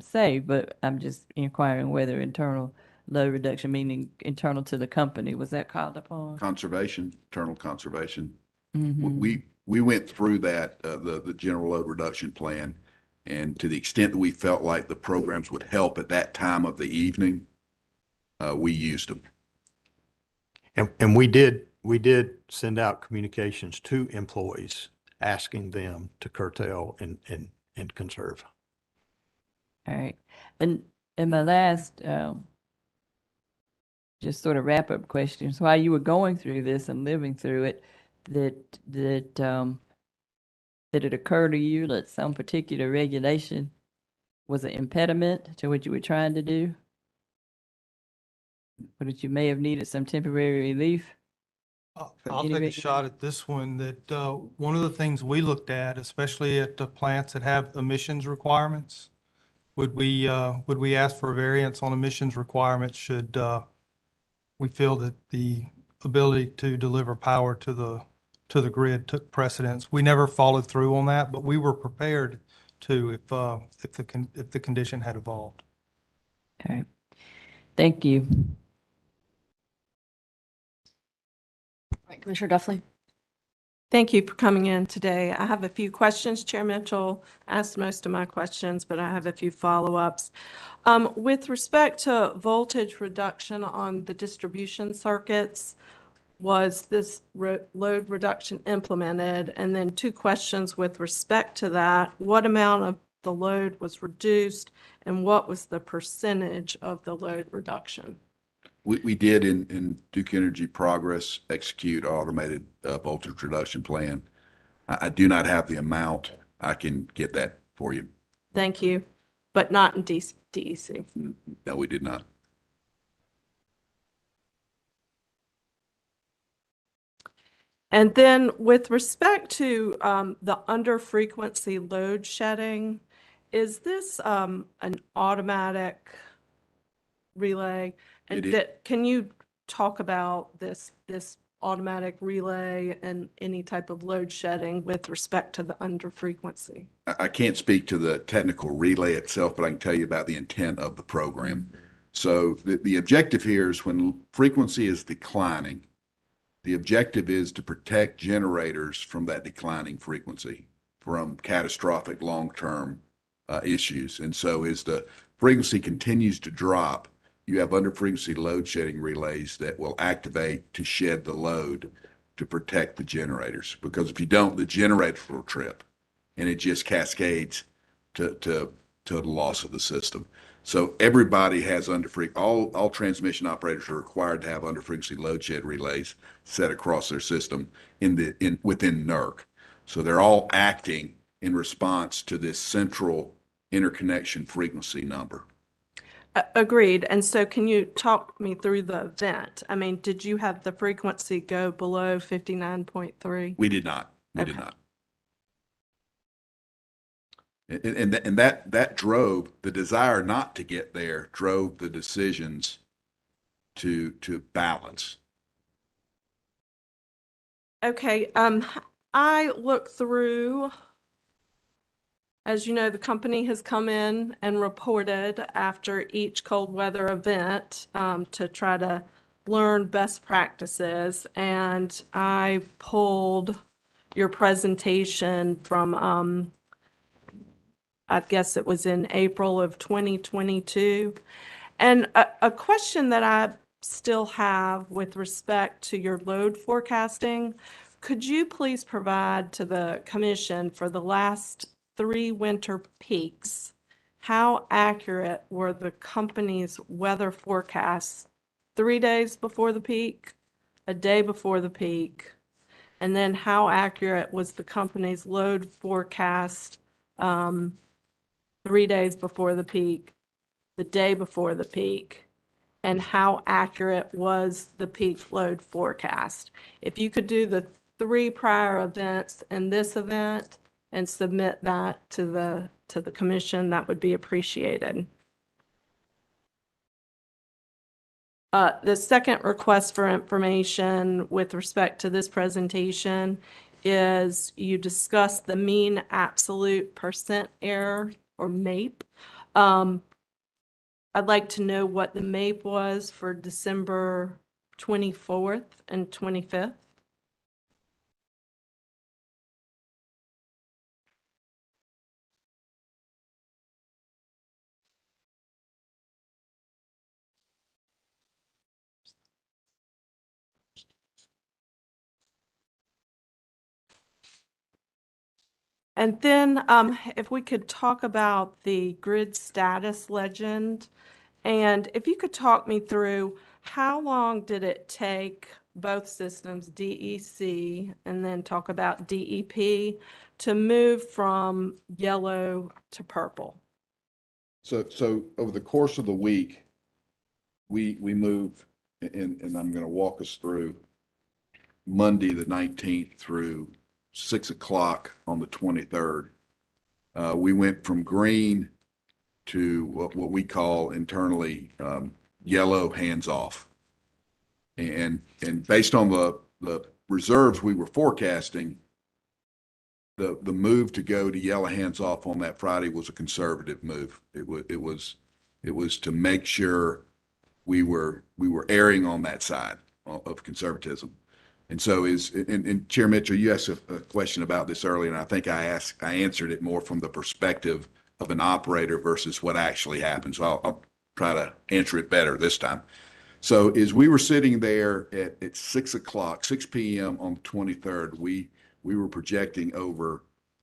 save, but I'm just inquiring whether internal load reduction, meaning internal to the company. Was that called upon? Conservation, internal conservation. Mhm. We went through that, the general load reduction plan. And to the extent that we felt like the programs would help at that time of the evening, we used them. And we did send out communications to employees asking them to curtail and conserve. All right. And my last, just sort of wrap up questions, while you were going through this and living through it, did it occur to you that some particular regulation was an impediment to what you were trying to do? Or that you may have needed some temporary relief? I'll take a shot at this one, that one of the things we looked at, especially at the plants that have emissions requirements, would we ask for a variance on emissions requirements should we feel that the ability to deliver power to the grid took precedence. We never followed through on that, but we were prepared to if the condition had evolved. Okay. Thank you. Right, Commissioner Duffley? Thank you for coming in today. I have a few questions. Chair Mitchell asked most of my questions, but I have a few follow-ups. With respect to voltage reduction on the distribution circuits, was this load reduction implemented? And then two questions with respect to that. What amount of the load was reduced and what was the percentage of the load reduction? We did in Duke Energy Progress execute automated voltage reduction plan. I do not have the amount. I can get that for you. Thank you, but not in DEC. No, we did not. And then with respect to the under frequency load shedding, is this an automatic relay? And It is. can you talk about this automatic relay and any type of load shedding with respect to the under frequency? I can't speak to the technical relay itself, but I can tell you about the intent of the program. So the objective here is when frequency is declining, the objective is to protect generators from that declining frequency, from catastrophic long-term issues. And so as the frequency continues to drop, you have under frequency load shedding relays that will activate to shed the load to protect the generators. Because if you don't, the generators will trip and it just cascades to the loss of the system. So everybody has all transmission operators are required to have under frequency load shed relays set across their system within NERC. So they're all acting in response to this central interconnection frequency number. Agreed. And so can you talk me through the event? I mean, did you have the frequency go below 59.3? We did not. We Okay. did not. And that drove the desire not to get there, drove the decisions to balance. Okay, I looked through, as you know, the company has come in and reported after each cold weather event to try to learn best practices. And I pulled your presentation from, I guess it was in April of 2022. And a question that I still have with respect to your load forecasting, could you please provide to the commission for the last 3 winter peaks, how accurate were the company's weather forecasts 3 days before the peak, a day before the peak, and then how accurate was the company's load forecast 3 days before the peak, the day before the peak, and how accurate was the peak load forecast? If you could do the 3 prior events and this event and submit that to the commission, that would be appreciated. The second request for information with respect to this presentation is you discussed the mean absolute percent error, or MAPE. I'd like to know what the MAPE was for December 24th and 25th. And then if we could talk about the grid status legend, and if you could talk me through how long did it take both systems, DEC and then talk about DEP, to move from yellow to purple? So over the course of the week, we moved, and I'm going to walk us through Monday, the 19th through 6 o'clock on the 23rd. We went from green to what we call internally yellow, hands off. And based on the reserves we were forecasting, the move to go to yellow hands off on that Friday was a conservative move. It was to make sure we were erring on that side of conservatism. And so and Chair Mitchell, you asked a question about this earlier, and I think I answered it more from the perspective of an operator versus what actually happened. So I'll try to answer it better this time. So as we were sitting there at 6 o'clock, 6 p.m. on the 23rd, we were projecting over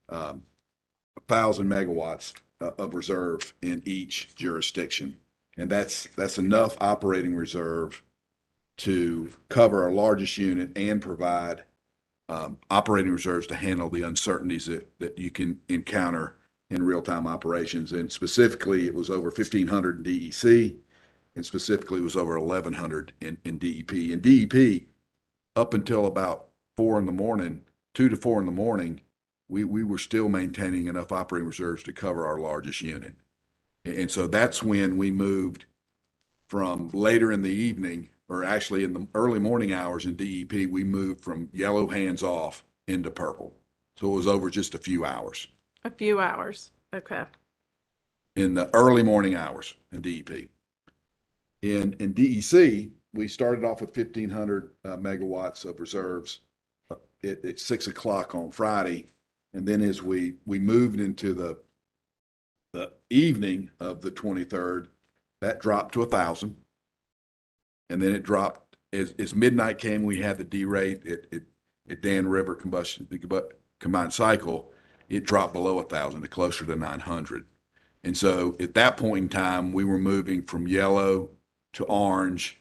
1,000 megawatts of reserve in each jurisdiction. And that's enough operating reserve to cover our largest unit and provide operating reserves to handle the uncertainties that you can encounter in real-time operations. And specifically, it was over 1,500 in DEC, and specifically it was over 1,100 in DEP. In DEP, up until about 4 in the morning, 2 to 4 in the morning, we were still maintaining enough operating reserves to cover our largest unit. And so that's when we moved from later in the evening, or actually in the early morning hours in DEP, we moved from yellow hands off into purple. So it was over just a few hours. A few hours. Okay. In the early morning hours in DEP. In DEC, we started off with 1,500 megawatts of reserves at 6 o'clock on Friday. And then as we moved into the evening of the 23rd, that dropped to 1,000. And then it dropped as midnight came. We had the derate at Dan River combined cycle. It dropped below 1,000 to closer to 900. And so at that point in time, we were moving from yellow to orange.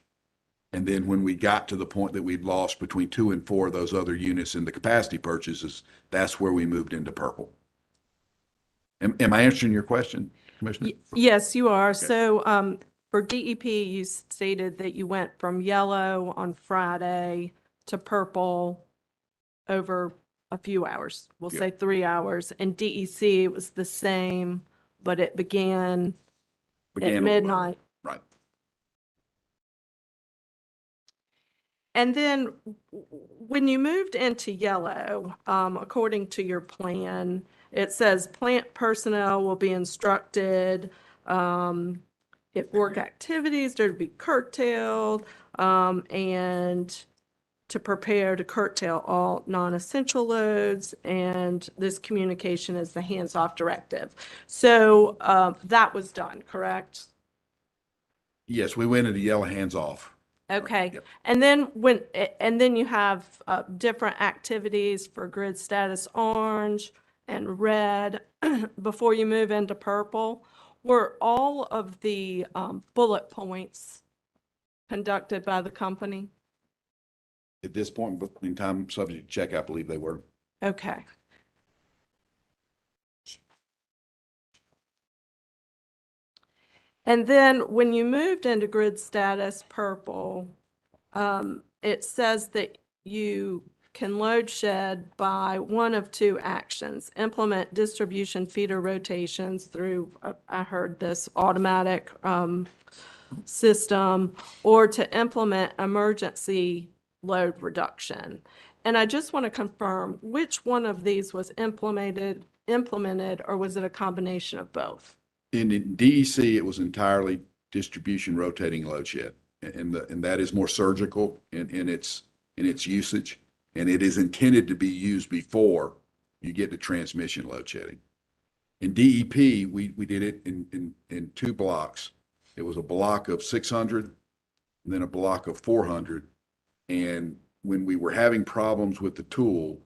And then when we got to the point that we'd lost between 2 and 4 of those other units in the capacity purchases, that's where we moved into purple. Am I answering your question, Commissioner? Yes, you are. Okay. So for DEP, you stated that you went from yellow on Friday to purple over a few hours. We'll say 3 hours. And DEC, it was the same, but it began at midnight. Right. And then when you moved into yellow, according to your plan, it says plant personnel will be instructed if work activities are to be curtailed, and to prepare to curtail all non-essential loads, and this communication is the hands-off directive. So that was done, correct? Yes, we went into yellow hands off. Okay. Yep. And then you have different activities for grid status orange and red before you move into purple. Were all of the bullet points conducted by the company? At this point in time, subject to check, I believe they were. Okay. And then when you moved into grid status purple, it says that you can load shed by one of 2 actions: implement distribution feeder rotations through, I heard this, automatic system, or to implement emergency load reduction. And I just want to confirm, which one of these was implemented, or was it a combination of both? In DEC, it was entirely distribution rotating load shed. And that is more surgical in its usage. And it is intended to be used before you get to transmission load shedding. In DEP, we did it in two blocks. It was a block of 600 and then a block of 400. And when we were having problems with the tool,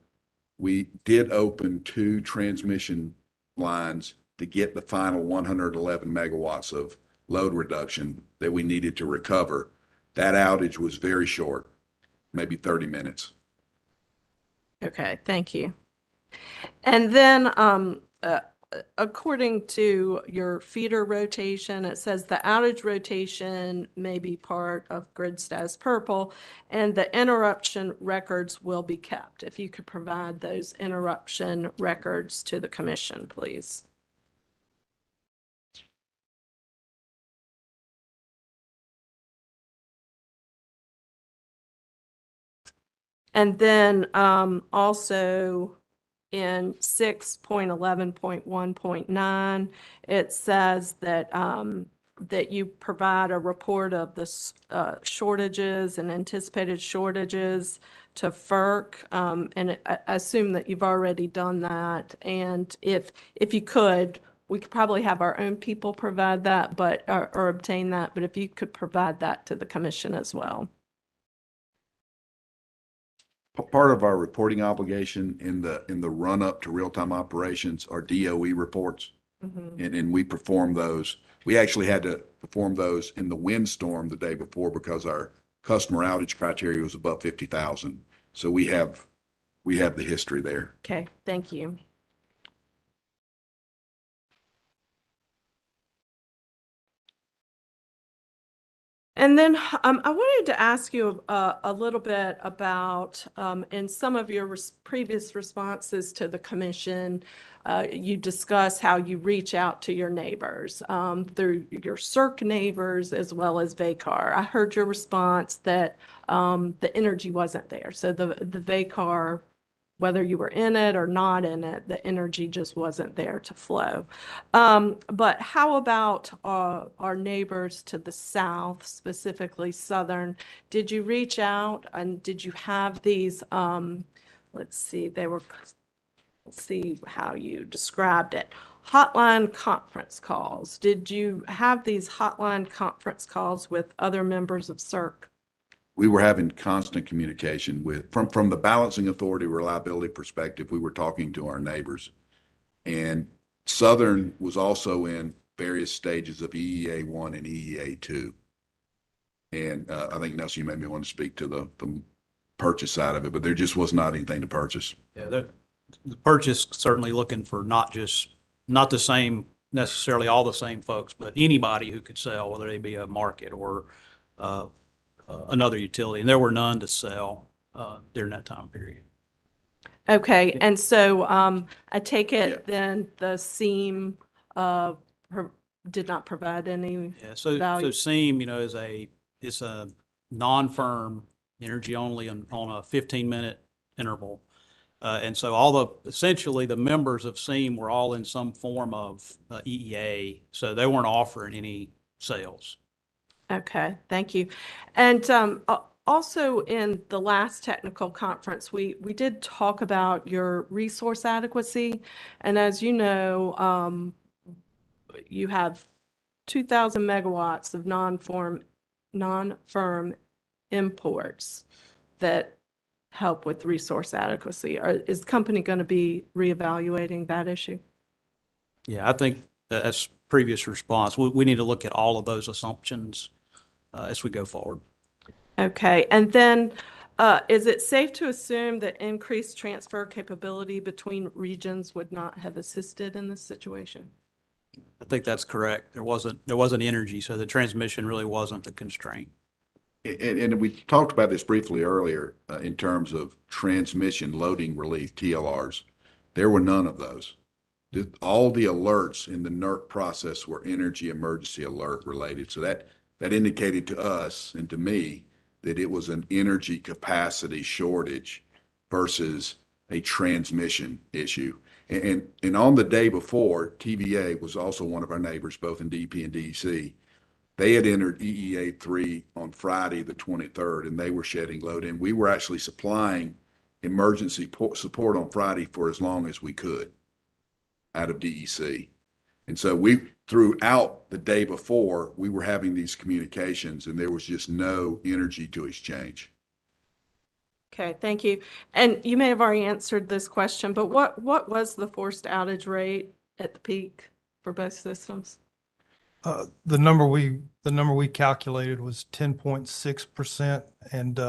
we did open 2 transmission lines to get the final 111 megawatts of load reduction that we needed to recover. That outage was very short, maybe 30 minutes. Okay, thank you. And then, according to your feeder rotation, it says the outage rotation may be part of grid status purple and the interruption records will be kept. If you could provide those interruption records to the commission, please. And then also in 6.11.1.9, it says that that you provide a report of the shortages and anticipated shortages to FERC. And I assume that you've already done that. And if you could, we could probably have our own people provide that, but or obtain that. But if you could provide that to the commission as well. Part of our reporting obligation in the run up to real-time operations are DOE reports. And we perform those. We actually had to perform those in the windstorm the day before because our customer outage criteria was above 50,000. So we have the history there. Okay, thank you. And then I wanted to ask you a little bit about, in some of your previous responses to the commission, you discuss how you reach out to your neighbors through your CERC neighbors as well as VACAR. I heard your response that the energy wasn't there. So the VACAR, whether you were in it or not in it, the energy just wasn't there to flow. But how about our neighbors to the south, specifically Southern? Did you reach out and did you have these, let's see how you described it, hotline conference calls? Did you have these hotline conference calls with other members of CERC? We were having constant communication from the balancing authority reliability perspective. We were talking to our neighbors, and Southern was also in various stages of EEA 1 and EEA 2. And I think, Nelson, you maybe want to speak to the purchase side of it, but there just was not anything to purchase. Yeah, the purchase certainly looking for not the same, necessarily all the same folks, but anybody who could sell, whether they be a market or another utility, and there were none to sell during that time period. Okay, and so I take it then the SEAM did not provide any Yeah, so value? SEAM, is a non-firm energy only on a 15-minute interval. And so essentially the members of SEAM were all in some form of EEA, so they weren't offering any sales. Okay, thank you. And also in the last technical conference, we did talk about your resource adequacy. And as you know, you have 2,000 megawatts of non-firm imports that help with resource adequacy. Is the company going to be reevaluating that issue? Yeah, I think that's previous response. We need to look at all of those assumptions as we go forward. Okay, and then is it safe to assume that increased transfer capability between regions would not have assisted in this situation? I think that's correct. There wasn't energy, so the transmission really wasn't the constraint. And we talked about this briefly earlier in terms of transmission loading relief, TLRs. There were none of those. All the alerts in the NERC process were energy emergency alert related. So that indicated to us and to me that it was an energy capacity shortage versus a transmission issue. And on the day before, TVA was also one of our neighbors, both in DP and DEC. They had entered EEA 3 on Friday, the 23rd, and they were shedding load. And we were actually supplying emergency support on Friday for as long as we could out of DEC. And so throughout the day before, we were having these communications and there was just no energy to exchange. Okay, thank you. And you may have already answered this question, but what was the forced outage rate at the peak for both systems? The number we calculated was 10.6%, and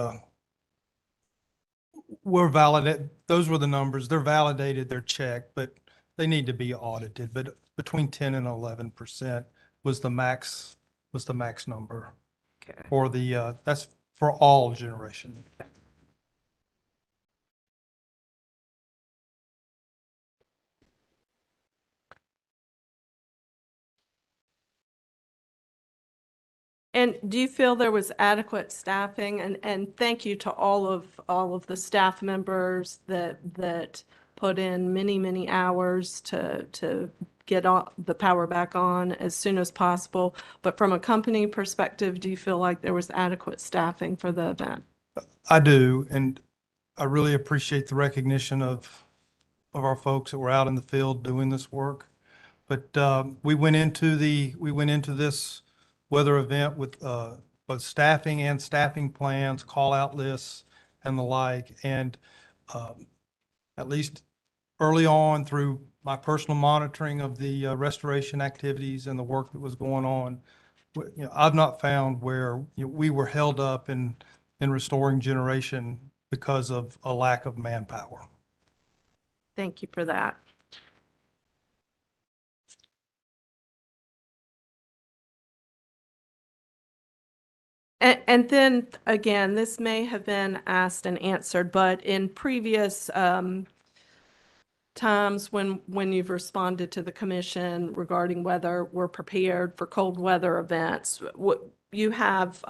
we're validated. Those were the numbers. They're validated, they're checked, but they need to be audited. But between 10 and 11% was the max number for the that's for all generation. And do you feel there was adequate staffing? And thank you to all of the staff members that put in many hours to get the power back on as soon as possible. But from a company perspective, do you feel like there was adequate staffing for the event? I do, and I really appreciate the recognition of our folks that were out in the field doing this work. But we went into this weather event with both staffing and staffing plans, call out lists and the like. And at least early on through my personal monitoring of the restoration activities and the work that was going on, I've not found where we were held up in restoring generation because of a lack of manpower. Thank you for that. And then again, this may have been asked and answered, but in previous times when you've responded to the commission regarding whether we're prepared for cold weather events, you have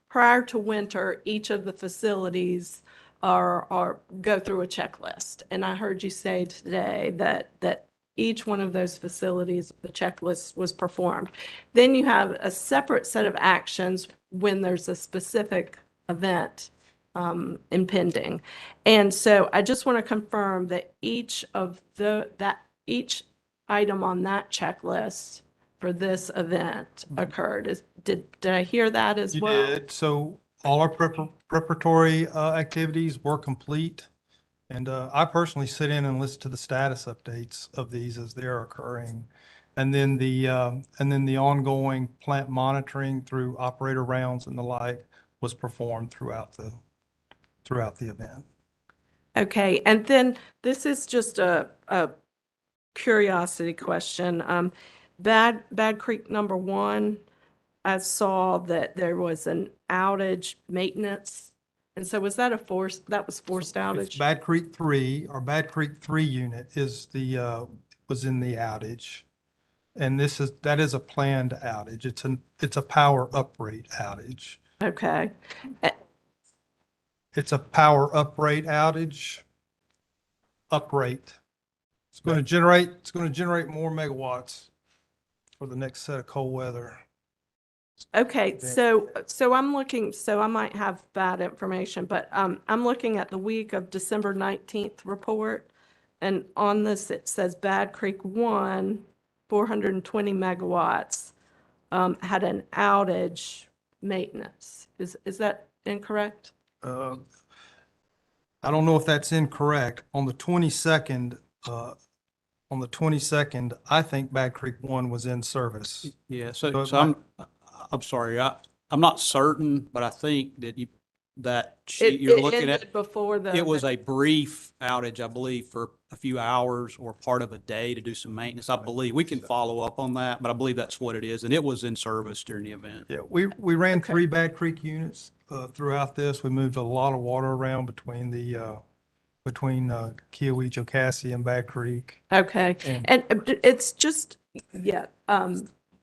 prior to winter, each of the facilities are go through a checklist. And I heard you say today that each one of those facilities, the checklist was performed. Then you have a separate set of actions when there's a specific event impending. And so I just want to confirm that each item on that checklist for this event occurred. Did I hear that as well? You did. So all our preparatory activities were complete. And I personally sit in and listen to the status updates of these as they're occurring. And then the ongoing plant monitoring through operator rounds and the like was performed throughout the event. Okay, and then this is just a curiosity question. Bad Creek number 1, I saw that there was an outage maintenance. And so was that forced outage? It's Bad Creek 3, our Bad Creek 3 unit was in the outage. And that is a planned outage. It's a power uprate outage. Okay. It's a power uprate outage. Uprate. It's going to generate more megawatts for the next set of cold weather. Okay, so I'm looking, so I might have bad information, but I'm looking at the week of December 19th report. And on this, it says Bad Creek 1, 420 megawatts, had an outage maintenance. Is that incorrect? I don't know if that's incorrect. On the 22nd, I think Bad Creek 1 was in service. Yeah, so I'm sorry, I'm not certain, but I think that sheet you're looking at, before it was a brief outage, I believe, for a few hours or part of a day to do some maintenance. I believe we can follow up on that, but I believe that's what it is. And it was in service during the event. Yeah, we ran 3 Bad Creek units throughout this. We moved a lot of water around between Kiowee, Jocassee, and Bad Creek. Okay, and it's just, yeah,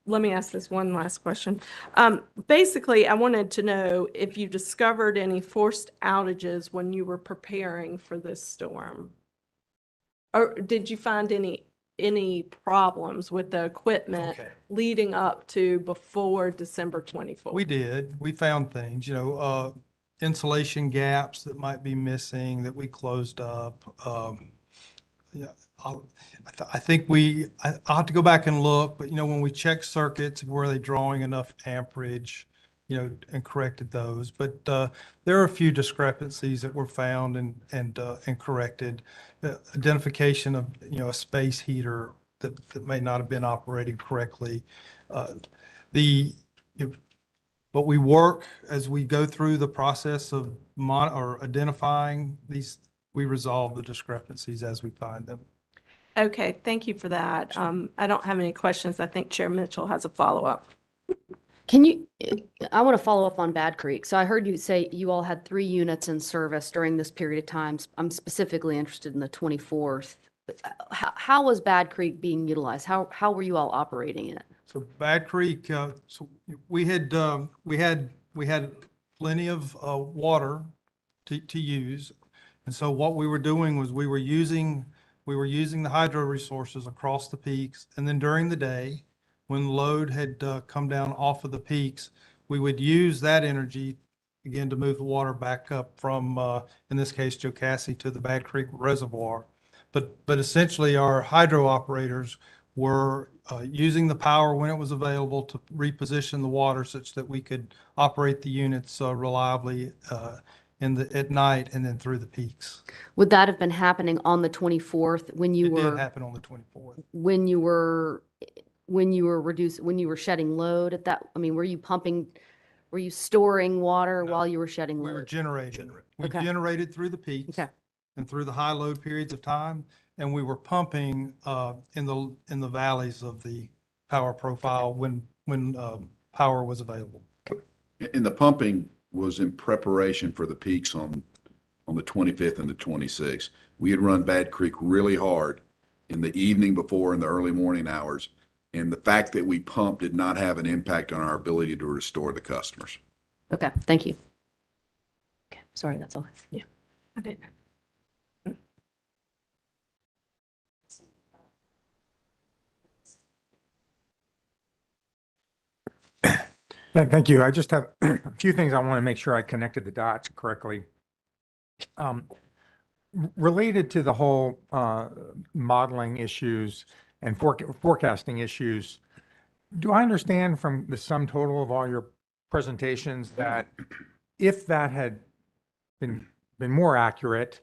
let me ask this one last question. Basically, I wanted to know if you discovered any forced outages when you were preparing for this storm. Or did you find any any problems with the equipment Okay. leading up to before December 24th? We did. We found things, insulation gaps that might be missing that we closed up. Yeah, I think I'll have to go back and look, but when we checked circuits, were they drawing enough amperage, and corrected those. But there are a few discrepancies that were found and corrected. Identification of, a space heater that may not have been operating correctly. But we work as we go through the process of or identifying these, we resolve the discrepancies as we find them. Okay, thank you for that. I don't have any questions. I think Chair Mitchell has a follow-up. I want to follow up on Bad Creek. So I heard you say you all had 3 units in service during this period of time. I'm specifically interested in the 24th. How was Bad Creek being utilized? How were you all operating it? So Bad Creek, so we had plenty of water to use. And so what we were doing was we were using the hydro resources across the peaks. And then during the day, when load had come down off of the peaks, we would use that energy again to move the water back up from, in this case, Jocassee to the Bad Creek Reservoir. But essentially our hydro operators were using the power when it was available to reposition the water such that we could operate the units reliably at night and then through the peaks. Would that have been happening on the 24th when you It were? did happen on the 24th. When you were shedding load at that, were you storing water while you were shedding We were load? generating. We Okay. generated through the peaks Okay. and through the high load periods of time. And we were pumping in the valleys of the power profile when power was available. And the pumping was in preparation for the peaks on the 25th and the 26th. We had run Bad Creek really hard in the evening before in the early morning hours. And the fact that we pumped did not have an impact on our ability to restore the customers. Okay, thank you. Okay, sorry, that's all. Yeah. Okay. Thank you. I just have a few things I want to make sure I connected the dots correctly. Related to the whole modeling issues and forecasting issues, do I understand from the sum total of all your presentations that if that had been more accurate,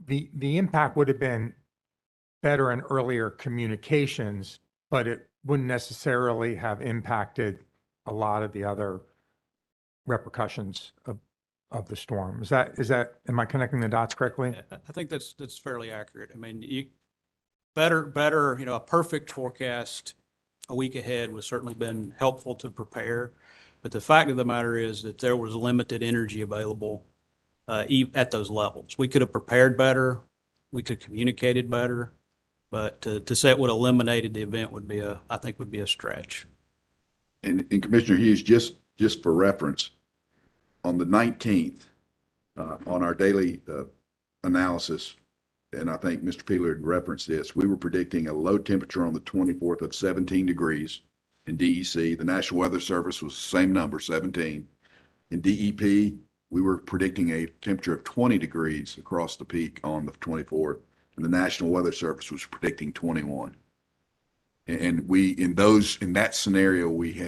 the impact would have been better and earlier communications, but it wouldn't necessarily have impacted a lot of the other repercussions of the storm. Is that, am I connecting the dots correctly? I think that's fairly accurate. Better, a perfect forecast a week ahead would certainly been helpful to prepare. But the fact of the matter is that there was limited energy available at those levels. We could have prepared better. We could have communicated better. But to say it would have eliminated the event I think would be a stretch. And Commissioner Hughes, just for reference, on the 19th, on our daily analysis, and I think Mr. Peeler had referenced this, we were predicting a low temperature on the 24th of 17 degrees in DEC. The National Weather Service was the same number, 17. In DEP, we were predicting a temperature of 20 degrees across the peak on the 24th, and the National Weather Service was predicting 21. And in that scenario, we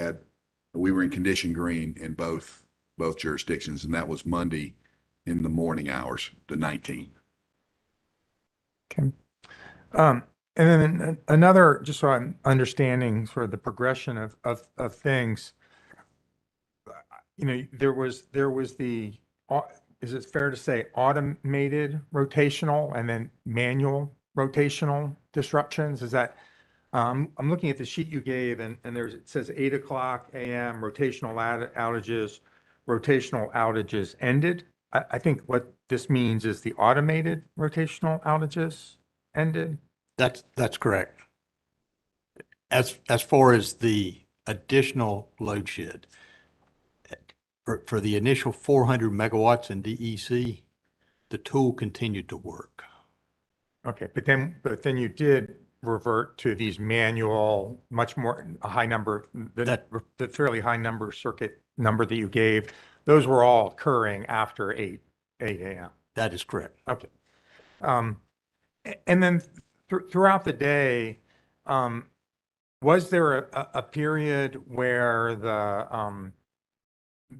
were in condition green in both jurisdictions, and that was Monday in the morning hours, the 19th. Okay. And then another, just so I'm understanding sort of the progression of things, there was the, is it fair to say automated rotational and then manual rotational disruptions? Is that, I'm looking at the sheet you gave and it says 8:00 a.m. rotational outages ended. I think what this means is the automated rotational outages ended. That's correct. As far as the additional load shed, for the initial 400 megawatts in DEC, the tool continued to work. Okay, but then you did revert to these manual, much more, a high number, the fairly high number circuit number that you gave, those were all occurring after 8 a.m. That is correct. Okay. And then throughout the day, was there a period where the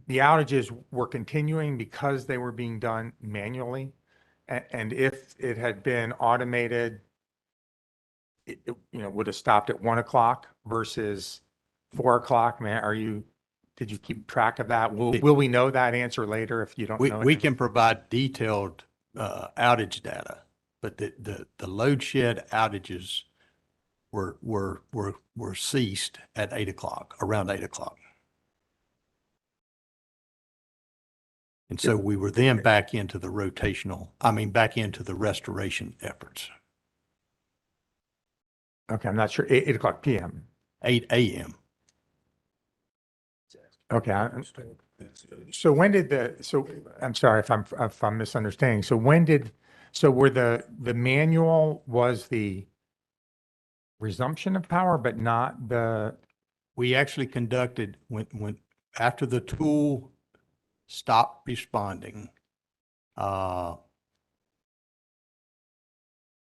outages were continuing because they were being done manually? And if it had been automated, it would have stopped at 1 o'clock versus 4 o'clock? Man, did you keep track of that? Will we know that answer later if you don't know? We can provide detailed outage data, but the load shed outages were ceased at 8 o'clock, around 8 o'clock. And so we were then back into the back into the restoration efforts. Okay, I'm not sure. 8 o'clock p.m. 8 a.m. Okay. So when did I'm sorry if I'm misunderstanding. So were the manual was the resumption of power, but not we actually conducted when after the tool stopped responding,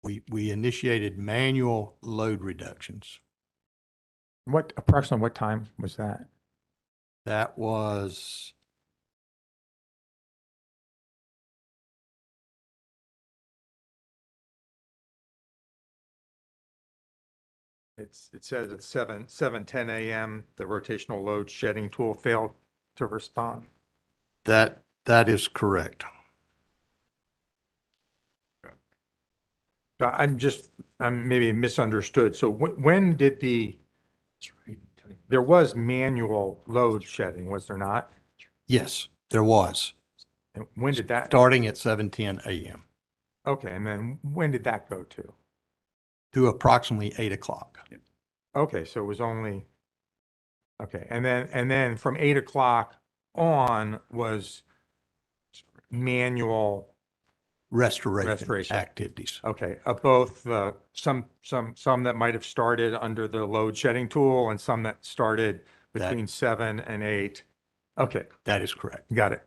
we initiated manual load reductions. Approximately what time was that? That was It says at 7:10 a.m. the rotational load shedding tool failed to respond. that is correct. I'm maybe misunderstood. So when did there was manual load shedding, was there not? Yes, there was. And when did that? Starting at 7:10 a.m. Okay, and then when did that go to approximately 8 o'clock. Okay, so it was only, okay, and then from 8 o'clock on was manual Restoration activities. Okay, both some that might have started under the load shedding tool and some that started between 7 and 8. Okay, That is correct. got it.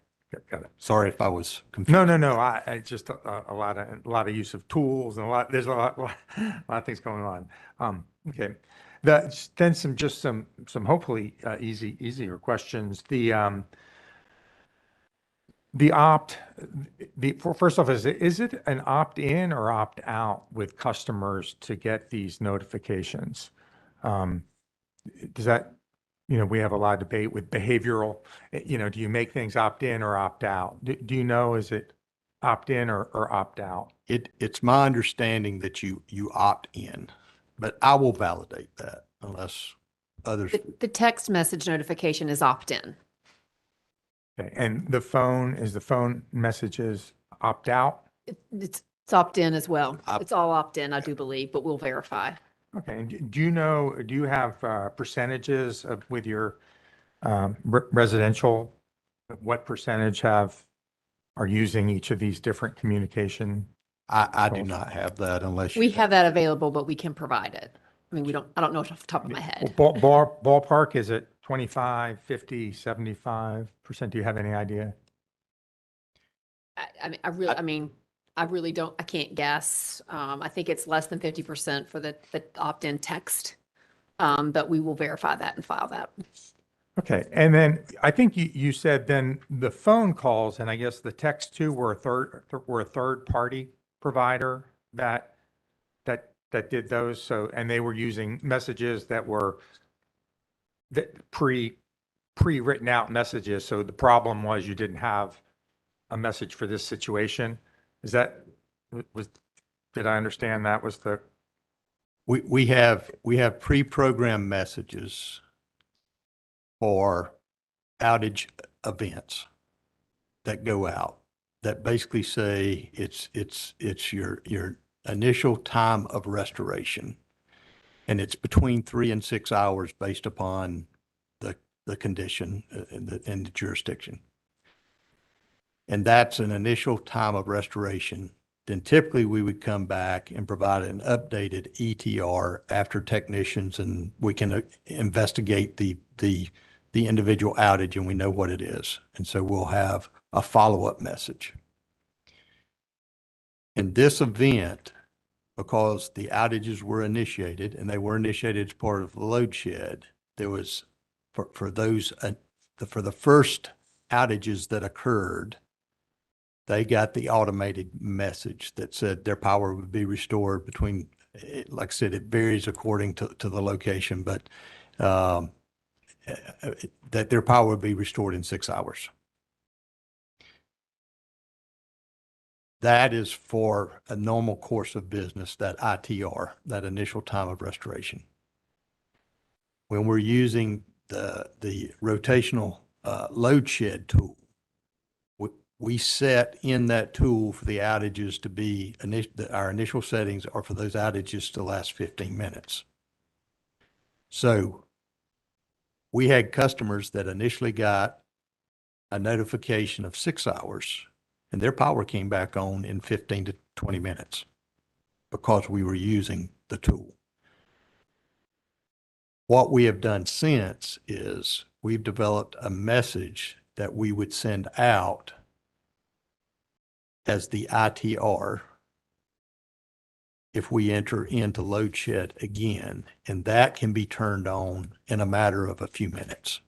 Got it. Sorry if I was confused. No. I just a lot of use of tools and there's a lot of things going on. Okay. Then some hopefully easier questions. First off, is it an opt-in or opt-out with customers to get these notifications? Does that, we have a lot of debate with behavioral, do you make things opt-in or opt-out? Do you know, is it opt-in or opt-out? It's my understanding that you opt in, but I will validate that unless others. The text message notification is opt-in. Okay, and the phone messages opt-out? It's opt-in as well. It's all opt-in, I do believe, but we'll verify. Okay, and do you have percentages with your residential? What percentage are using each of these different communication? I do not have that unless We have that available, but we can provide it. I mean, I don't know off the top of my head. Ballpark, is it 25, 50, 75%? Do you have any idea? I really don't, I can't guess. I think it's less than 50% for the opt-in text. But we will verify that and file that. Okay, and then I think you said then the phone calls and I guess the text too were a third party provider that did those. So, and they were using messages that were pre-written out messages. So the problem was you didn't have a message for this situation. Did I understand that was the? We have pre-programmed messages for outage events that go out that basically say it's your initial time of restoration. And it's between 3 and 6 hours based upon the condition and the jurisdiction. And that's an initial time of restoration then typically we would come back and provide an updated ETR after technicians, and we can investigate the individual outage and we know what it is. And so we'll have a follow-up message. In this event, because the outages were initiated and they were initiated as part of the load shed, there was for the first outages that occurred, they got the automated message that said their power would be restored between, like I said, it varies according to the location, but that their power would be restored in 6 hours. That is for a normal course of business, that ITR, that initial time of restoration. When we're using the rotational load shed tool, we set in that tool for the outages to be, our initial settings are for those outages to last 15 minutes. So we had customers that initially got a notification of 6 hours and their power came back on in 15 to 20 minutes because we were using the tool. What we have done since is we've developed a message that we would send out as the ITR if we enter into load shed again, and that can be turned on in a matter of a few minutes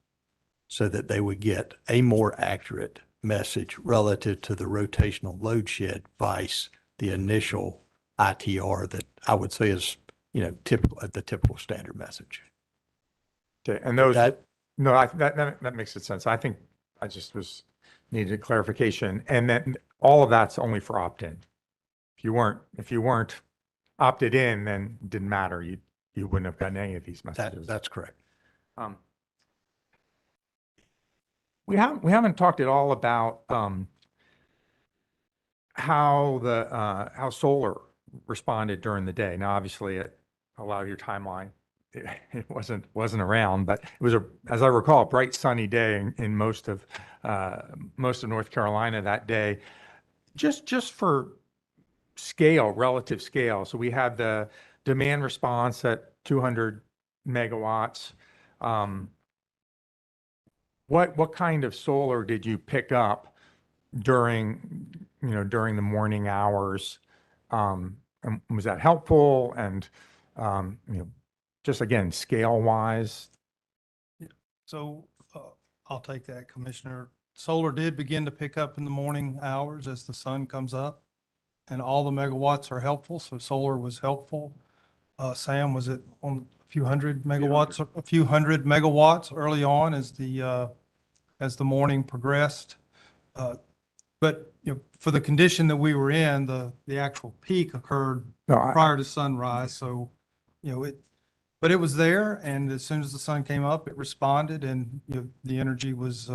so that they would get a more accurate message relative to the rotational load shed vice the initial ITR that I would say is, the typical standard message. Okay, and those, that makes sense. I think I just needed a clarification. And then all of that's only for opt-in. If you weren't opted in, then it didn't matter. You wouldn't have gotten any of these messages. That's correct. We haven't talked at all about how solar responded during the day. Now, obviously, a lot of your timeline it wasn't around, but it was as I recall, a bright sunny day in most of North Carolina that day. Just for scale, relative scale. So we had the demand response at 200 megawatts. What kind of solar did you pick up during the morning hours? And was that helpful? And just again, scale wise. So I'll take that, Commissioner. Solar did begin to pick up in the morning hours as the sun comes up, and all the megawatts are helpful. So solar was helpful. Sam, was it on a few hundred megawatts early on as the morning progressed? But for the condition that we were in, the actual peak occurred prior to sunrise. So but it was there, and as soon as the sun came up, it responded, and the energy was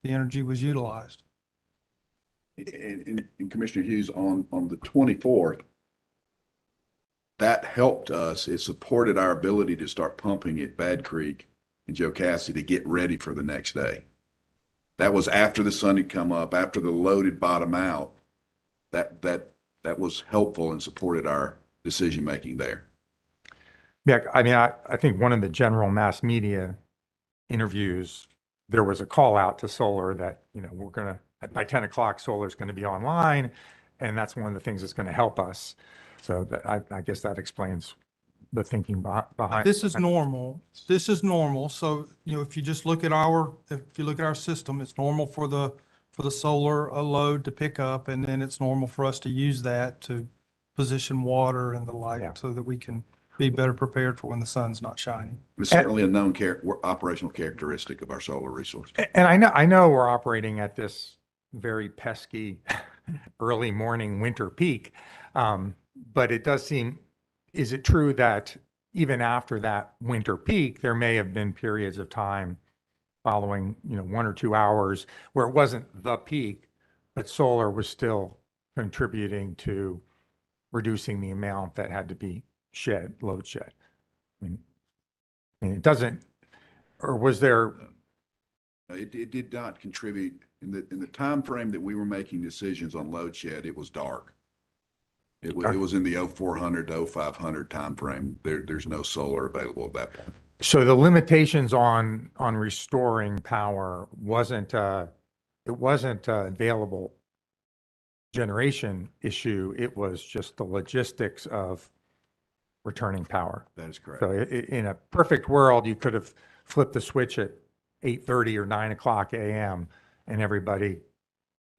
utilized. And Commissioner Hughes, on the 24th, that helped us. It supported our ability to start pumping at Bad Creek and Jocassee to get ready for the next day. That was after the sun had come up, after the load had bottomed out. That was helpful and supported our decision making there. Yeah, I mean, I think one of the general mass media interviews, there was a call out to solar that, we're going to, by 10 o'clock, solar is going to be online. And that's one of the things that's going to help us. So I guess that explains the thinking behind. This is normal. This is normal. So, if you just look at our system, it's normal for the solar load to pick up, and then it's normal for us to use that to position water and the like so that we can be better prepared for when the sun's not shining. It's certainly a known operational characteristic of our solar resource. And I know we're operating at this very pesky early morning winter peak. But it does seem, is it true that even after that winter peak, there may have been periods of time following, 1 or 2 hours where it wasn't the peak, but solar was still contributing to reducing the amount that had to be load shed? I mean it doesn't, or was there? It did not contribute in the time frame that we were making decisions on load shed. It was dark. It was in the 0400 to 0500 timeframe. There's no solar available at that point. So the limitations on restoring power wasn't it wasn't a available generation issue. It was just the logistics of returning power. That is correct. So in a perfect world, you could have flipped the switch at 8:30 or 9 o'clock a.m. and everybody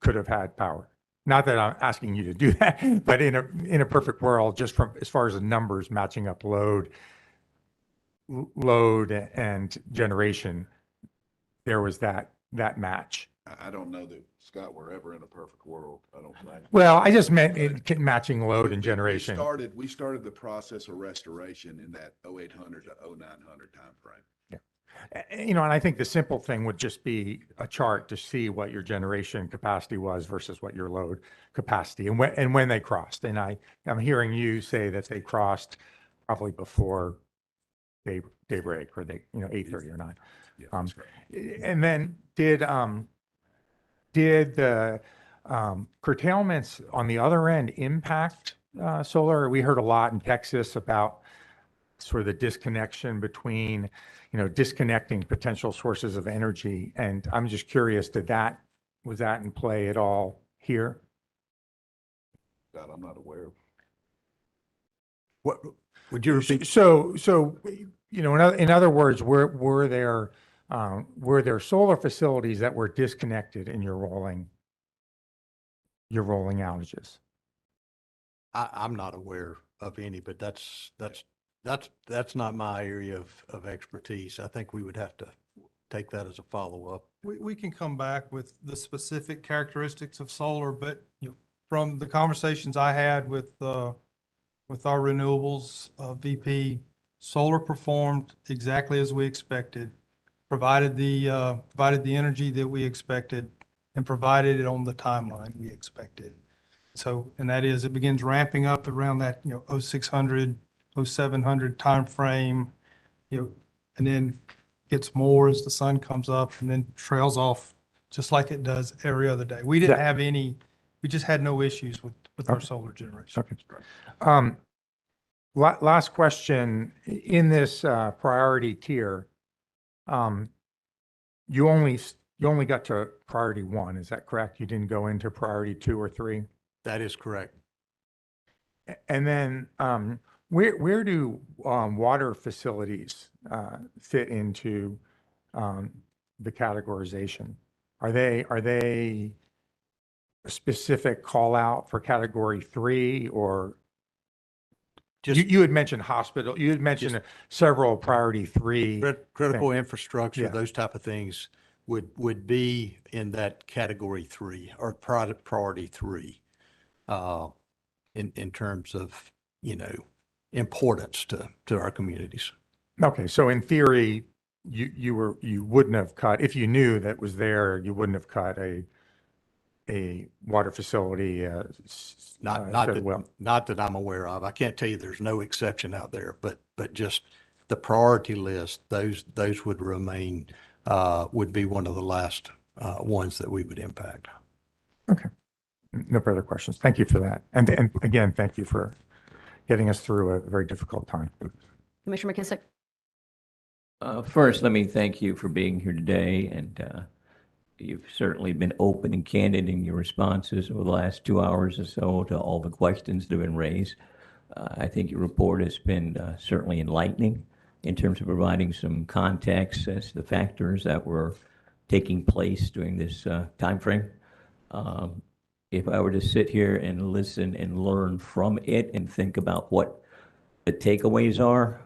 could have had power. Not that I'm asking you to do that, but in a perfect world, just from as far as the numbers matching up load and generation, there was that match. I don't know that, Scott, we're ever in a perfect world. I don't think. Well, I just meant matching load and We generation. started the process of restoration in that 0800 to 0900 timeframe. You know, and I think the simple thing would just be a chart to see what your generation capacity was versus what your load capacity and when they crossed. And I'm hearing you say that they crossed probably before daybreak or 8:30 or 9. Yeah, that's correct. And then did the curtailments on the other end impact solar? We heard a lot in Texas about sort of the disconnection between, disconnecting potential sources of energy. And I'm just curious, was that in play at all here? That I'm not aware of. What would you repeat? So, in other words, were there solar facilities that were disconnected in your rolling outages? I'm not aware of any, but that's not my area of expertise. I think we would have to take that as a follow-up. We can come back with the specific characteristics of solar, but from the conversations I had with our renewables VP, solar performed exactly as we expected, provided the energy that we expected, and provided it on the timeline we expected. So, and that is, it begins ramping up around that 0600, 0700 timeframe, and then gets more as the sun comes up, and then trails off just like it does every other day. We didn't have any. We just had no issues with our solar generation. Okay. Last question. In this priority tier, you only got to priority 1. Is that correct? You didn't go into priority 2 or 3? That is correct. And then where do water facilities fit into the categorization? Are they a specific call out for category 3, or you had mentioned hospital, you had mentioned several priority 3. Critical things. infrastructure, Yeah. those type of things would be in that category 3 or priority 3 in terms of, importance to our communities. Okay, so in theory, you wouldn't have cut, if you knew that was there, you wouldn't have cut a water facility. Not that I'm aware of. I can't tell you there's no exception out there, but just the priority list, those would remain, would be one of the last ones that we would impact. Okay. No further questions. Thank you for that. And again, thank you for getting us through a very difficult time. Commissioner McKissick. First, let me thank you for being here today, and you've certainly been open and candid in your responses over the last 2 hours or so to all the questions that have been raised. I think your report has been certainly enlightening in terms of providing some context as to the factors that were taking place during this timeframe. If I were to sit here and listen and learn from it and think about what the takeaways are,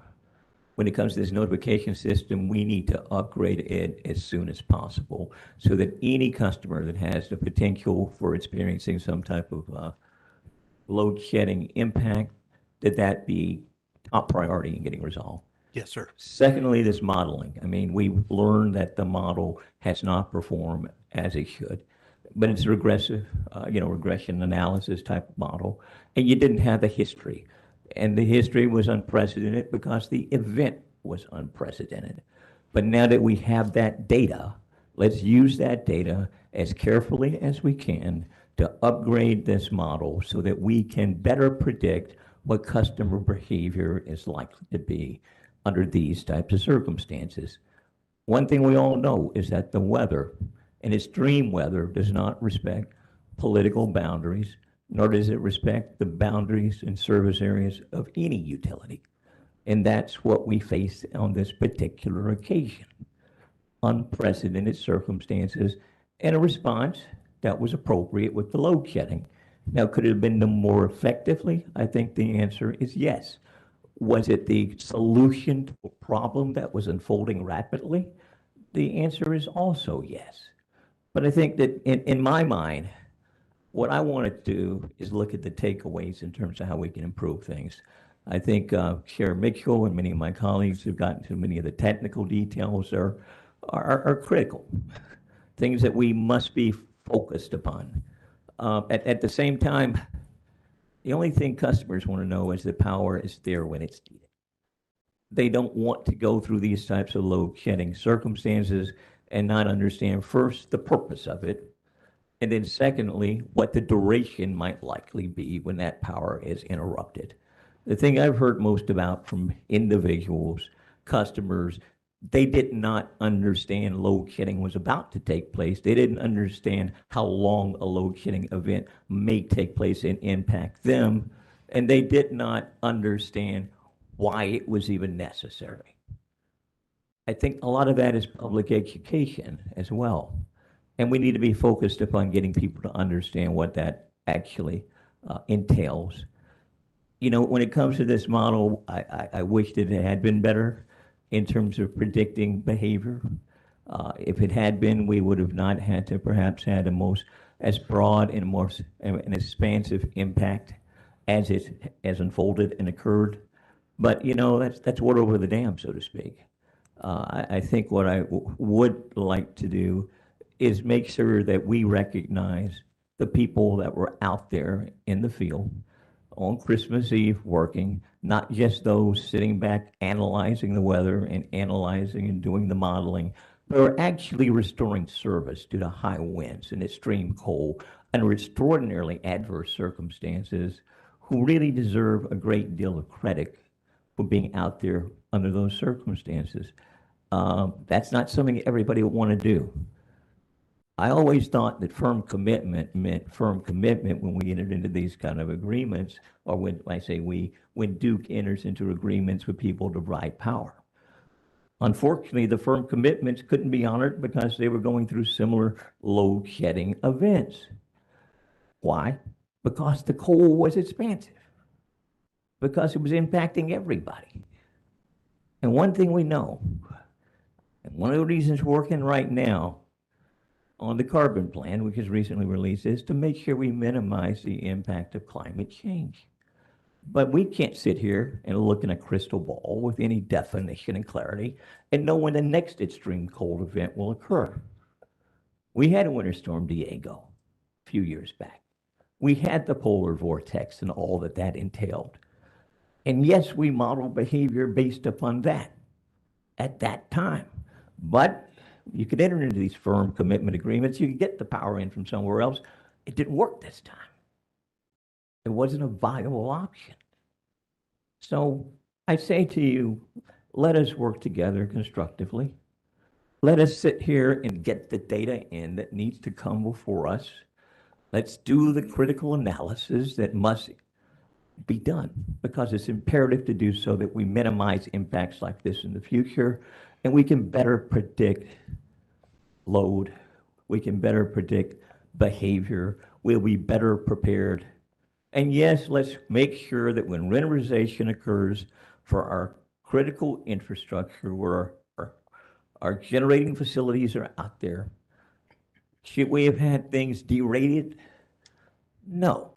when it comes to this notification system, we need to upgrade it as soon as possible so that any customer that has the potential for experiencing some type of load shedding impact, that be top priority in getting resolved. Yes, sir. Secondly, this modeling. I mean, we've learned that the model has not performed as it should, but it's a regressive, regression analysis type of model, and you didn't have the history. And the history was unprecedented because the event was unprecedented. But now that we have that data, let's use that data as carefully as we can to upgrade this model so that we can better predict what customer behavior is likely to be under these types of circumstances. One thing we all know is that the weather, and extreme weather, does not respect political boundaries, nor does it respect the boundaries and service areas of any utility. And that's what we face on this particular occasion. Unprecedented circumstances and a response that was appropriate with the load shedding. Now, could it have been done more effectively? I think the answer is yes. Was it the solution to a problem that was unfolding rapidly? The answer is also yes. But I think that in my mind, what I want to do is look at the takeaways in terms of how we can improve things. I think Chair Mitchell and many of my colleagues have gotten to many of the technical details are critical, things that we must be focused upon. At the same time, the only thing customers want to know is that power is there when it's needed. They don't want to go through these types of load shedding circumstances and not understand first the purpose of it, and then secondly, what the duration might likely be when that power is interrupted. The thing I've heard most about from individuals, customers, they did not understand load shedding was about to take place. They didn't understand how long a load shedding event may take place and impact them. And they did not understand why it was even necessary. I think a lot of that is public education as well. And we need to be focused upon getting people to understand what that actually entails. You know, when it comes to this model, I wish that it had been better in terms of predicting behavior. If it had been, we would have not had to perhaps had as broad and more an expansive impact as it has unfolded and occurred. But you know, that's water over the dam, so to speak. I think what I would like to do is make sure that we recognize the people that were out there in the field on Christmas Eve working, not just those sitting back analyzing the weather and analyzing and doing the modeling, but are actually restoring service due to high winds and extreme cold under extraordinarily adverse circumstances, who really deserve a great deal of credit for being out there under those circumstances. That's not something everybody would want to do. I always thought that firm commitment meant firm commitment when we entered into these kind of agreements, or when I say when Duke enters into agreements with people to provide power. Unfortunately, the firm commitments couldn't be honored because they were going through similar load shedding events. Why? Because the cold was expansive, because it was impacting everybody. And one thing we know, and one of the reasons we're working right now on the carbon plan, which is recently released, is to make sure we minimize the impact of climate change. But we can't sit here and look in a crystal ball with any definition and clarity and know when the next extreme cold event will occur. We had a Winter Storm Diego a few years back. We had the polar vortex and all that that entailed. And yes, we modeled behavior based upon that at that time. But you could enter into these firm commitment agreements. You could get the power in from somewhere else. It didn't work this time. It wasn't a viable option. So I say to you, let us work together constructively. Let us sit here and get the data in that needs to come before us. Let's do the critical analysis that must be done, because it's imperative to do so that we minimize impacts like this in the future, and we can better predict load. We can better predict behavior. We'll be better prepared. And yes, let's make sure that when winterization occurs for our critical infrastructure, where our generating facilities are out there, should we have had things derated? No.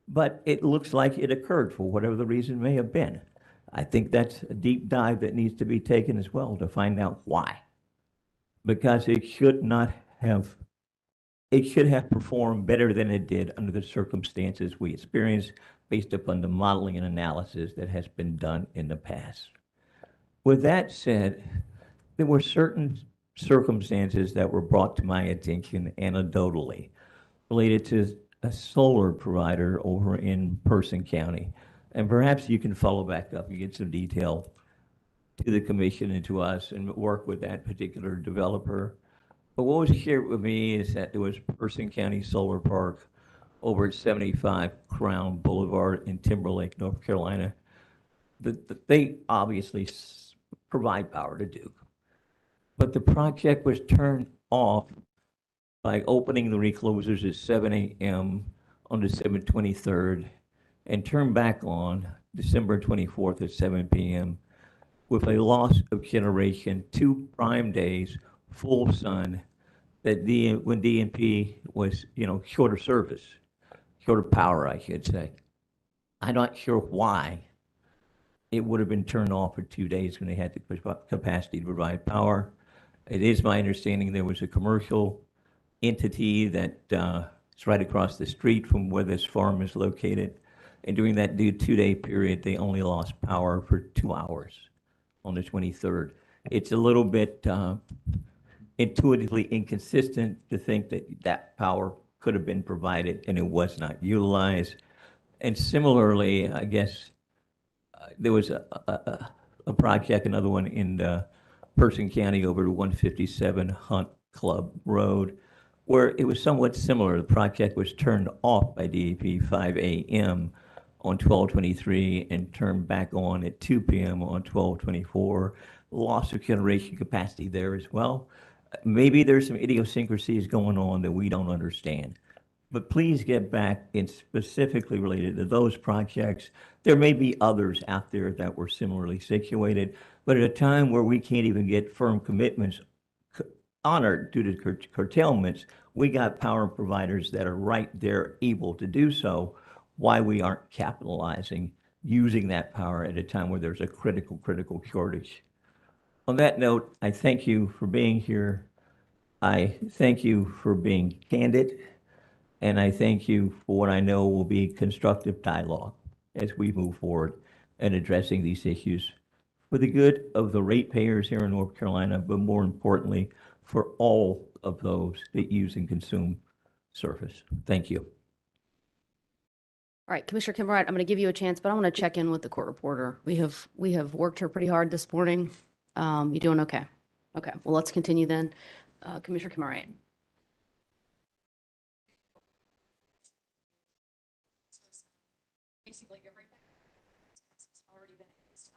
But it looks like it occurred for whatever the reason may have been. I think that's a deep dive that needs to be taken as well to find out why. Because it should have performed better than it did under the circumstances we experienced based upon the modeling and analysis that has been done in the past. With that said, there were certain circumstances that were brought to my attention anecdotally. related to a solar provider over in Person County. And perhaps you can follow back up and get some detail to the commission and to us and work with that particular developer. But what was shared with me is that there was Person County Solar Park over at 75 Crown Boulevard in Timberlake, North Carolina. They obviously provide power to Duke. But the project was turned off by opening the reclosers at 7 a.m. on December 23rd and turned back on December 24th at 7 p.m. with a loss of generation 2 prime days, full sun, that when DNP was, shorter service, shorter power, I should say. I'm not sure why it would have been turned off for 2 days when they had the capacity to provide power. It is my understanding there was a commercial entity that is right across the street from where this farm is located. And during that 2-day period, they only lost power for 2 hours on the 23rd. It's a little bit intuitively inconsistent to think that that power could have been provided and it was not utilized. And similarly, I guess there was a project, another one in Person County over to 157 Hunt Club Road, where it was somewhat similar. The project was turned off by DEP 5 a.m. on 12/23 and turned back on at 2 p.m. on 12/24. Loss of generation capacity there as well. Maybe there's some idiosyncrasies going on that we don't understand. But please get back in specifically related to those projects. There may be others out there that were similarly situated, but at a time where we can't even get firm commitments honored due to curtailments, we got power providers that are right there able to do so. Why we aren't capitalizing, using that power at a time where there's a critical shortage. On that note, I thank you for being here. I thank you for being candid. And I thank you for what I know will be constructive dialogue as we move forward in addressing these issues for the good of the ratepayers here in North Carolina, but more importantly, for all of those that use and consume service. Thank you. All right, Commissioner Kimbright, I'm going to give you a chance, but I want to check in with the court reporter. We have worked her pretty hard this morning. You doing okay? Okay, well, let's continue then. Commissioner Kimbright. Basically everything has already been used.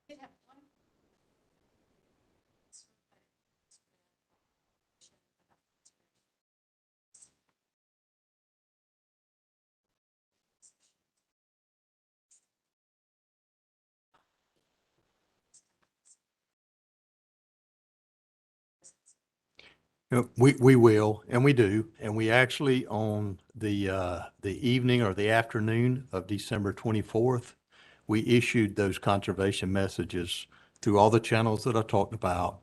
Did have one. We will, and we do, and we actually on the evening or the afternoon of December 24th, we issued those conservation messages through all the channels that I talked about,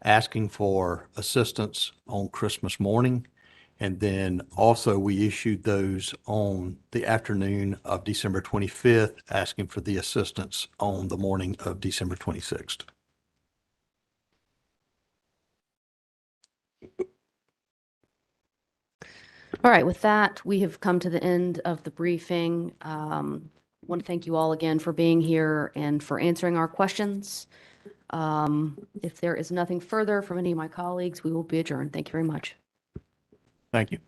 asking for assistance on Christmas morning. And then also we issued those on the afternoon of December 25th, asking for the assistance on the morning of December 26th. All right, with that, we have come to the end of the briefing. I want to thank you all again for being here and for answering our questions. If there is nothing further from any of my colleagues, we will be adjourned. Thank you very much. Thank you.